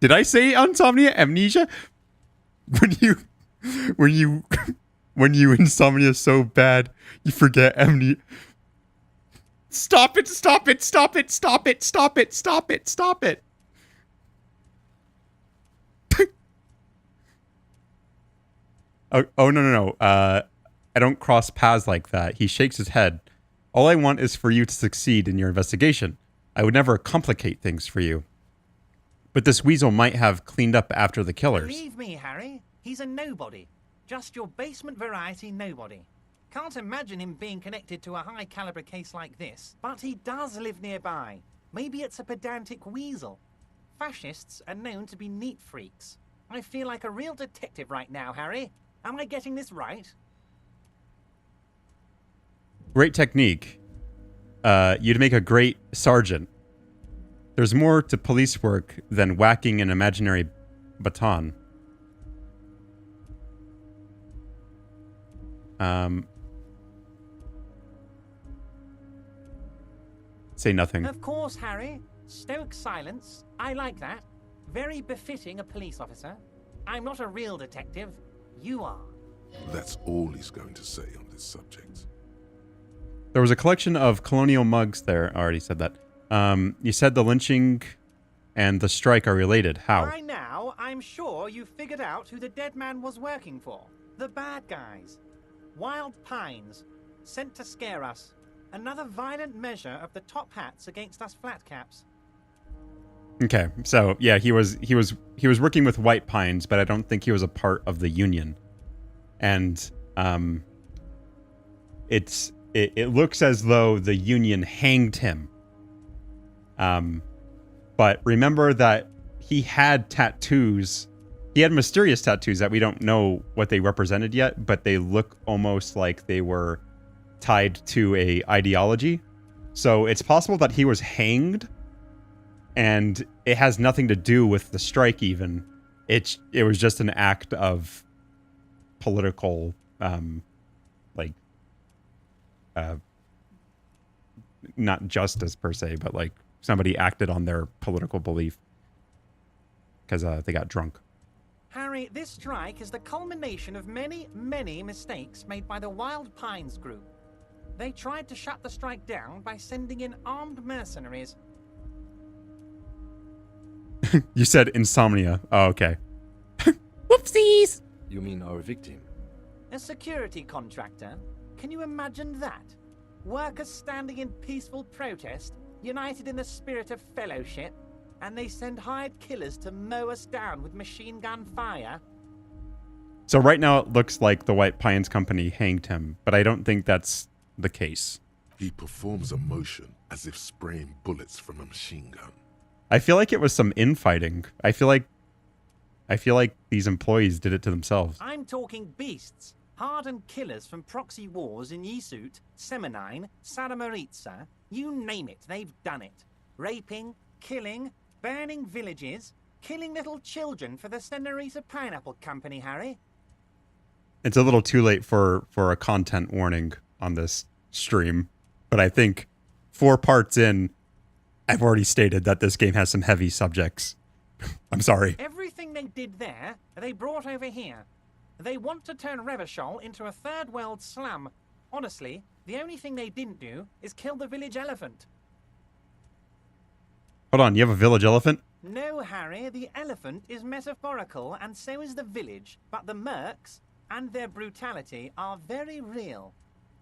Did I say insomnia? Amnesia? When you insomnia so bad, you forget amnesia. Stop it. Oh, no. I don't cross paths like that. He shakes his head. All I want is for you to succeed in your investigation. I would never complicate things for you. But this weasel might have cleaned up after the killers. Believe me, Harry, he's a nobody. Just your basement variety nobody. Can't imagine him being connected to a high-caliber case like this. But he does live nearby. Maybe it's a pedantic weasel. Fascists are known to be neat freaks. I feel like a real detective right now, Harry. Am I getting this right? Great technique. you'd make a great sergeant. There's more to police work than whacking an imaginary baton. Say nothing. Of course, Harry. Stoic silence. I like that. Very befitting a police officer. I'm not a real detective. You are. That's all he's going to say on this subject. There was a collection of colonial mugs there. I already said that. You said the lynching and the strike are related. How? By now, I'm sure you figured out who the dead man was working for. The bad guys. Wild Pines. Sent to scare us. Another violent measure of the top hats against us flatcaps. Okay, so yeah, he was working with White Pines, but I don't think he was a part of the union. And it looks as though the union hanged him. But remember that he had tattoos. He had mysterious tattoos that we don't know what they represented yet, but they look almost like they were tied to a ideology. So it's possible that he was hanged, and it has nothing to do with the strike even. It was just an act of political, not justice per se, but like somebody acted on their political belief because they got drunk. Harry, this strike is the culmination of many, many mistakes made by the Wild Pines group. They tried to shut the strike down by sending in armed mercenaries. You said insomnia. Oh, okay. Whoopsies! You mean our victim? A security contractor? Can you imagine that? Workers standing in peaceful protest, united in the spirit of fellowship, and they send hired killers to mow us down with machine gun fire? So right now it looks like the White Pines Company hanged him, but I don't think that's the case. He performs a motion as if spraying bullets from a machine gun. I feel like it was some infighting. I feel like these employees did it to themselves. I'm talking beasts. Hardened killers from proxy wars in Yisut, Semenine, Saramaritsa. You name it, they've done it. Raping, killing, burning villages, killing little children for the Senorita Pineapple Company, Harry. It's a little too late for a content warning on this stream, but I think 4 parts in, I've already stated that this game has some heavy subjects. I'm sorry. Everything they did there, they brought over here. They want to turn Revachol into a third world slum. Honestly, the only thing they didn't do is kill the village elephant. Hold on, you have a village elephant? No, Harry, the elephant is metaphorical and so is the village, but the mercs and their brutality are very real.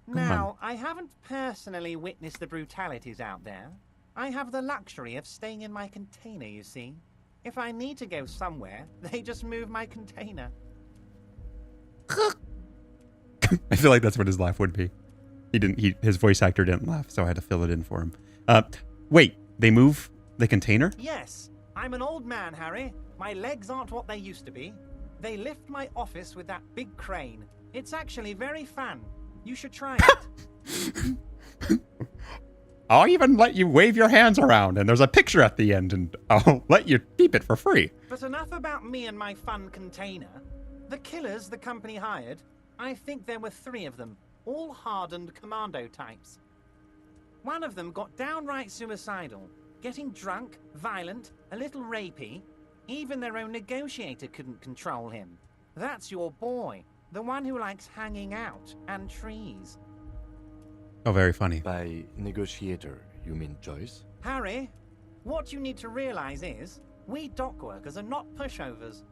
Now, I haven't personally witnessed the brutalities out there. I have the luxury of staying in my container, you see. If I need to go somewhere, they just move my container. I feel like that's what his laugh would be. His voice actor didn't laugh, so I had to fill it in for him. Wait, they move the container? Yes, I'm an old man, Harry. My legs aren't what they used to be. They lift my office with that big crane. It's actually very fun. You should try it. I'll even let you wave your hands around, and there's a picture at the end, and I'll let you keep it for free. But enough about me and my fun container. The killers the company hired, I think there were 3 of them, all hardened commando types. One of them got downright suicidal, getting drunk, violent, a little rapey. Even their own negotiator couldn't control him. That's your boy, the one who likes hanging out and trees. Oh, very funny. By negotiator, you mean Joyce? Harry, what you need to realize is, we dock workers are not pushovers.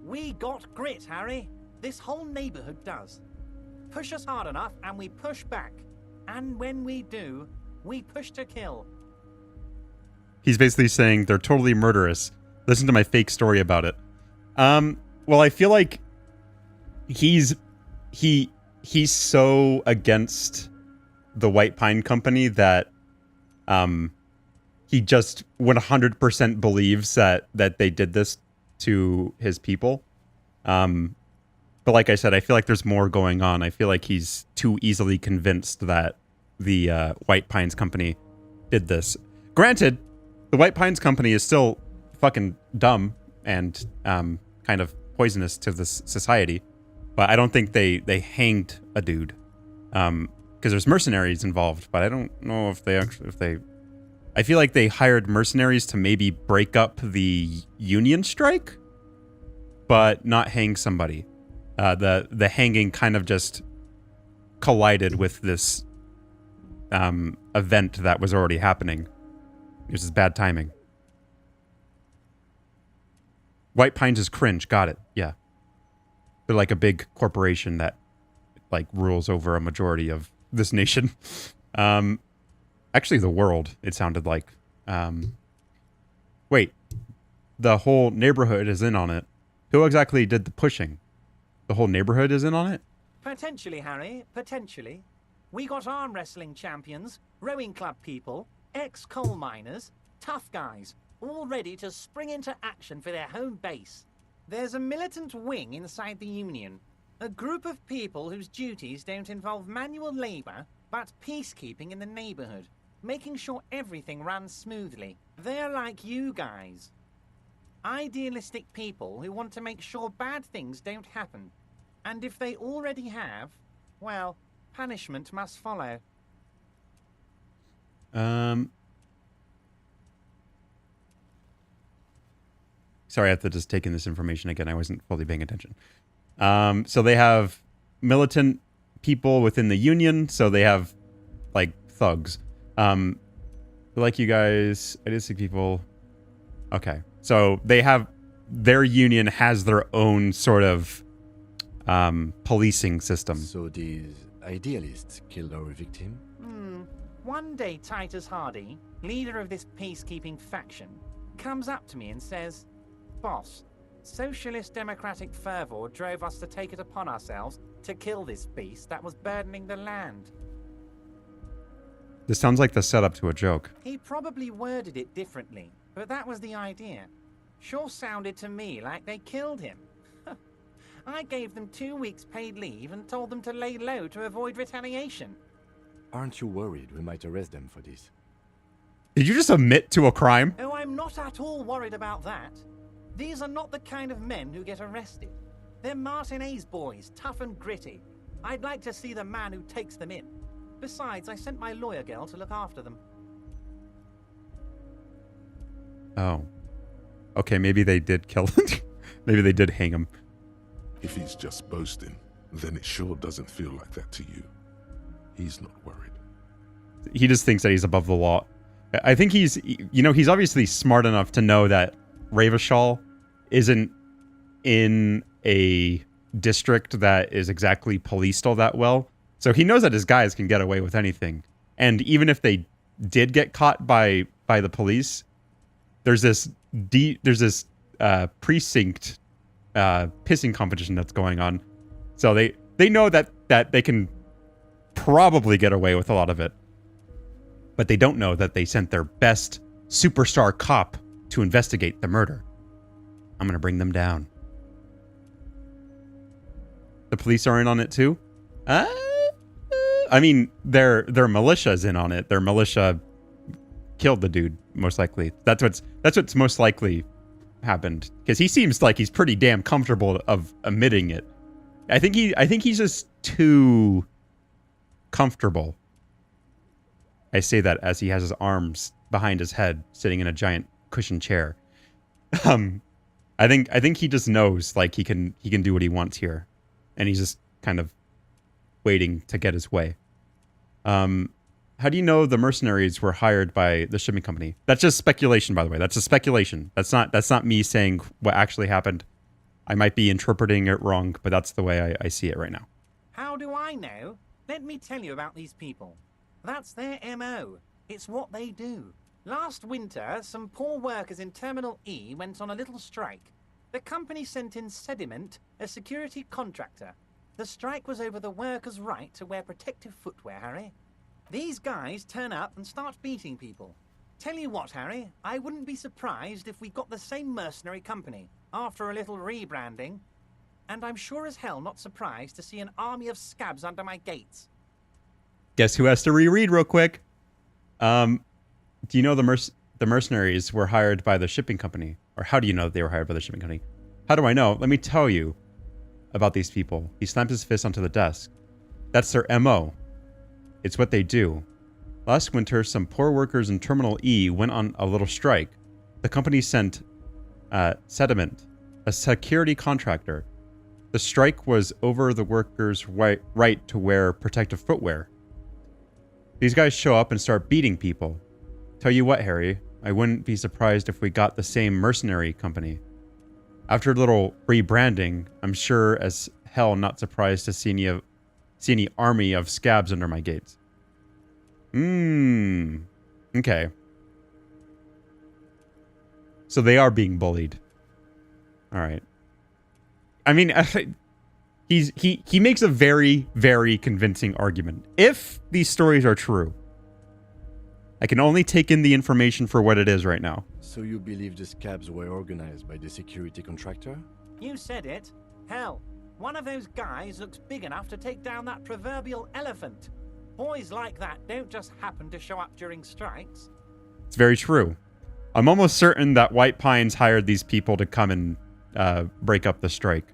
We got grit, Harry. This whole neighborhood does. Push us hard enough and we push back. And when we do, we push to kill. He's basically saying they're totally murderous. Listen to my fake story about it. Well, I feel like he's so against the White Pine Company that he just 100% believes that they did this to his people. But like I said, I feel like there's more going on. I feel like he's too easily convinced that the White Pines Company did this. Granted, the White Pines Company is still fucking dumb and kind of poisonous to this society, but I don't think they hanged a dude because there's mercenaries involved. But I don't know if they. I feel like they hired mercenaries to maybe break up the union strike, but not hang somebody. The hanging kind of just collided with this event that was already happening. It was just bad timing. White Pines is cringe. Got it. Yeah. They're like a big corporation that like rules over a majority of this nation. Actually, the world, it sounded like. Wait. The whole neighborhood is in on it. Who exactly did the pushing? The whole neighborhood is in on it? Potentially, Harry. Potentially. We got arm wrestling champions, rowing club people, ex-coal miners, tough guys, all ready to spring into action for their home base. There's a militant wing inside the Union, a group of people whose duties don't involve manual labor, but peacekeeping in the neighborhood, making sure everything runs smoothly. They're like you guys. Idealistic people who want to make sure bad things don't happen. And if they already have, well, punishment must follow. Sorry, I have to just take in this information again. I wasn't fully paying attention. So they have militant people within the union. So they have like thugs. Like you guys, idealistic people. Okay. So they have, their union has their own sort of policing system. So these idealists killed our victim? One day Titus Hardy, leader of this peacekeeping faction, comes up to me and says, "Boss, socialist democratic fervor drove us to take it upon ourselves to kill this beast that was burdening the land." This sounds like the setup to a joke. He probably worded it differently, but that was the idea. Sure sounded to me like they killed him. I gave them 2 weeks paid leave and told them to lay low to avoid retaliation. Aren't you worried we might arrest them for this? Did you just admit to a crime? Oh, I'm not at all worried about that. These are not the kind of men who get arrested. They're Martinez boys, tough and gritty. I'd like to see the man who takes them in. Besides, I sent my lawyer girl to look after them. Oh. Okay, maybe they did kill him. Maybe they did hang him. If he's just boasting, then it sure doesn't feel like that to you. He's not worried. He just thinks that he's above the law. I think he's, he's obviously smart enough to know that Ravashal isn't in a district that is exactly policed all that well. So he knows that his guys can get away with anything. And even if they did get caught by the police, there's this precinct pissing competition that's going on. So they know that they can probably get away with a lot of it. But they don't know that they sent their best superstar cop to investigate the murder. I'm going to bring them down. The police are in on it too? I mean, their militia's in on it. Their militia killed the dude, most likely. That's what's most likely happened. Because he seems like he's pretty damn comfortable of admitting it. I think he's just too comfortable. I say that as he has his arms behind his head, sitting in a giant cushioned chair. I think he just knows like he can do what he wants here, and he's just kind of waiting to get his way. How do you know the mercenaries were hired by the shipping company? That's just speculation, by the way. That's a speculation. That's not me saying what actually happened. I might be interpreting it wrong, but that's the way I see it right now. How do I know? Let me tell you about these people. That's their MO. It's what they do. Last winter, some poor workers in Terminal E went on a little strike. The company sent in Sediment, a security contractor. The strike was over the workers' right to wear protective footwear, Harry. These guys turn up and start beating people. Tell you what, Harry, I wouldn't be surprised if we got the same mercenary company after a little rebranding. And I'm sure as hell not surprised to see an army of scabs under my gates. Guess who has to reread real quick? Do you know the mercenaries were hired by the shipping company? Or how do you know they were hired by the shipping company? How do I know? Let me tell you about these people. He slammed his fist onto the desk. That's their MO. It's what they do. Last winter, some poor workers in Terminal E went on a little strike. The company sent Sediment, a security contractor. The strike was over the workers' right to wear protective footwear. These guys show up and start beating people. Tell you what, Harry, I wouldn't be surprised if we got the same mercenary company. After a little rebranding, I'm sure as hell not surprised to see any army of scabs under my gates. Okay. So they are being bullied. All right. I mean, he makes a very, very convincing argument. If these stories are true, I can only take in the information for what it is right now. So you believe the scabs were organized by the security contractor? You said it. Hell, one of those guys looks big enough to take down that proverbial elephant. Boys like that don't just happen to show up during strikes. It's very true. I'm almost certain that White Pines hired these people to come and break up the strike.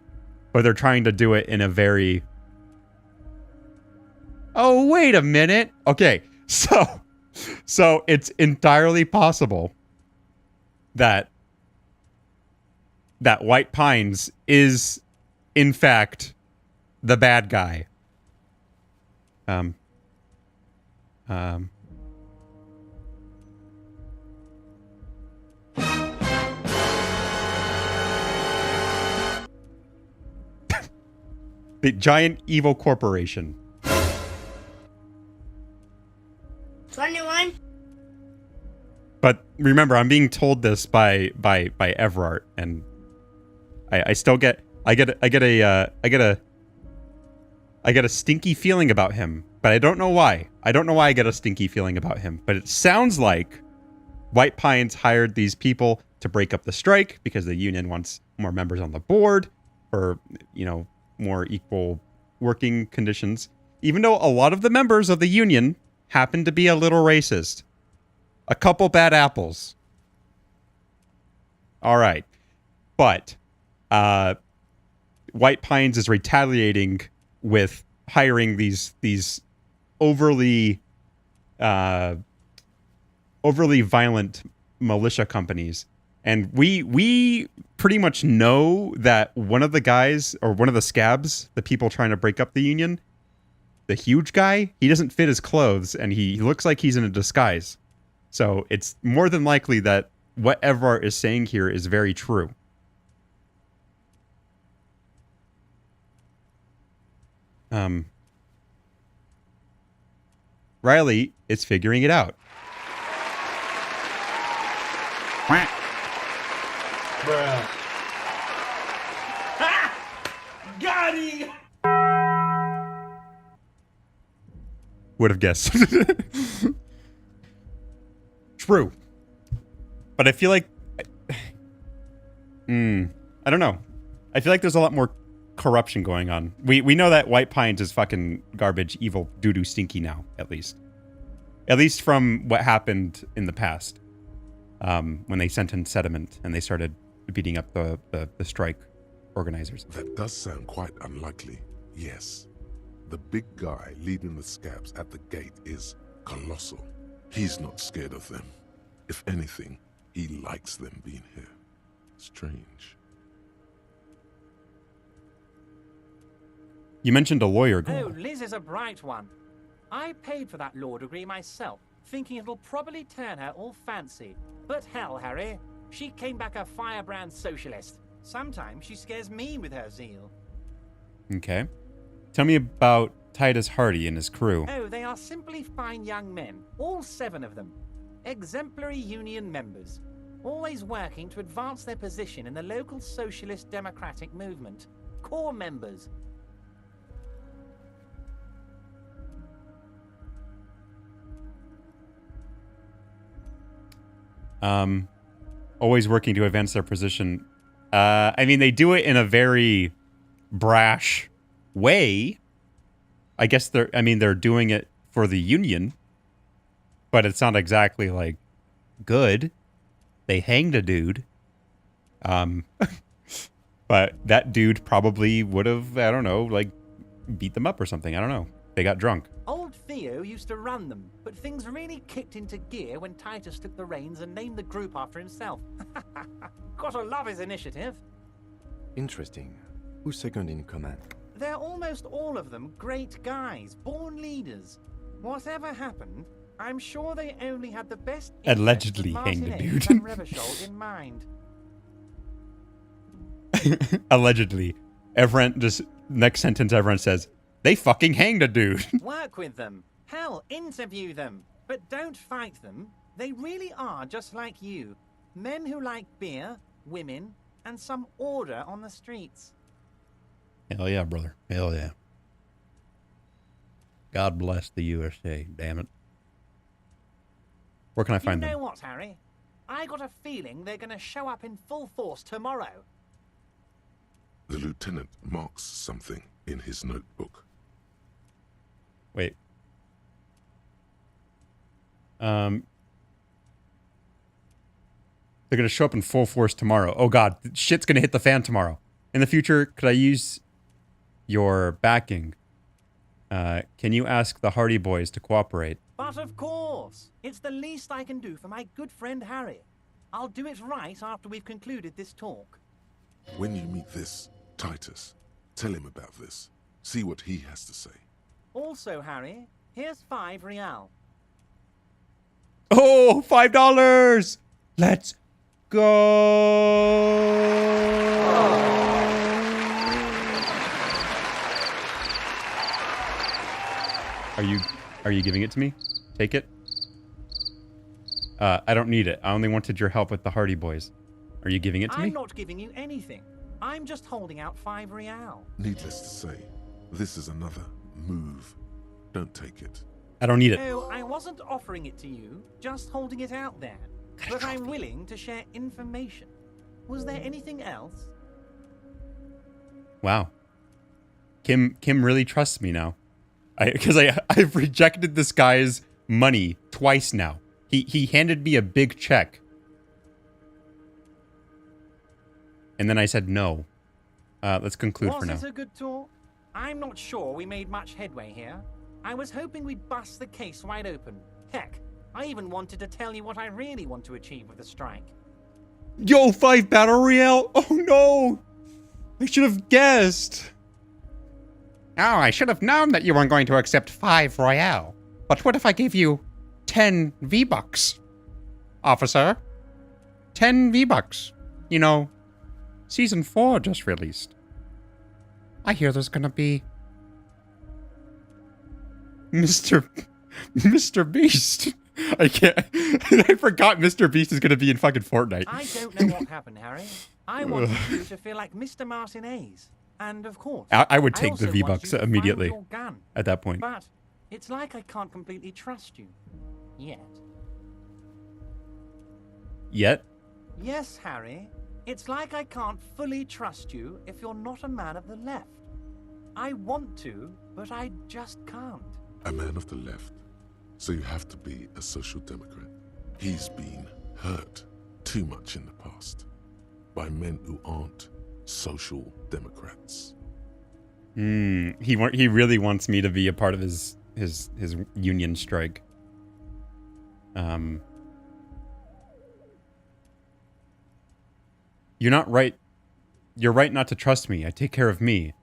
But they're trying to do it in a very... Oh, wait a minute. Okay, so it's entirely possible that White Pines is, in fact, the bad guy. The giant evil corporation. 21. But remember, I'm being told this by Everard, and I still get a stinky feeling about him, but I don't know why. I don't know why I get a stinky feeling about him, but it sounds like White Pines hired these people to break up the strike because the union wants more members on the board for, more equal working conditions, even though a lot of the members of the union happen to be a little racist. A couple bad apples. All right. But White Pines is retaliating with hiring these overly violent militia companies. And we pretty much know that one of the guys, or one of the scabs, the people trying to break up the union, the huge guy, he doesn't fit his clothes, and he looks like he's in a disguise. So it's more than likely that what Everard is saying here is very true. Riley is figuring it out. Bruh. Got him! Would have guessed. True. But I feel like... I don't know. I feel like there's a lot more corruption going on. We know that White Pines is fucking garbage, evil, doo-doo, stinky now, at least. At least from what happened in the past. When they sent in Sediment and they started beating up the strike organizers. That does sound quite unlikely, yes. The big guy leading the scabs at the gate is colossal. He's not scared of them. If anything, he likes them being here. Strange. You mentioned a lawyer. Oh, Liz is a bright one. I paid for that law degree myself, thinking it'll probably turn her all fancy. But hell, Harry, she came back a firebrand socialist. Sometimes she scares me with her zeal. Okay. Tell me about Titus Hardy and his crew. Oh, they are simply fine young men, all 7 of them. Exemplary union members, always working to advance their position in the local socialist democratic movement. Core members. Always working to advance their position. I mean, they do it in a very brash way. I guess they're doing it for the Union, but it's not exactly like good. They hanged a dude. But that dude probably would have, I don't know, like beat them up or something. I don't know. They got drunk. Old Theo used to run them, but things really kicked into gear when Titus took the reins and named the group after himself. Gotta love his initiative. Interesting. Who's second in command? They're almost all of them great guys, born leaders. Whatever happened, I'm sure they only had the best Allegedly hanged a dude. and Revachol in mind. Allegedly. Everyone just, next sentence everyone says, they fucking hanged a dude. Work with them. Hell, interview them. But don't fight them. They really are just like you. Men who like beer, women, and some order on the streets. Hell yeah, brother. Hell yeah. God bless the USA, damn it. Where can I find them? You know what, Harry? I got a feeling they're going to show up in full force tomorrow. The lieutenant marks something in his notebook. Wait. They're going to show up in full force tomorrow. Oh god, shit's going to hit the fan tomorrow. In the future, could I use your backing? Can you ask the Hardy Boys to cooperate? But of course, it's the least I can do for my good friend Harry. I'll do it right after we've concluded this talk. When you meet this Titus, tell him about this. See what he has to say. Also, Harry, here's 5 real. Oh, $5! Let's go! Are you giving it to me? Take it. I don't need it. I only wanted your help with the Hardy Boys. Are you giving it to me? I'm not giving you anything. I'm just holding out 5 real. Needless to say, this is another move. Don't take it. I don't need it. No, I wasn't offering it to you, just holding it out there. But I'm willing to share information. Was there anything else? Wow. Kim really trusts me now. Because I've rejected this guy's money twice now. He handed me a big check. And then I said no. Let's conclude for now. Was it a good talk? I'm not sure we made much headway here. I was hoping we'd bust the case wide open. Heck, I even wanted to tell you what I really want to achieve with the strike. Yo, 5 battle royale? Oh no! I should have guessed. Oh, I should have known that you weren't going to accept 5 royale. But what if I gave you 10 V-Bucks? Officer? 10 V-Bucks. You know, Season 4 just released. I hear there's gonna be... Mr. Beast. I can't... I forgot Mr. Beast is gonna be in fucking Fortnite. I don't know what happened, Harry. I wanted you to feel like Mr. Martinez. And of course... I would take the V-Bucks immediately at that point. But it's like I can't completely trust you. Yet. Yet? Yes, Harry. It's like I can't fully trust you if you're not a man of the left. I want to, but I just can't. A man of the left, so you have to be a social democrat. He's been hurt too much in the past by men who aren't social democrats. He really wants me to be a part of his union strike. You're not right. You're right not to trust me. I take care of me.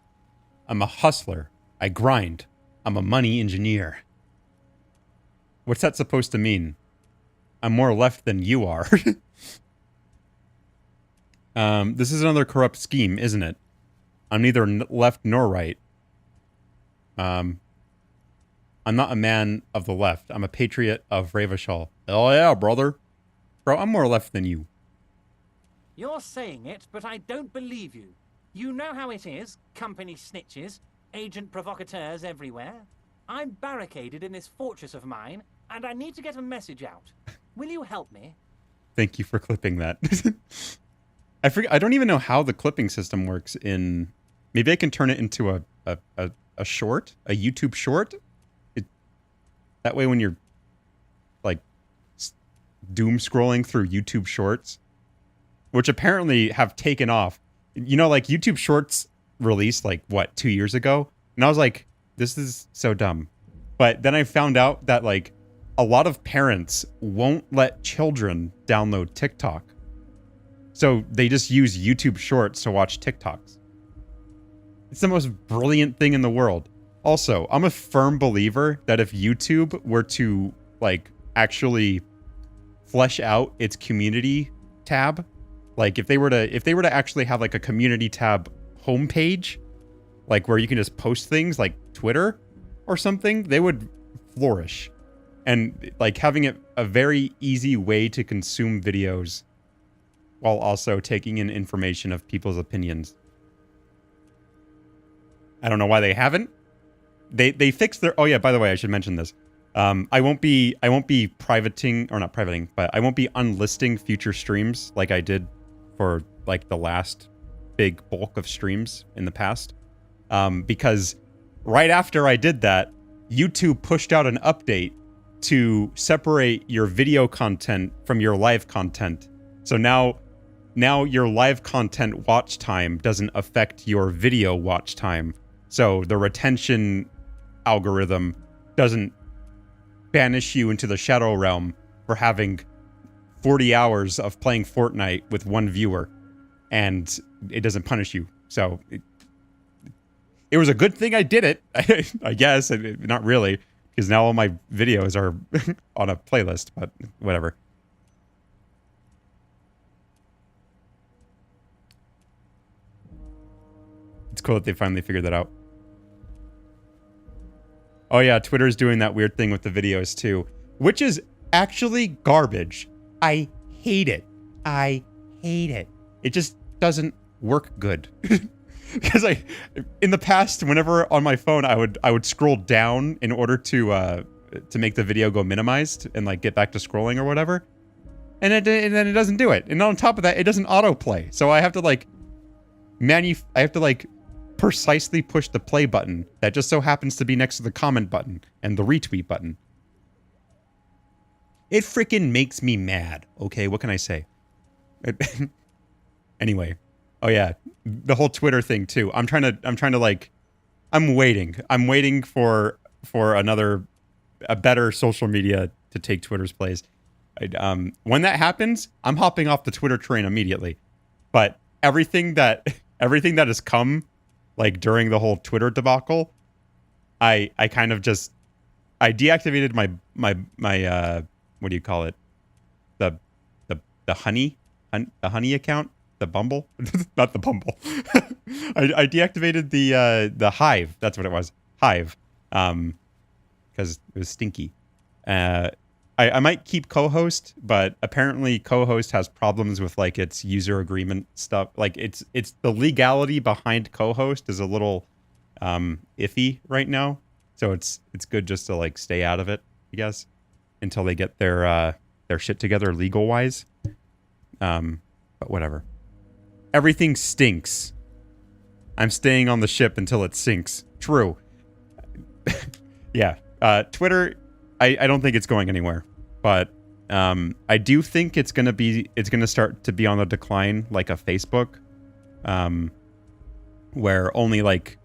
I'm a hustler. I grind. I'm a money engineer. What's that supposed to mean? I'm more left than you are. This is another corrupt scheme, isn't it? I'm neither left nor right. I'm not a man of the left. I'm a patriot of Revachol. Oh yeah, brother. Bro, I'm more left than you. You're saying it, but I don't believe you. You know how it is. Company snitches, agent provocateurs everywhere. I'm barricaded in this fortress of mine, and I need to get a message out. Will you help me? Thank you for clipping that. I forget. I don't even know how the clipping system works in... Maybe I can turn it into a short? A YouTube short? That way when you're like doom scrolling through YouTube Shorts, which apparently have taken off. You know, like YouTube Shorts released like what, 2 years ago? And I was like, this is so dumb. But then I found out that like a lot of parents won't let children download TikTok. So they just use YouTube Shorts to watch TikToks. It's the most brilliant thing in the world. Also, I'm a firm believer that if YouTube were to like actually flesh out its community tab, like if they were to actually have like a community tab homepage, like where you can just post things like Twitter or something, they would flourish. And like having it a very easy way to consume videos while also taking in information of people's opinions. I don't know why they haven't. They fixed their... Oh yeah, by the way, I should mention this. I won't be privating, or not privating, but I won't be unlisting future streams like I did for like the last big bulk of streams in the past. Because right after I did that, YouTube pushed out an update to separate your video content from your live content. So now your live content watch time doesn't affect your video watch time. So the retention algorithm doesn't banish you into the shadow realm for having 40 hours of playing Fortnite with one viewer, and it doesn't punish you. So it was a good thing I did it, I guess. Not really, because now all my videos are on a playlist, but whatever. It's cool that they finally figured that out. Oh yeah, Twitter's doing that weird thing with the videos too, which is actually garbage. I hate it. I hate it. It just doesn't work good. Because in the past, whenever on my phone, I would scroll down in order to make the video go minimized and like get back to scrolling or whatever, and then it doesn't do it. And on top of that, it doesn't autoplay. So I have to like precisely push the play button that just so happens to be next to the comment button and the retweet button. It freaking makes me mad. Okay, what can I say? Anyway, oh yeah, the whole Twitter thing too. I'm waiting for a better social media to take Twitter's place. When that happens, I'm hopping off the Twitter train immediately. But everything that has come like during the whole Twitter debacle, I kind of just deactivated my what do you call it? The honey account, the Bumble, not the Bumble. I deactivated the Hive. That's what it was, Hive, because it was stinky. I might keep co-host, but apparently co-host has problems with like its user agreement stuff. Like it's the legality behind co-host is a little iffy right now. So it's good just to like stay out of it, I guess, until they get their shit together legal wise. But whatever. Everything stinks. I'm staying on the ship until it sinks. True. Yeah. Twitter, I don't think it's going anywhere, but I do think it's gonna start to be on the decline, like a Facebook, where only like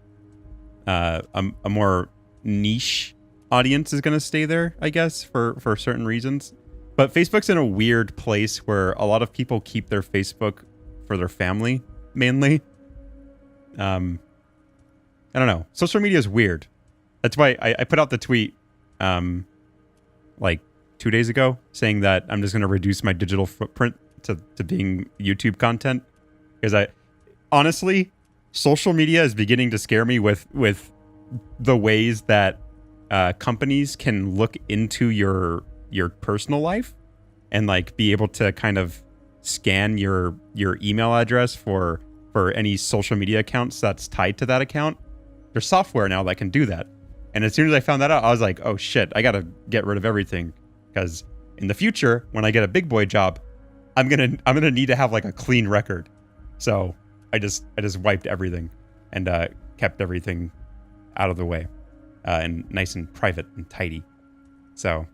a more niche audience is gonna stay there, I guess, for certain reasons. But Facebook's in a weird place where a lot of people keep their Facebook for their family mainly. I don't know. Social media is weird. That's why I put out the tweet like 2 days ago saying that I'm just going to reduce my digital footprint to being YouTube content, because honestly, social media is beginning to scare me with the ways that companies can look into your personal life and like be able to kind of scan your email address for any social media accounts that's tied to that account. There's software now that can do that. And as soon as I found that out, I was like, oh shit, I gotta get rid of everything, because in the future, when I get a big boy job, I'm gonna need to have like a clean record. So I just wiped everything and kept everything out of the way and nice and private and tidy. So,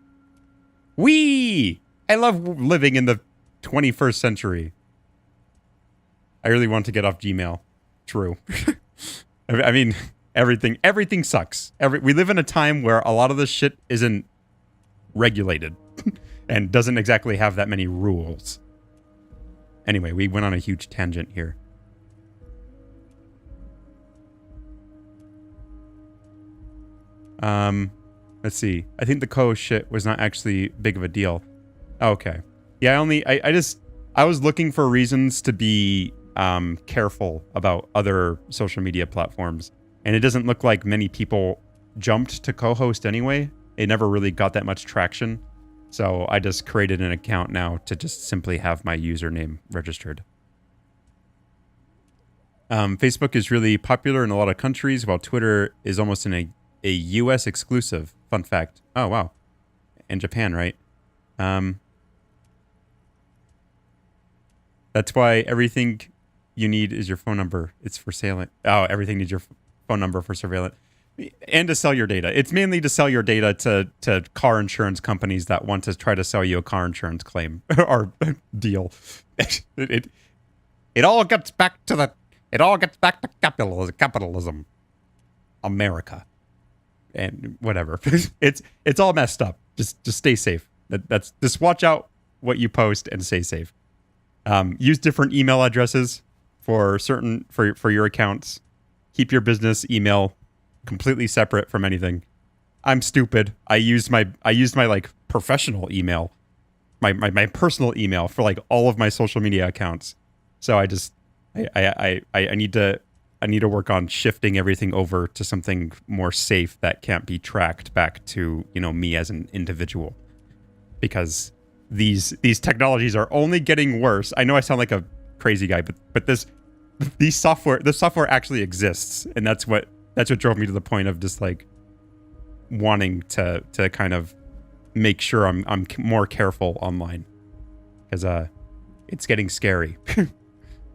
I love living in the 21st century. I really want to get off Gmail. True. I mean, everything sucks. We live in a time where a lot of this shit isn't regulated and doesn't exactly have that many rules. Anyway, we went on a huge tangent here. Let's see. I think the co shit was not actually big of a deal. Okay. Yeah, I was looking for reasons to be careful about other social media platforms. And it doesn't look like many people jumped to co-host anyway. It never really got that much traction. So I just created an account now to just simply have my username registered. Facebook is really popular in a lot of countries, while Twitter is almost a US exclusive. Fun fact. Oh, wow. And Japan, right? That's why everything you need is your phone number. It's for sale. Oh, everything needs your phone number for surveillance. And to sell your data. It's mainly to sell your data to car insurance companies that want to try to sell you a car insurance claim or deal. It all gets back to capitalism. America. And whatever. It's all messed up. Just stay safe. That's just watch out what you post and stay safe. Use different email addresses for your accounts. Keep your business email completely separate from anything. I'm stupid. I used my like professional email, my personal email for like all of my social media accounts. So I need to work on shifting everything over to something more safe that can't be tracked back to, me as an individual, because these technologies are only getting worse. I know I sound like a crazy guy, but this software actually exists, and that's what drove me to the point of just like wanting to kind of make sure I'm more careful online, because it's getting scary to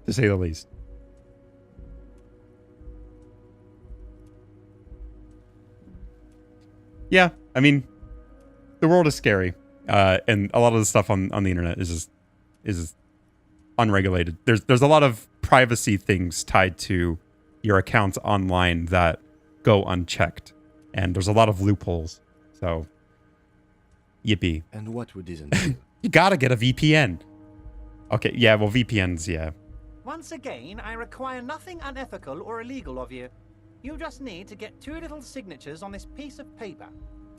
say the least. Yeah, I mean, the world is scary, and a lot of the stuff on the internet is just unregulated. There's a lot of privacy things tied to your accounts online that go unchecked, and there's a lot of loopholes. So, yippee. And what would this entail? You gotta get a VPN. Okay, yeah, well, VPNs, yeah. Once again, I require nothing unethical or illegal of you. You just need to get 2 little signatures on this piece of paper,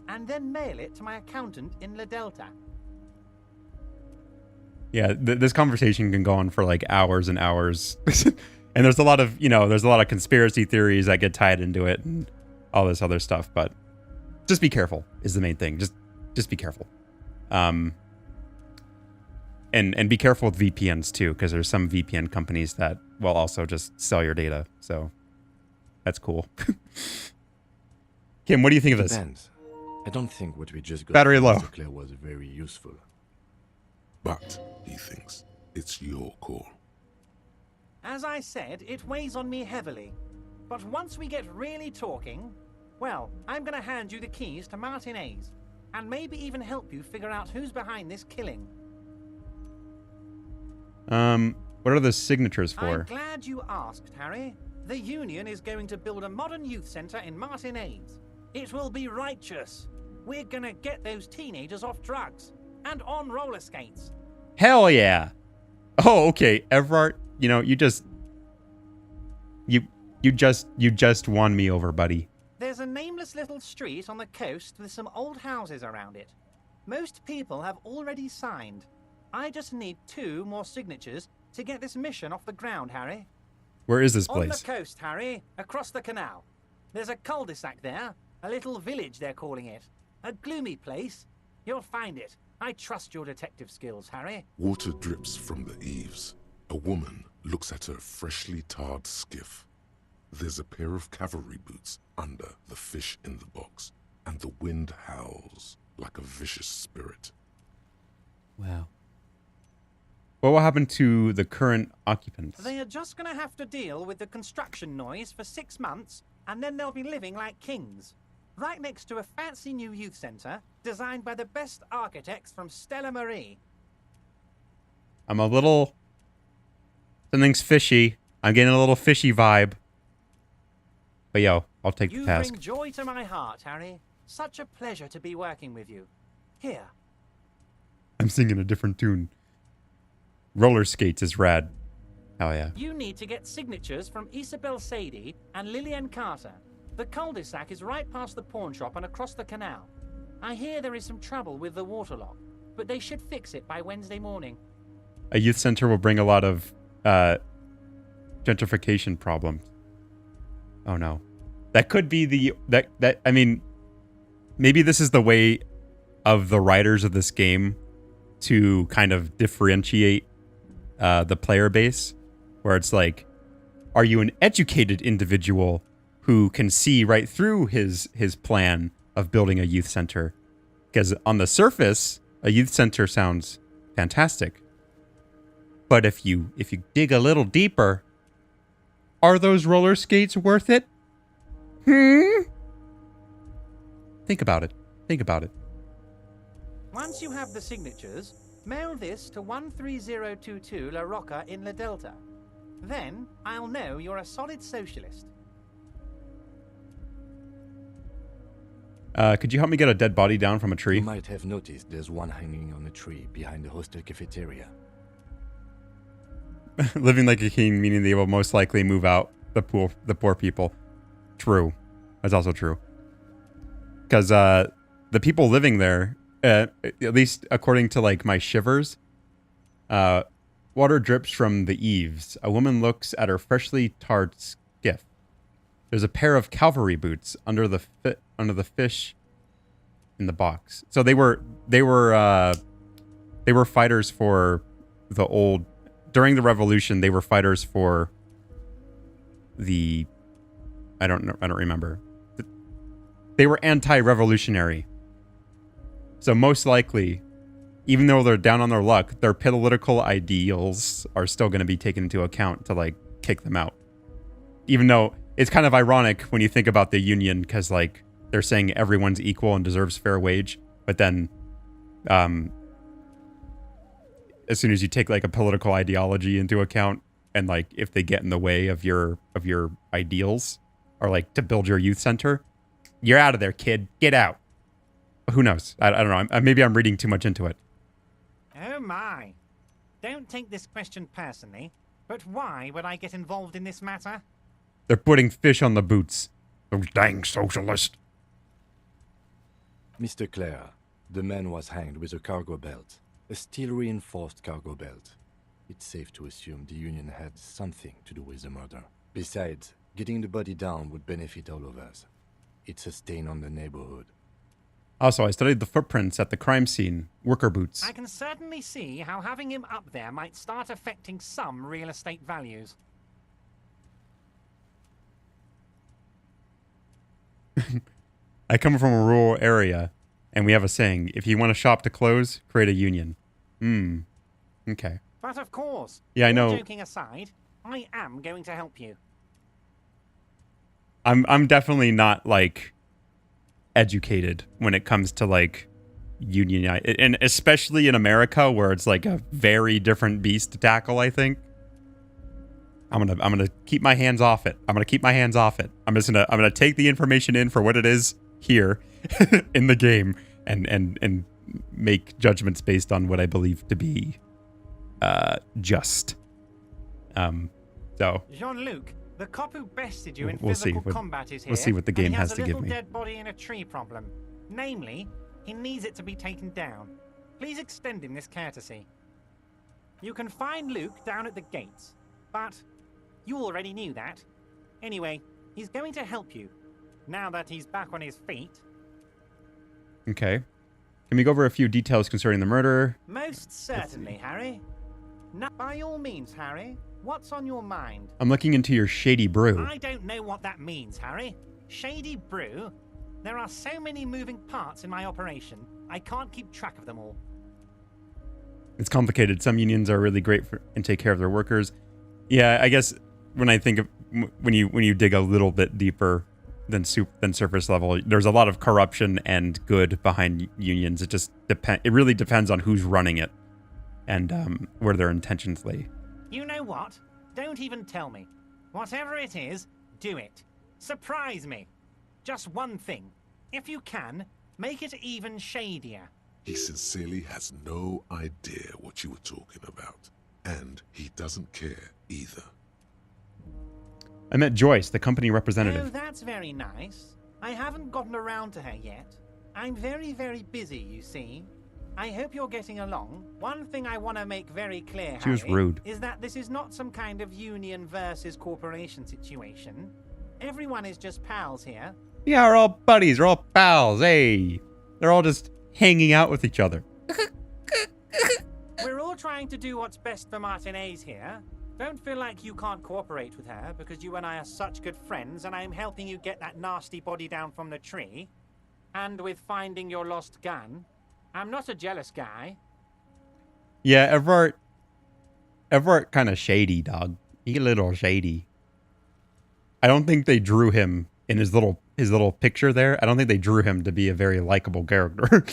and then mail it to my accountant in La Delta. Yeah, this conversation can go on for like hours and hours. And there's a lot of conspiracy theories that get tied into it and all this other stuff, but just be careful is the main thing. Just be careful. And be careful with VPNs too, because there's some VPN companies that will also just sell your data. So that's cool. Kim, what do you think of this? Depends. I don't think what we just got Battery low. from Mr. Claire was very useful. But, he thinks, it's your call. As I said, it weighs on me heavily. But once we get really talking, well, I'm going to hand you the keys to Martin A's, and maybe even help you figure out who's behind this killing. What are the signatures for? I'm glad you asked, Harry. The Union is going to build a modern youth centre in Martin A's. It will be righteous. We're going to get those teenagers off drugs and on roller skates. Hell yeah. Oh, okay. Everard, you just won me over, buddy. There's a nameless little street on the coast with some old houses around it. Most people have already signed. I just need 2 more signatures to get this mission off the ground, Harry. Where is this On place? the coast, Harry, across the canal. There's a cul-de-sac there, a little village they're calling it. A gloomy place. You'll find it. I trust your detective skills, Harry. Water drips from the eaves. A woman looks at her freshly tarred skiff. There's a pair of cavalry boots under the fish in the box, and the wind howls like a vicious spirit. Wow. What will happen to the current occupants? They are just going to have to deal with the construction noise for 6 months, and then they'll be living like kings. Right next to a fancy new youth centre designed by the best architects from Stella Marie. I'm a little... Something's fishy. I'm getting a little fishy vibe. But yo, I'll take the You task. bring joy to my heart, Harry. Such a pleasure to be working with you. Here. I'm singing a different tune. Roller skates is rad. Hell yeah. You need to get signatures from Isabel Sadie and Lillian Carter. The cul-de-sac is right past the pawn shop and across the canal. I hear there is some trouble with the waterlock, but they should fix it by Wednesday morning. A youth center will bring a lot of gentrification problems. Oh no. That could be the... I mean, maybe this is the way of the writers of this game to kind of differentiate the player base, where it's like, are you an educated individual who can see right through his plan of building a youth center? Because on the surface, a youth center sounds fantastic. But if you dig a little deeper, are those roller skates worth it? Think about it. Think about it. Once you have the signatures, mail this to 13022 La Rocca in La Delta. Then I'll know you're a solid socialist. Could you help me get a dead body down from a tree? You might have noticed there's one hanging on a tree behind the hostel cafeteria. Living like a king, meaning they will most likely move out the poor people. True. That's also true. Because the people living there, at least according to like my shivers, water drips from the eaves. A woman looks at her freshly tarred skiff. There's a pair of cavalry boots under the fish in the box. So they were fighters for the old. During the revolution, they were fighters for the... I don't remember. They were anti-revolutionary. So most likely, even though they're down on their luck, their political ideals are still going to be taken into account to like kick them out. Even though it's kind of ironic when you think about the union, because like they're saying everyone's equal and deserves fair wage, but then as soon as you take like a political ideology into account, and like if they get in the way of your ideals, or like to build your youth center, you're out of there, kid. Get out. Who knows? I don't know. Maybe I'm reading too much into it. Oh my. Don't take this question personally, but why would I get involved in this matter? They're putting fish on the boots. Those dang socialists. Mr. Clare, the man was hanged with a cargo belt. A steel-reinforced cargo belt. It's safe to assume the Union had something to do with the murder. Besides, getting the body down would benefit all of us. It's a stain on the neighborhood. Also, I studied the footprints at the crime scene. Worker boots. I can certainly see how having him up there might start affecting some real estate values. I come from a rural area, and we have a saying, if you want a shop to close, create a union. Okay. But of course, yeah, I know. All joking aside, I am going to help you. I'm definitely not like educated when it comes to like union, and especially in America where it's like a very different beast to tackle. I think I'm gonna keep my hands off it. I'm gonna take the information in for what it is here in the game, and make judgments based on what I believe to be just. So Jean-Luc, the cop who bested you in we'll physical see combat is here. We'll see what the game and he has to a give little me. Dead body in a tree problem. Namely, he needs it to be taken down. Please extend him this courtesy. You can find Luke down at the gates, but you already knew that. Anyway, he's going to help you now that he's back on his feet. Okay. Can we go over a few details concerning the murder? Most certainly, Harry. Now, by all means, Harry. What's on your mind? I'm looking into your shady brew. I don't know what that means, Harry. Shady brew? There are so many moving parts in my operation, I can't keep track of them all. It's complicated. Some unions are really great and take care of their workers. Yeah, I guess when I think of when you dig a little bit deeper, than surface level. There's a lot of corruption and good behind unions. It just it really depends on who's running it and where their intentions lay. You know what? Don't even tell me. Whatever it is, do it. Surprise me. Just one thing. If you can, make it even shadier. He sincerely has no idea what you were talking about. And he doesn't care either. I met Joyce, the company representative. Oh, that's very nice. I haven't gotten around to her yet. I'm very, very busy, you see. I hope you're getting along. One thing I want to make very clear, She was Harry, rude. is that this is not some kind of union versus corporation situation. Everyone is just pals here. Yeah, we're all buddies. We're all pals. Hey, they're all just hanging out with each other. We're all trying to do what's best for Martinez here. Don't feel like you can't cooperate with her because you and I are such good friends and I'm helping you get that nasty body down from the tree. And with finding your lost gun. I'm not a jealous guy. Yeah, Everett kind of shady, dog. He a little shady. I don't think they drew him in his little picture there. I don't think they drew him to be a very likable character.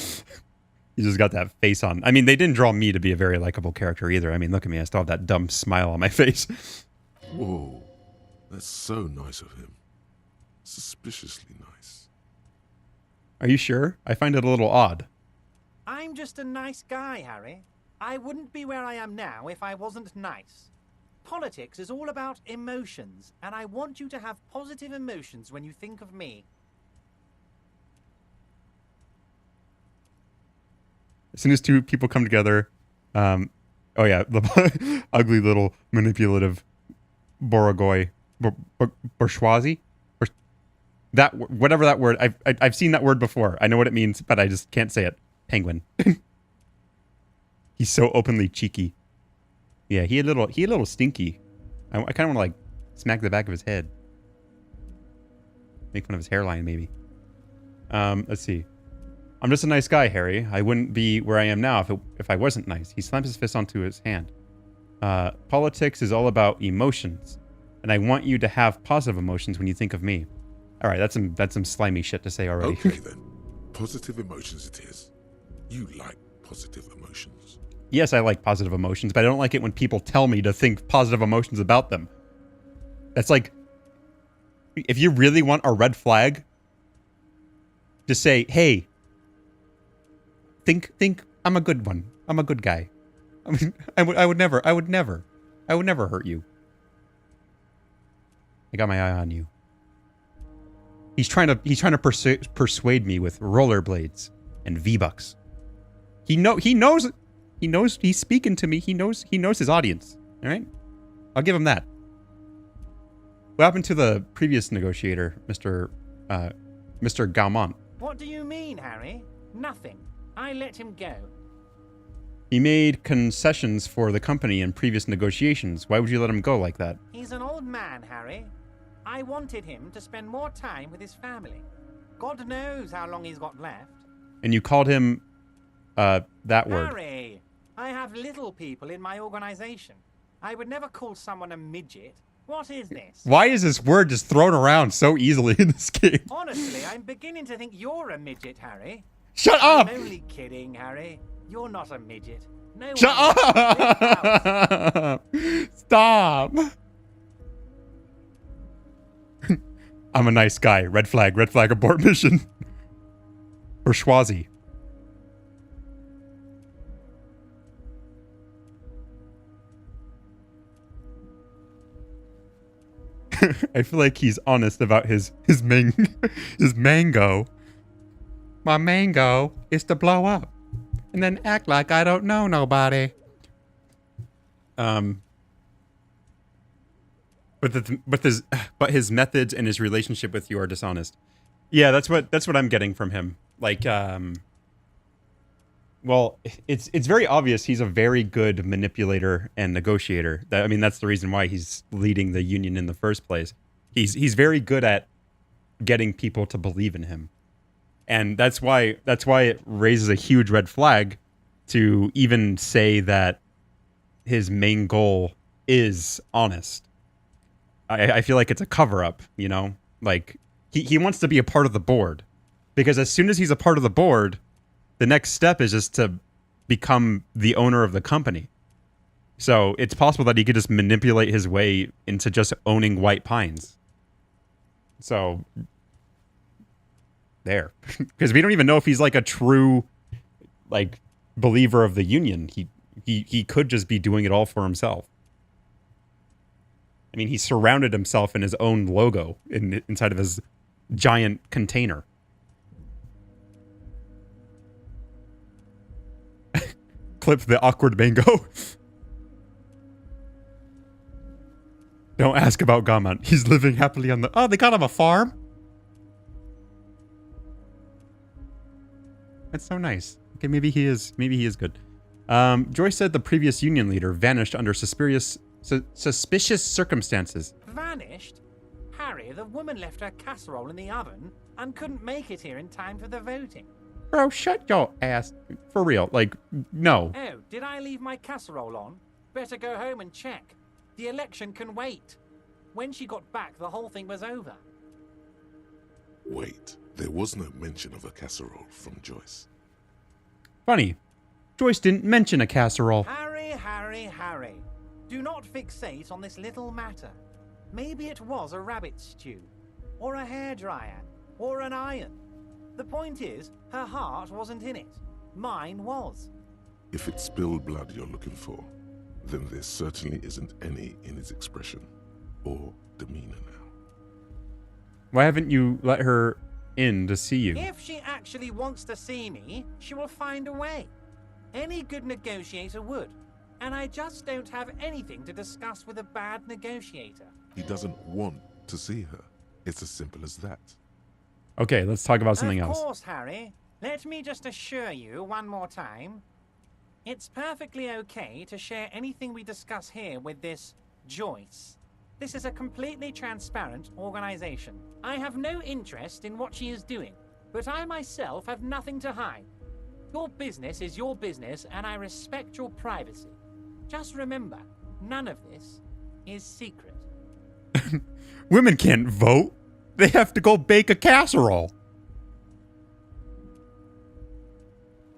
He just got that face on. I mean, they didn't draw me to be a very likable character either. I mean, look at me. I still have that dumb smile on my face. Whoa, that's so nice of him. Suspiciously nice. Are you sure? I find it a little odd. I'm just a nice guy, Harry. I wouldn't be where I am now if I wasn't nice. Politics is all about emotions, and I want you to have positive emotions when you think of me. As soon as two people come together, oh yeah, the ugly little manipulative bourgeois, bourgeoisie, that whatever that word. I've seen that word before. I know what it means, but I just can't say it. Penguin. He's so openly cheeky. Yeah, he a little stinky. I kind of want to like smack the back of his head, make fun of his hairline maybe. Let's see. I'm just a nice guy, Harry. I wouldn't be where I am now if I wasn't nice. He slams his fist onto his hand. Politics is all about emotions, and I want you to have positive emotions when you think of me. All right, that's some slimy shit to say already. Okay then, positive emotions it is. You like positive emotions. Yes, I like positive emotions, but I don't like it when people tell me to think positive emotions about them. That's like, if you really want a red flag, just say, hey, think I'm a good one. I'm a good guy. I mean, I would never hurt you. I got my eye on you. He's trying to persuade me with rollerblades and V-Bucks. He knows he's speaking to me. He knows his audience. All right? I'll give him that. What happened to the previous negotiator, Mr. Gaumont? What do you mean, Harry? Nothing. I let him go. He made concessions for the company in previous negotiations. Why would you let him go like that? He's an old man, Harry. I wanted him to spend more time with his family. God knows how long he's got left. And you called him that word. Harry, I have little people in my organization. I would never call someone a midget. What is this? Why is this word just thrown around so easily in this game? Honestly, I'm beginning to think you're a midget, Harry. Shut up! I'm only kidding, Harry. You're not a midget. No. Shut up! Stop! I'm a nice guy. Red flag abort mission. Bourgeoisie. I feel like he's honest about his mango. My mango is to blow up and then act like I don't know nobody. But his methods and his relationship with you are dishonest. Yeah, that's what I'm getting from him. Like, well, it's very obvious he's a very good manipulator and negotiator. I mean, that's the reason why he's leading the union in the first place. He's very good at getting people to believe in him. And that's why it raises a huge red flag to even say that his main goal is honest. I feel like it's a cover-up, you know? Like, he wants to be a part of the board. Because as soon as he's a part of the board, the next step is just to become the owner of the company. So it's possible that he could just manipulate his way into just owning White Pines. So there. Because we don't even know if he's like a true like believer of the union. He could just be doing it all for himself. I mean, he surrounded himself in his own logo inside of his giant container. Clip the awkward mango. Don't ask about Gaman. He's living happily on the... Oh, they got him a farm? That's so nice. Okay, maybe he is good. Joyce said the previous union leader vanished under suspicious circumstances. Vanished? Harry, the woman left her casserole in the oven and couldn't make it here in time for the voting. Bro, shut your ass. For real. Like, no. Oh, did I leave my casserole on? Better go home and check. The election can wait. When she got back, the whole thing was over. Wait, there was no mention of a casserole from Joyce. Funny. Joyce didn't mention a casserole. Harry. Do not fixate on this little matter. Maybe it was a rabbit stew, or a hairdryer, or an iron. The point is, her heart wasn't in it. Mine was. If it's spilled blood you're looking for, then there certainly isn't any in his expression or demeanor now. Why haven't you let her in to see you? If she actually wants to see me, she will find a way. Any good negotiator would. And I just don't have anything to discuss with a bad negotiator. He doesn't want to see her. It's as simple as that. Okay, let's talk about something else. Of course, Harry. Let me just assure you one more time. It's perfectly okay to share anything we discuss here with this Joyce. This is a completely transparent organization. I have no interest in what she is doing, but I myself have nothing to hide. Your business is your business, and I respect your privacy. Just remember, none of this is secret. Women can't vote. They have to go bake a casserole.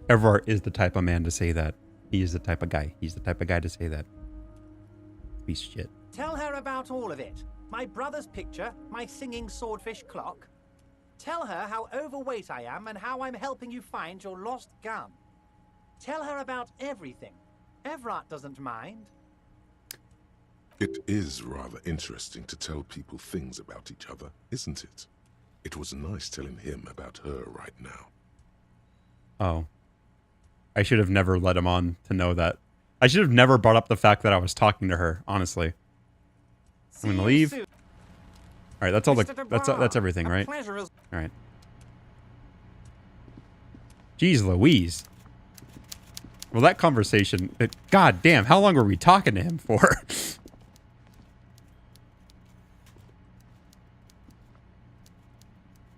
Everard is the type of man to say that. He is the type of guy. He's the type of guy to say that. Piece of shit. Tell her about all of it. My brother's picture, my singing swordfish clock. Tell her how overweight I am and how I'm helping you find your lost gun. Tell her about everything. Everard doesn't mind. It is rather interesting to tell people things about each other, isn't it? It was nice telling him about her right now. Oh. I should have never let him on to know that. I should have never brought up the fact that I was talking to her, honestly. I'm gonna leave. Alright, that's all that's everything, right? Alright. Jeez Louise. Well, that conversation... God damn, how long were we talking to him for?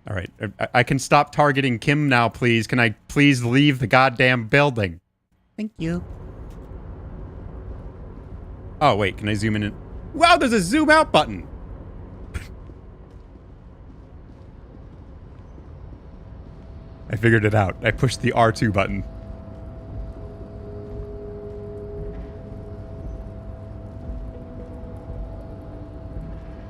Alright, I can stop targeting Kim now, please. Can I please leave the goddamn building? Thank you. Oh, wait, can I zoom in? Wow, there's a zoom out button! I figured it out. I pushed the R2 button.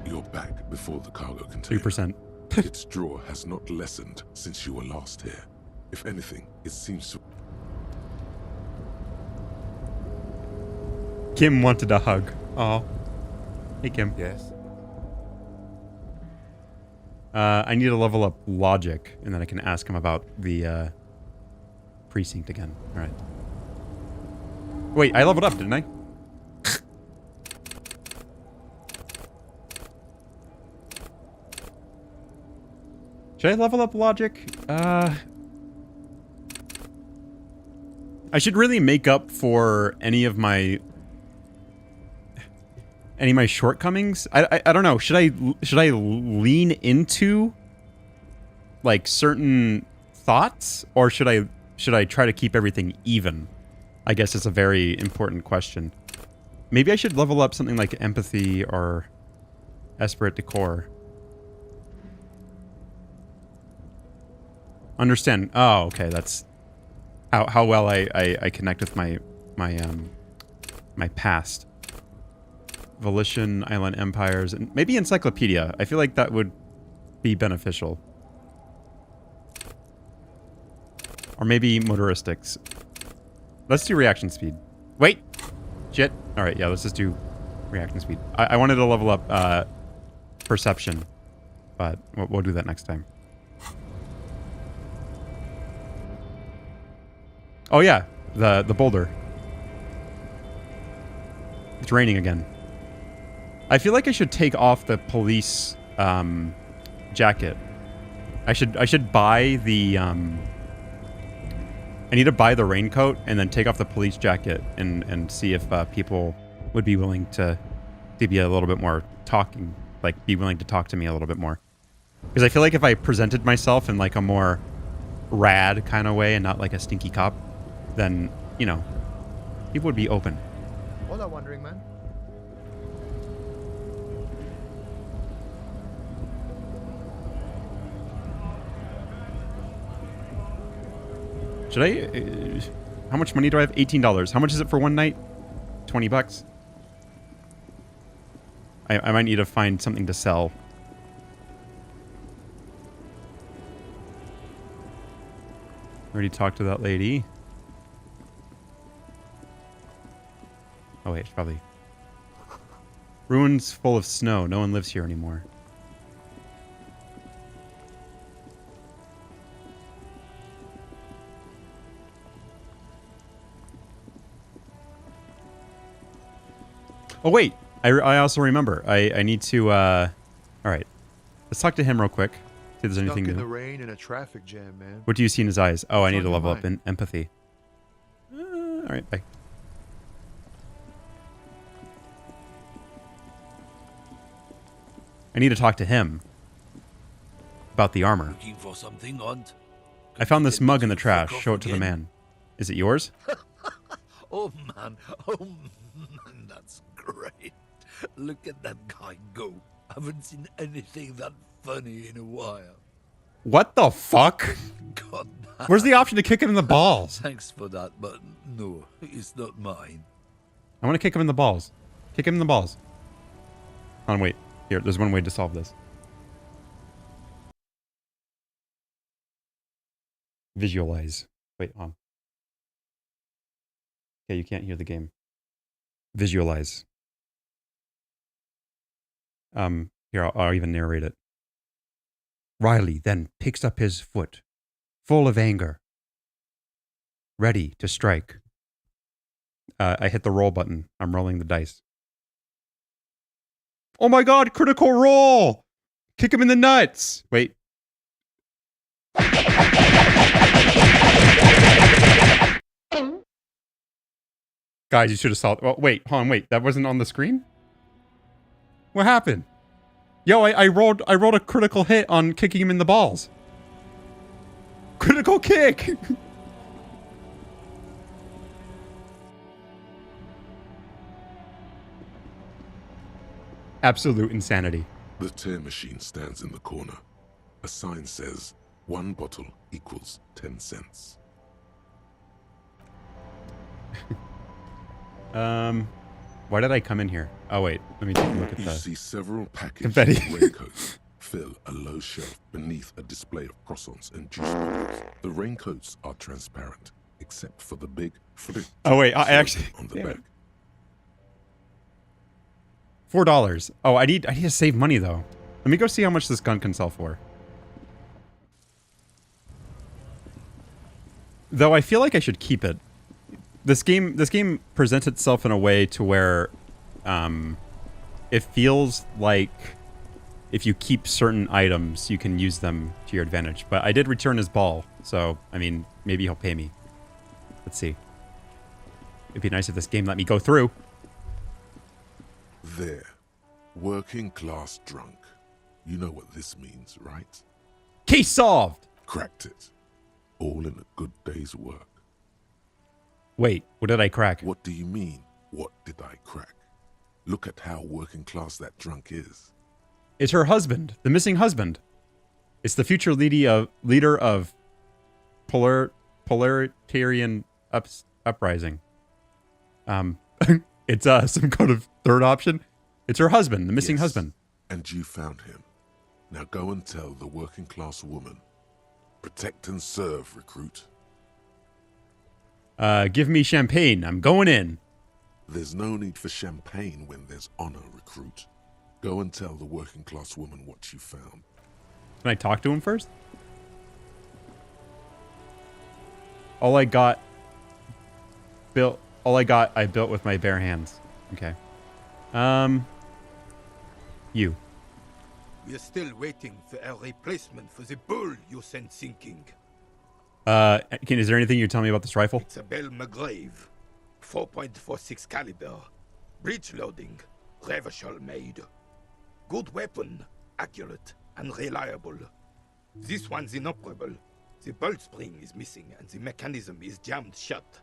You're back before the cargo container. 2%. Its draw has not lessened since you were last here. If anything, it seems to... Kim wanted a hug. Aw. Hey, Kim. Yes? I need to level up logic, and then I can ask him about the precinct again. All right. Wait, I leveled up, didn't I? Should I level up logic? I should really make up for any of my shortcomings. I don't know. Should I lean into like certain thoughts, or should I try to keep everything even? I guess it's a very important question. Maybe I should level up something like empathy or esprit de corps. Understand. Oh, okay. That's how well I connect with my past. Volition, Island Empires, and maybe Encyclopedia. I feel like that would be beneficial. Or maybe motoristics. Let's do reaction speed. Wait! Shit. Alright, yeah, let's just do reaction speed. I wanted to level up perception, but we'll do that next time. Oh yeah, the boulder. It's raining again. I feel like I should take off the police jacket. I should buy the I need to buy the raincoat and then take off the police jacket and see if people would be willing to be a little bit more talking, like be willing to talk to me a little bit more. Because I feel like if I presented myself in like a more rad kind of way and not like a stinky cop, then, you know, people would be open. Hola, wandering man. Should I... how much money do I have? $18. How much is it for one night? 20 bucks? I might need to find something to sell. Already talked to that lady. Oh wait, it's probably... Ruins full of snow. No one lives here anymore. Oh wait, I also remember. I need to all right. Let's talk to him real quick. See if there's anything Stuck in new. the rain in a traffic jam, man. What do you see in his eyes? Oh, I need to on your level up mind? in empathy. All right, bye. I need to talk to him about the armor. Looking for something, Aunt? I found this mug in the trash. Show it to the man. Is it yours? Oh man, that's great. Look at that guy go. Haven't seen anything that funny in a while. What the fuck? God, Where's the option to kick him in the balls? thanks for that, but no, it's not mine. I want to kick him in the balls. Kick him in the balls. Hold on, wait. Here, there's one way to solve this. Visualize. Wait, hold on. Okay, you can't hear the game. Visualize. Here, I'll even narrate it. Riley then picks up his foot, full of anger, ready to strike. I hit the roll button. I'm rolling the dice. Oh my god, critical roll! Kick him in the nuts! Wait. Guys, you should have saw... Oh, wait, hold on, wait. That wasn't on the screen? What happened? Yo, I rolled a critical hit on kicking him in the balls. Critical kick! Absolute insanity. The tear machine stands in the corner. A sign says, 1 bottle equals 10 cents. Why did I come in here? Oh wait, let me take a look at You the... see several packages confetti. of raincoats fill a low shelf beneath a display of croissants and juice bottles. The raincoats are transparent, except for the big flip. Oh wait, I actually... on the damn back. it. $4. Oh, I need to save money though. Let me go see how much this gun can sell for. Though I feel like I should keep it. This game presents itself in a way to where it feels like if you keep certain items, you can use them to your advantage. But I did return his ball, so I mean, maybe he'll pay me. Let's see. It'd be nice if this game let me go through. There. Working class drunk. You know what this means, right? Case solved! Cracked it. All in a good day's work. Wait, what did I crack? What do you mean, what did I crack? Look at how working class that drunk is. It's her husband, the missing husband. It's the future leader of Proletarian uprising. It's some kind of third option. It's her husband, the missing husband. And you found him. Now go and tell the working class woman. Protect and serve, recruit. Give me champagne. I'm going in. There's no need for champagne when there's honor, recruit. Go and tell the working class woman what you found. Can I talk to him first? All I got, I built with my bare hands. Okay. You. We're still waiting for a replacement for the bull you sent sinking. Is there anything you tell me about this rifle? It's a Bell McGrave. 4.46 caliber. Breech loading. Revachol made. Good weapon. Accurate and reliable. This one's inoperable. The bolt spring is missing and the mechanism is jammed shut.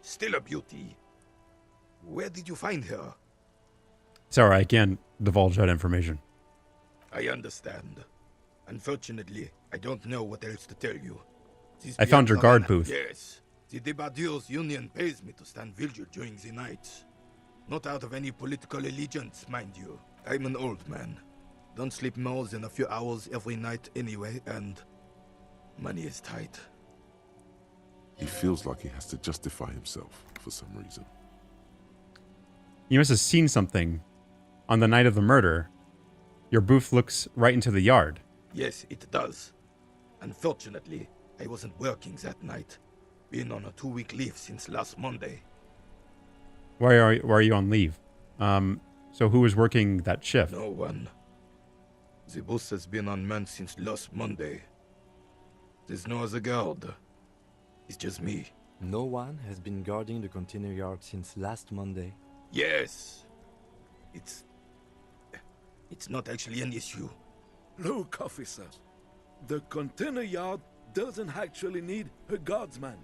Still a beauty. Where did you find her? Sorry, I can't divulge that information. I understand. Unfortunately, I don't know what else to tell you. I found your guard booth. Yes. The Debardeurs Union pays me to stand vigil during the nights. Not out of any political allegiance, mind you. I'm an old man. Don't sleep more than a few hours every night anyway, and money is tight. He feels like he has to justify himself for some reason. You must have seen something on the night of the murder. Your booth looks right into the yard. Yes, it does. Unfortunately, I wasn't working that night. Been on a 2-week leave since last Monday. Why are you on leave? So who was working that shift? No one. The bus has been unmanned since last Monday. There's no other guard. It's just me. No one has been guarding the container yard since last Monday. Yes. It's not actually an issue. Look, officer. The container yard doesn't actually need a guardsman.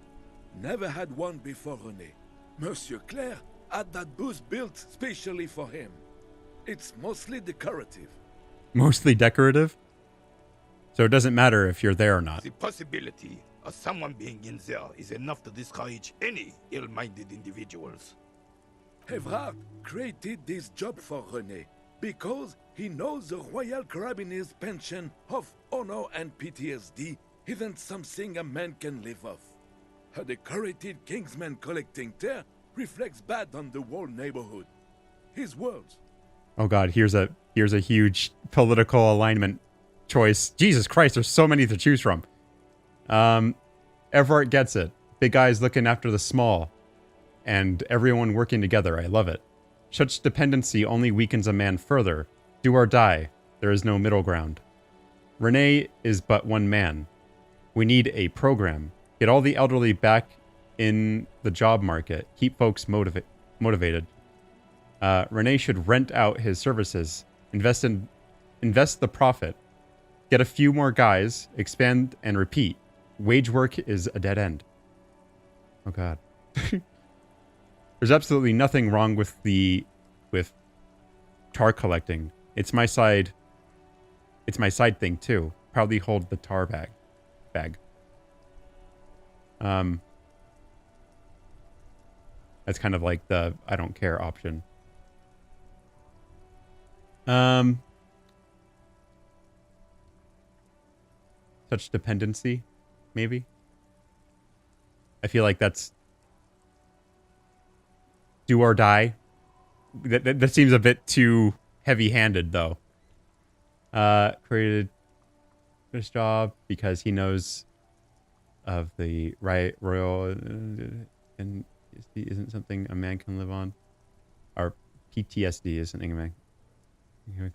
Never had one before René. Monsieur Claire had that booth built specially for him. It's mostly decorative. Mostly decorative? So it doesn't matter if you're there or not. The possibility of someone being in there is enough to discourage any ill-minded individuals. Evrard created this job for René because he knows the Royal Carabiniers' pension of honor and PTSD isn't something a man can live off. A decorated Kingsman collecting tear reflects bad on the whole neighborhood. His words. Oh god, here's a huge political alignment choice. Jesus Christ, there's so many to choose from. Everett gets it. Big guys looking after the small. And everyone working together. I love it. Such dependency only weakens a man further. Do or die. There is no middle ground. René is but one man. We need a program. Get all the elderly back in the job market. Keep folks motivated. René should rent out his services. Invest the profit. Get a few more guys. Expand and repeat. Wage work is a dead end. Oh god. There's absolutely nothing wrong with tar collecting. It's my side thing too. Proudly hold the tar bag. That's kind of like the I don't care option. Such dependency, maybe. I feel like that's do or die. That seems a bit too heavy-handed, though. Created this job because he knows of the royal and isn't something a man can live on. Or PTSD is something a man.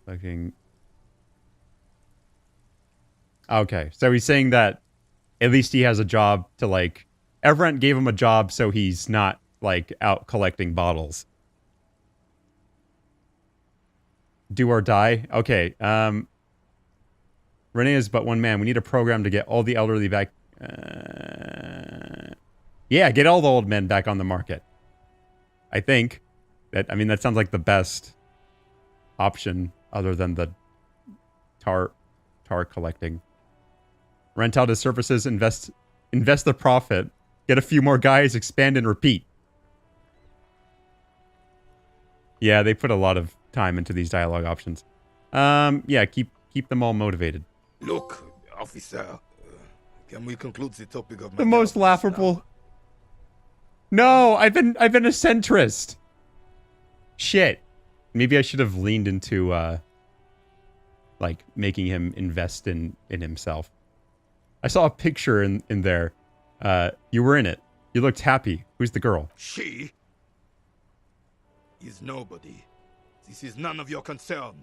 Collecting. Okay, so he's saying that at least he has a job to like. Everett gave him a job so he's not like out collecting bottles. Do or die. Okay. René is but one man. We need a program to get all the elderly back. Yeah, get all the old men back on the market. I think that sounds like the best option other than the tar collecting. Rent out his services, invest invest the profit, get a few more guys, expand and repeat. Yeah, they put a lot of time into these dialogue options. Yeah, keep them all motivated. Look, officer, can we conclude the topic of my The most doubts laughable. now? No, I've been a centrist. Shit. Maybe I should have leaned into like making him invest in himself. I saw a picture in there. You were in it. You looked happy. Who's the girl? She is nobody. This is none of your concern,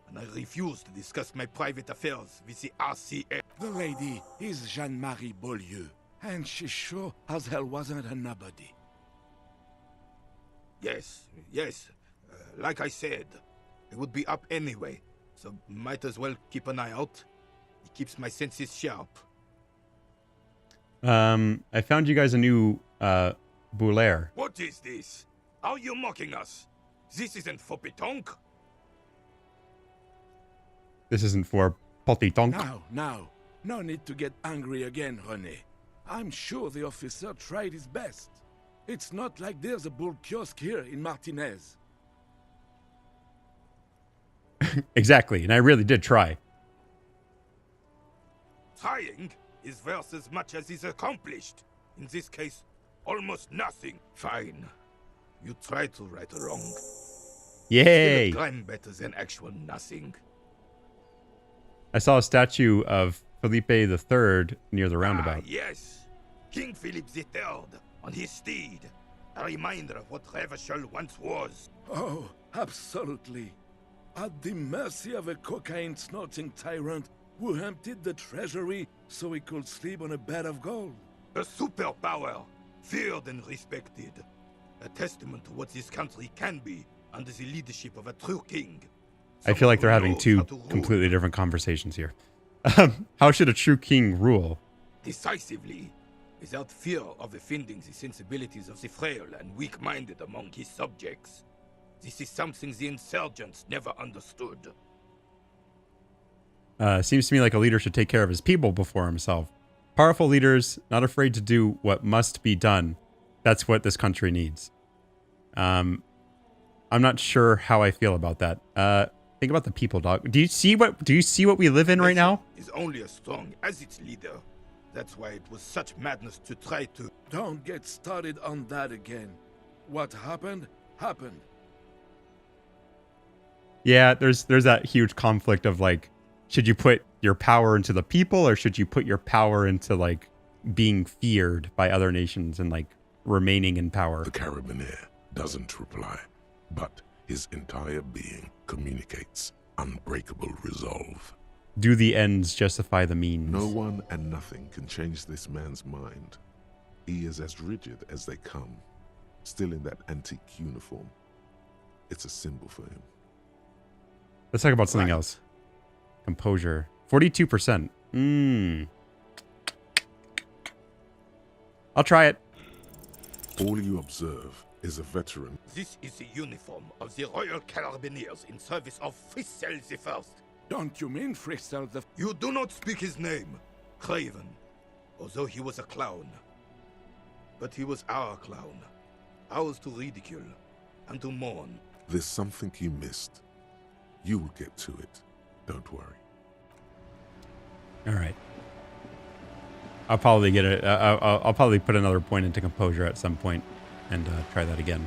and I refuse to discuss my private affairs with the RCA. The lady is Jeanne-Marie Beaulieu, and she sure as hell wasn't a nobody. Yes. Like I said, it would be up anyway, so might as well keep an eye out. It keeps my senses sharp. I found you guys a new boulaire. What is this? Are you mocking us? This isn't for pétanque. This isn't for potitonk. Now, no need to get angry again, René. I'm sure the officer tried his best. It's not like there's a bull kiosk here in Martinez. Exactly, and I really did try. Trying is worth as much as is accomplished. In this case, almost nothing. Fine. You try to right a wrong. Yay! Still a crime better than actual nothing. I saw a statue of Felipe III near the roundabout. Yes. King Philip III on his steed. A reminder of what Revachol once was. Oh, absolutely. At the mercy of a cocaine-snorting tyrant who emptied the treasury so he could sleep on a bed of gold. A superpower, feared and respected. A testament to what this country can be under the leadership of a true king. I feel like they're having two completely different conversations here. How should a true king rule? Decisively, without fear of offending the sensibilities of the frail and weak-minded among his subjects. This is something the insurgents never understood. Seems to me like a leader should take care of his people before himself. Powerful leaders, not afraid to do what must be done. That's what this country needs. I'm not sure how I feel about that. Think about the people, dog. Do you see what we live in right now? Is only as strong as its leader. That's why it was such madness to try to... Don't get started on that again. What happened, happened. Yeah, there's that huge conflict of like, should you put your power into the people or should you put your power into like being feared by other nations and like remaining in power? The Carabinier doesn't reply, but his entire being communicates unbreakable resolve. Do the ends justify the means? No one and nothing can change this man's mind. He is as rigid as they come, still in that antique uniform. It's a symbol for him. Let's talk about something else. Composure. 42%. I'll try it. All you observe is a veteran. This is the uniform of the Royal Carabiniers in service of Frissel I. Don't you mean Frissel the... You do not speak his name, Craven, although he was a clown. But he was our clown, ours to ridicule and to mourn. There's something you missed. You will get to it. Don't worry. All right. I'll probably get it. I'll probably put another point into composure at some point and try that again.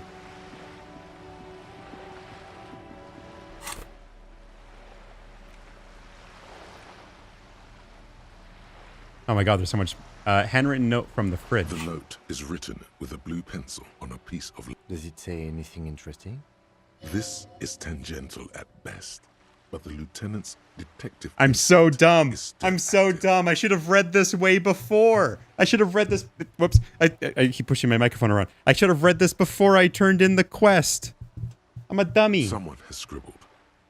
Oh my God, there's so much handwritten note from the fridge. The note is written with a blue pencil on a piece of... Does it say anything interesting? This is tangential at best, but the lieutenant's detective... I'm so dumb. I'm so dumb. I should have read this way before. I should have read this... Whoops. I keep pushing my microphone around. I should have read this before I turned in the quest. I'm a dummy. Someone has scribbled.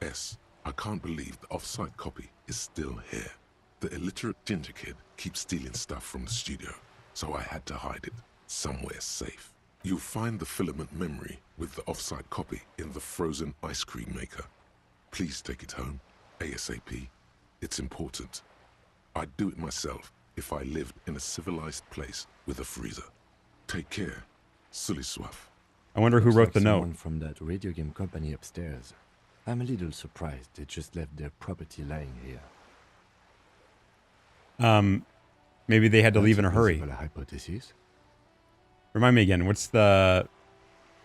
S. I can't believe the off-site copy is still here. The illiterate ginger kid keeps stealing stuff from the studio, so I had to hide it somewhere safe. You'll find the filament memory with the off-site copy in the frozen ice cream maker. Please take it home, ASAP. It's important. I'd do it myself, if I lived in a civilized place with a freezer. Take care, Sully Swaff. I wonder who Looks wrote like the note. someone from that radio game company upstairs. I'm a little surprised they just left their property lying here. Maybe they had to leave in a hurry. plausible hypothesis. Remind me again, what's the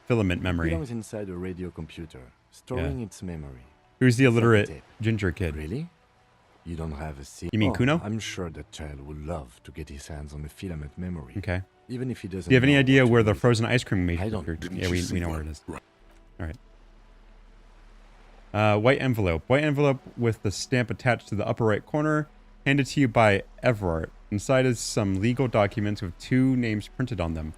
filament memory? Belongs inside a radio computer, storing its memory. Who's the It's like a illiterate tape. ginger kid? Really? You don't have a seat? You mean Kuno? I'm sure that child would love to get his hands on the filament memory. Okay. Even if he doesn't. Do you have any know idea what to where the use it. frozen ice cream maker? I don't. Yeah, we know where it is. Right. All right. White envelope. White envelope with the stamp attached to the upper right corner. Handed to you by Everard. Inside is some legal documents with 2 names printed on them.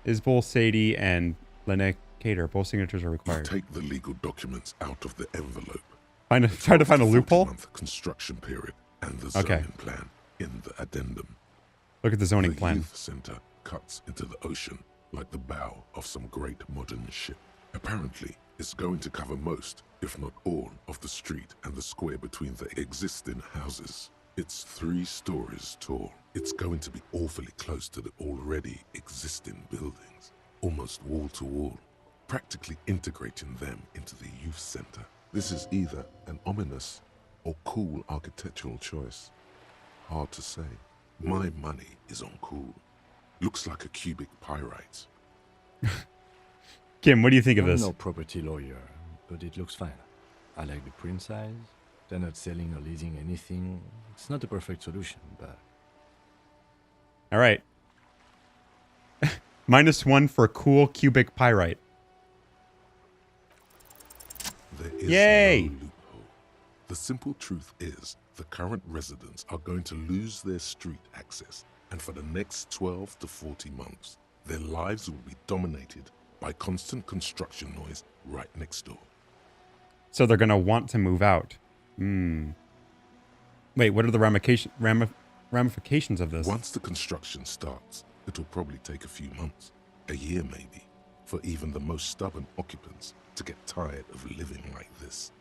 Isbel Sadie and Lene Cater. Both signatures are You required. take the legal documents out of the envelope. Try to find a loophole. 40-month construction period and the Okay. zoning plan in the addendum. Look at the zoning The plan. youth center cuts into the ocean like the bow of some great modern ship. Apparently, it's going to cover most, if not all, of the street and the square between the existing houses. It's 3 stories tall. It's going to be awfully close to the already existing buildings, almost wall to wall, practically integrating them into the youth center. This is either an ominous or cool architectural choice. Hard to say. My money is on cool. Looks like a cubic pyrite. Kim, what do you think of I'm this? no property lawyer, but it looks fine. I like the print size. They're not selling or leasing anything. It's not a perfect solution, but... All right. -1 for cool cubic pyrite. There is Yay! no loophole. The simple truth is, the current residents are going to lose their street access, and for the next 12 to 40 months, their lives will be dominated by constant construction noise right next door. So they're going to want to move out. Wait, what are the ramifications of this? Once the construction starts, it'll probably take a few months, a year maybe, for even the most stubborn occupants to get tired of living like this.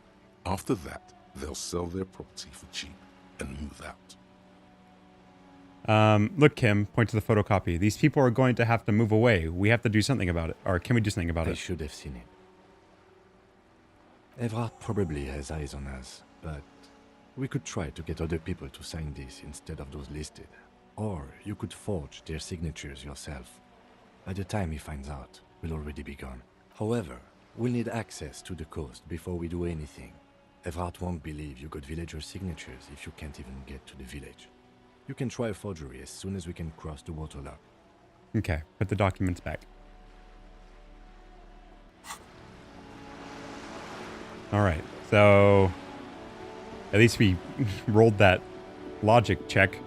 After that, they'll sell their property for cheap and move out. Look, Kim, point to the photocopy. These people are going to have to move away. We have to do something about it. Or can we do something about I it? should have seen it. Everard probably has eyes on us, but we could try to get other people to sign this instead of those listed. Or you could forge their signatures yourself. By the time he finds out, we'll already be gone. However, we'll need access to the coast before we do anything. Everard won't believe you got villager signatures if you can't even get to the village. You can try a forgery as soon as we can cross the waterlock. Okay, put the documents back. All right, so at least we rolled that logic check.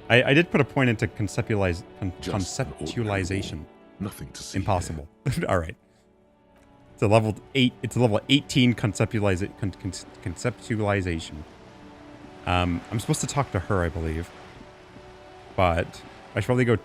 I did put a point into conceptualization. Nothing to see. Impossible. All right. It's a level 8. It's a level 18 conceptualization. I'm supposed to talk to her, I believe, but I should probably go